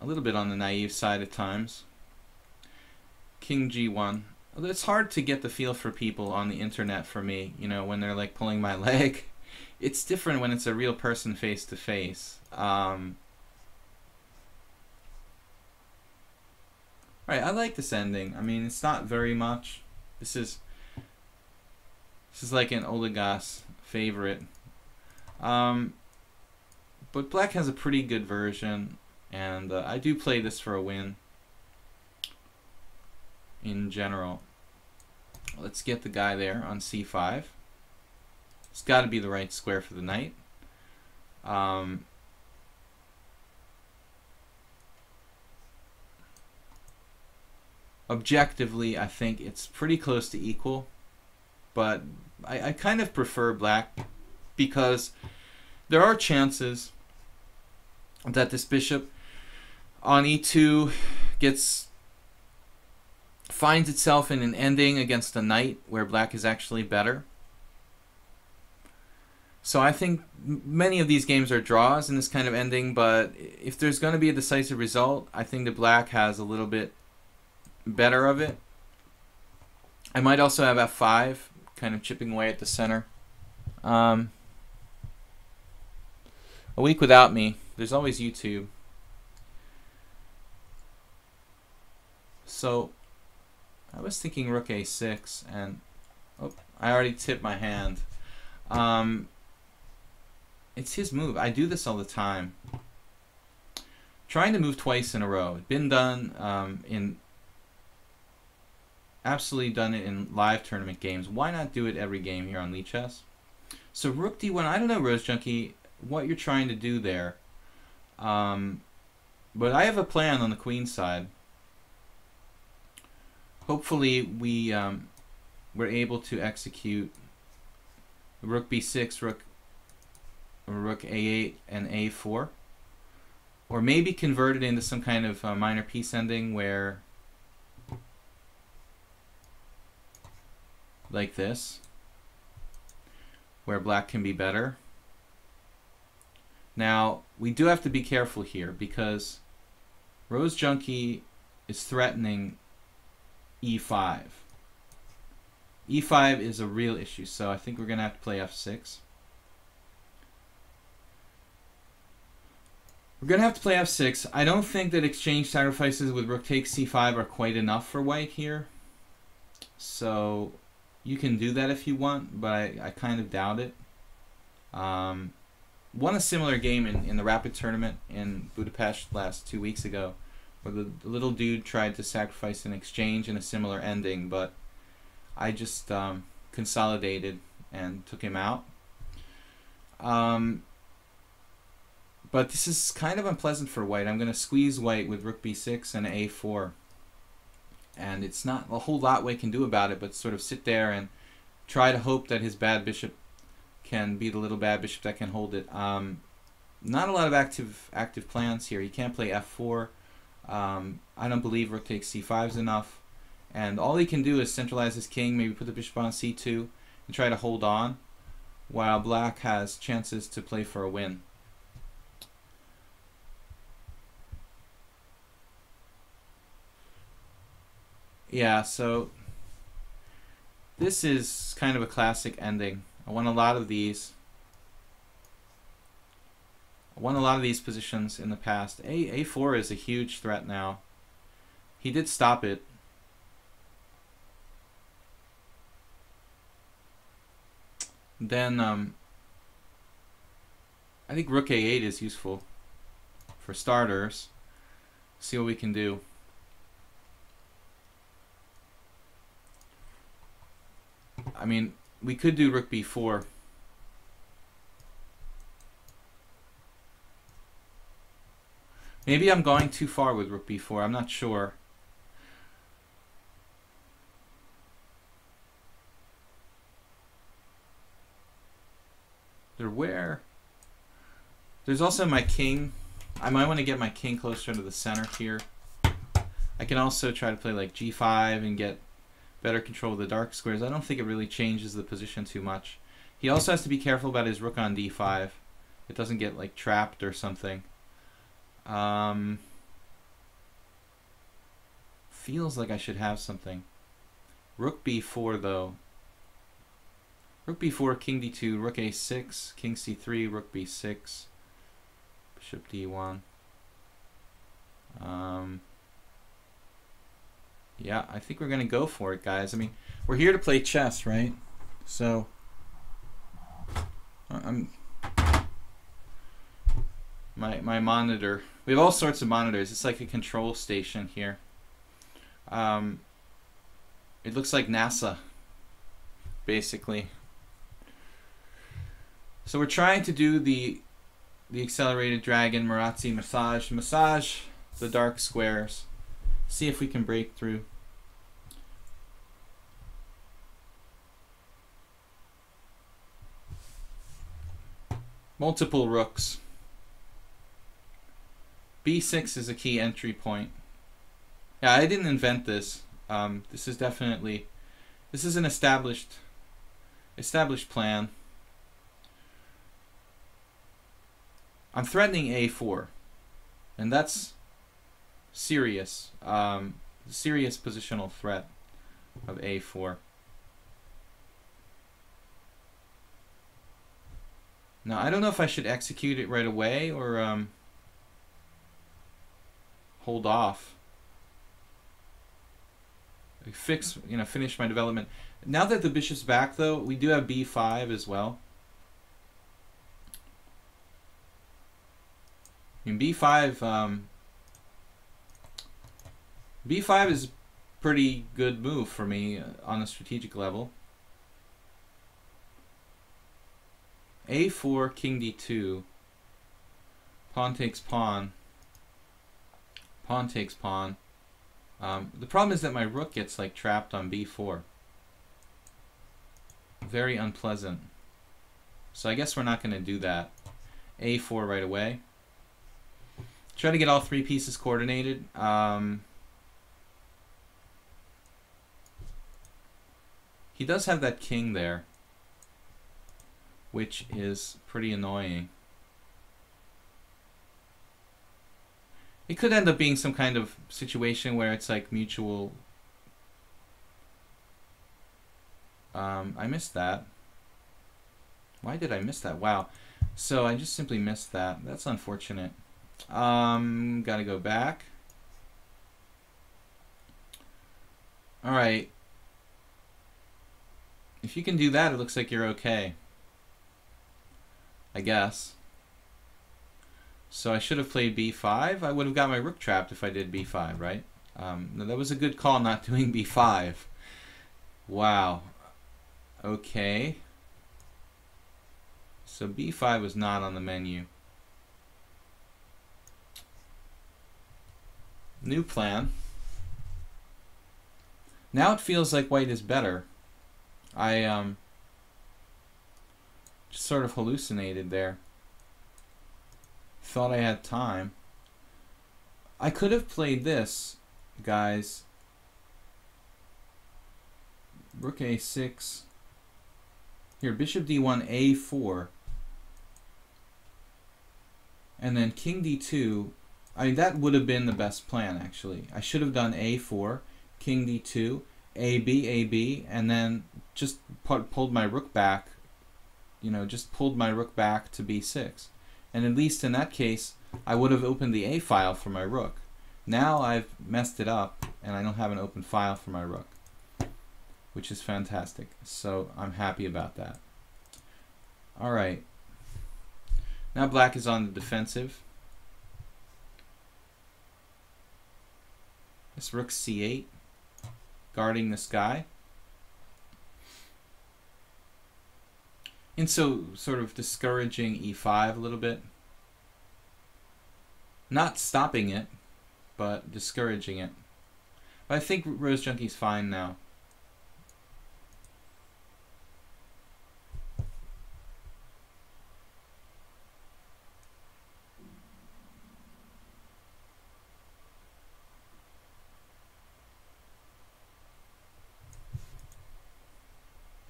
a little bit on the naive side at times. King G1. It's hard to get the feel for people on the internet for me, you know, when they're like pulling my leg. It's different when it's a real person face to face. Right, I like this ending. I mean, it's not very much. This is like an Oligas favorite. But black has a pretty good version, and I do play this for a win in general. Let's get the guy there on c5. It's got to be the right square for the knight. Objectively, I think it's pretty close to equal, but I kind of prefer black because there are chances that this bishop on e2 finds itself in an ending against a knight where black is actually better. So I think many of these games are draws in this kind of ending, but if there's going to be a decisive result, I think the black has a little bit better of it. I might also have f5, kind of chipping away at the center. A week without me. There's always YouTube. So I was thinking rook a6, and I already tipped my hand. It's his move. I do this all the time. Trying to move twice in a row. It's been done absolutely done it in live tournament games. Why not do it every game here on Lichess? So rook d1. I don't know, Rose Junkie, what you're trying to do there. But I have a plan on the queen side. Hopefully we're able to execute rook b6, rook a8, and a4, or maybe convert it into some kind of minor piece ending where, like this, where black can be better. Now we do have to be careful here because Rose Junkie is threatening e5. e5 is a real issue, so I think we're going to have to play f6. We're going to have to play f6. I don't think that exchange sacrifices with rook takes c5 are quite enough for white here. So you can do that if you want, but I kind of doubt it. Won a similar game in the Rapid tournament in Budapest last 2 weeks ago, where the little dude tried to sacrifice an exchange in a similar ending, but I just consolidated and took him out. But this is kind of unpleasant for white. I'm going to squeeze white with rook b6 and a4. And it's not a whole lot white can do about it, but sort of sit there and try to hope that his bad bishop can be the little bad bishop that can hold it. Not a lot of active plans here. He can't play f4. I don't believe rook takes c5 is enough. And all he can do is centralize his king, maybe put the bishop on c2, and try to hold on, while black has chances to play for a win. Yeah, so this is kind of a classic ending. I won a lot of these. I won a lot of these positions in the past. A4 is a huge threat now. He did stop it. Then I think rook a8 is useful for starters. See what we can do. I mean, we could do rook b4. Maybe I'm going too far with rook b4. I'm not sure. There's also my king. I might want to get my king closer to the center here. I can also try to play like g5 and get better control of the dark squares. I don't think it really changes the position too much. He also has to be careful about his rook on d5. It doesn't get like trapped or something. Feels like I should have something. Rook b4 though. Rook b4, king d2, rook a6, king c3, rook b6, bishop d1. Yeah, I think we're gonna go for it, guys. I mean, we're here to play chess, right? So my monitor. We have all sorts of monitors. It's like a control station here. It looks like NASA, basically. So we're trying to do the accelerated dragon Marazzi massage the dark squares. See if we can break through. Multiple rooks. B6 is a key entry point. Yeah, I didn't invent this. This is an established plan. I'm threatening a4, and that's serious. Serious positional threat of a4. Now I don't know if I should execute it right away or hold off. Finish my development. Now that the bishop's back, though, we do have b5 as well. I mean, b5 is a pretty good move for me on a strategic level. a4, king d2, pawn takes pawn, pawn takes pawn. The problem is that my rook gets like trapped on b4. Very unpleasant. So I guess we're not going to do that. a4 right away. Try to get all three pieces coordinated. He does have that king there, which is pretty annoying. It could end up being some kind of situation where it's like mutual. I missed that. Why did I miss that? Wow. So I just simply missed that. That's unfortunate. Gotta go back. Alright. If you can do that, it looks like you're okay, I guess. So I should have played b5. I would have got my rook trapped if I did b5, right? No, that was a good call not doing b5. Wow. Okay. So b5 was not on the menu. New plan. Now it feels like white is better. I just sort of hallucinated there. Thought I had time. I could have played this, guys. Rook a6. Here, bishop d1, a4. And then king d2. I mean, that would have been the best plan, actually. I should have done a4, king d2, ab, and then just pulled my rook back. You know, just pulled my rook back to b6. And at least in that case, I would have opened the A file for my rook. Now I've messed it up, and I don't have an open file for my rook, which is fantastic. So I'm happy about that. All right. Now black is on the defensive. This rook c8, guarding this guy. And so sort of discouraging e5 a little bit. Not stopping it, but discouraging it. But I think Rose Junkie's fine now.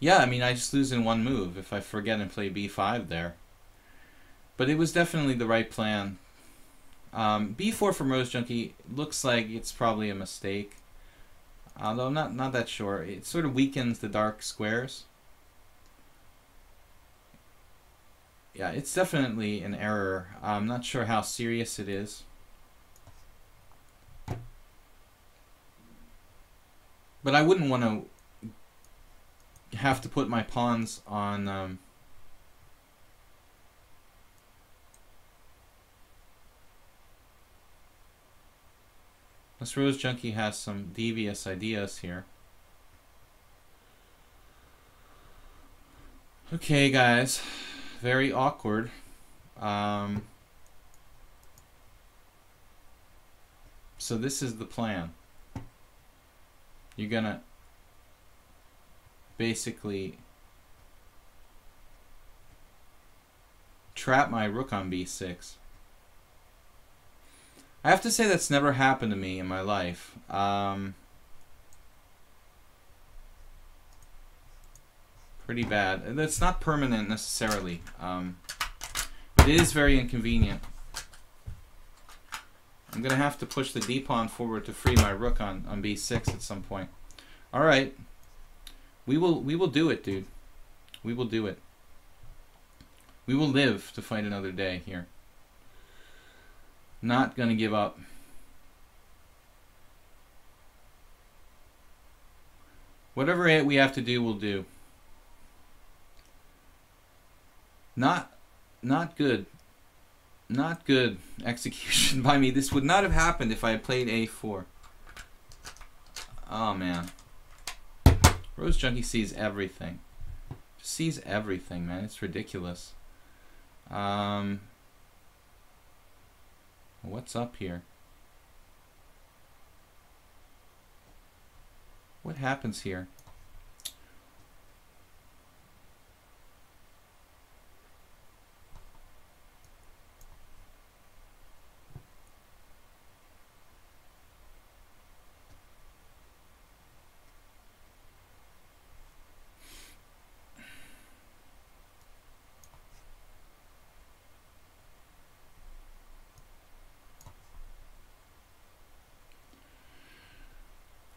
Yeah, I mean, I just lose in one move if I forget and play b5 there. But it was definitely the right plan. b4 from Rose Junkie looks like it's probably a mistake. Although I'm not that sure. It sort of weakens the dark squares. Yeah, it's definitely an error. I'm not sure how serious it is. But I wouldn't want to have to put my pawns on... This Rose Junkie has some devious ideas here. Okay, guys. Very awkward. So this is the plan. You're gonna basically trap my rook on b6. I have to say that's never happened to me in my life. Pretty bad. That's not permanent necessarily. It is very inconvenient. I'm gonna have to push the d pawn forward to free my rook on b6 at some point. All right, we will do it, dude. We will do it. We will live to fight another day here. Not gonna give up. Whatever we have to do, we'll do. Not good. Not good execution by me. This would not have happened if I had played a4. Oh man. Rose Junkie sees everything. Just sees everything, man. It's ridiculous. What's up here? What happens here?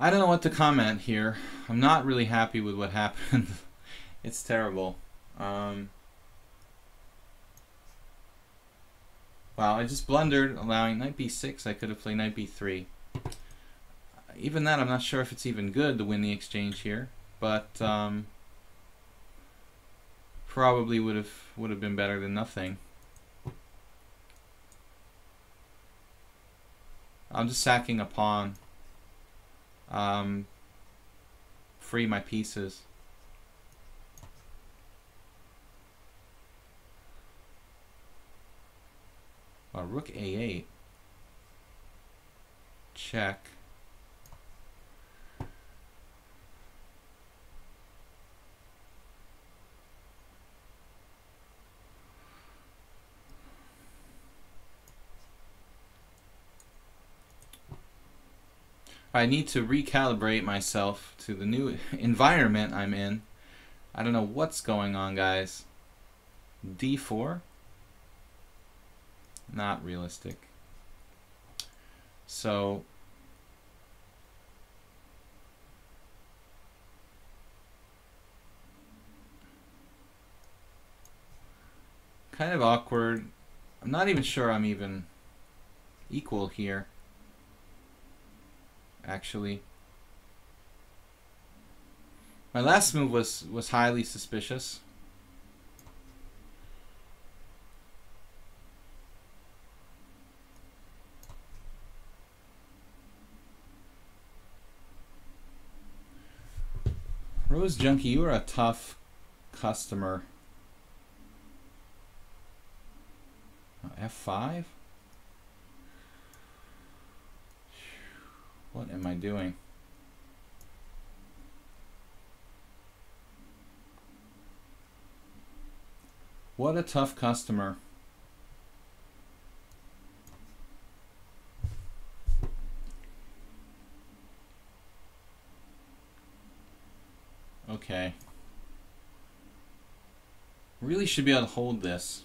I don't know what to comment here. I'm not really happy with what happened. It's terrible. Wow, I just blundered, allowing knight b6. I could have played knight b3. Even that, I'm not sure if it's even good to win the exchange here, but probably would have been better than nothing. I'm just sacking a pawn. Free my pieces. Rook a8. Check. I need to recalibrate myself to the new environment I'm in. I don't know what's going on, guys. d4? Not realistic. So kind of awkward. I'm not even sure I'm even equal here. Actually, my last move was highly suspicious. Rose Junkie, you are a tough customer. F5? What am I doing? What a tough customer. Okay. Really should be able to hold this.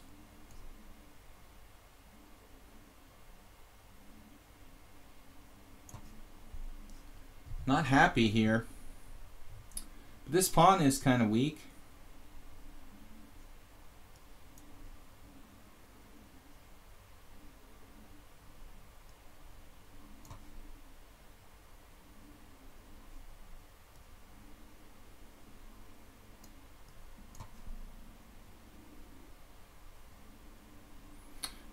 Not happy here. But this pawn is kind of weak.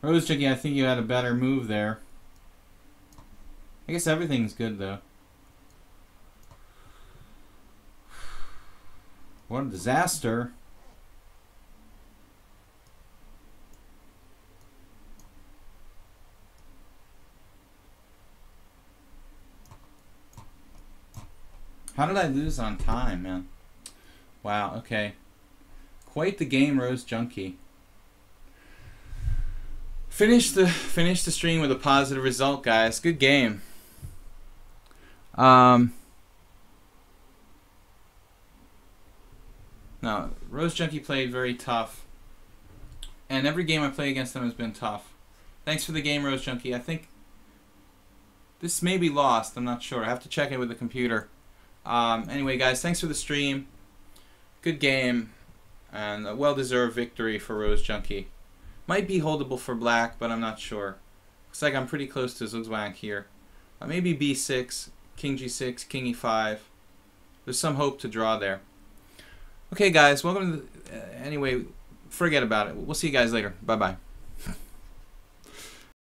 Rose Junkie, I think you had a better move there. I guess everything's good though. What a disaster. How did I lose on time, man? Wow, okay. Quite the game, Rose Junkie. Finish the stream with a positive result, guys. Good game. No, Rose Junkie played very tough, and every game I play against them has been tough. Thanks for the game, Rose Junkie. I think this may be lost. I'm not sure. I have to check it with the computer. Anyway, guys, thanks for the stream. Good game, and a well-deserved victory for Rose Junkie. Might be holdable for black, but I'm not sure. Looks like I'm pretty close to Zugzwang here. Maybe b6, king g6, king e5. There's some hope to draw there. Okay, guys, welcome to the, anyway, forget about it. We'll see you guys later. Bye-bye.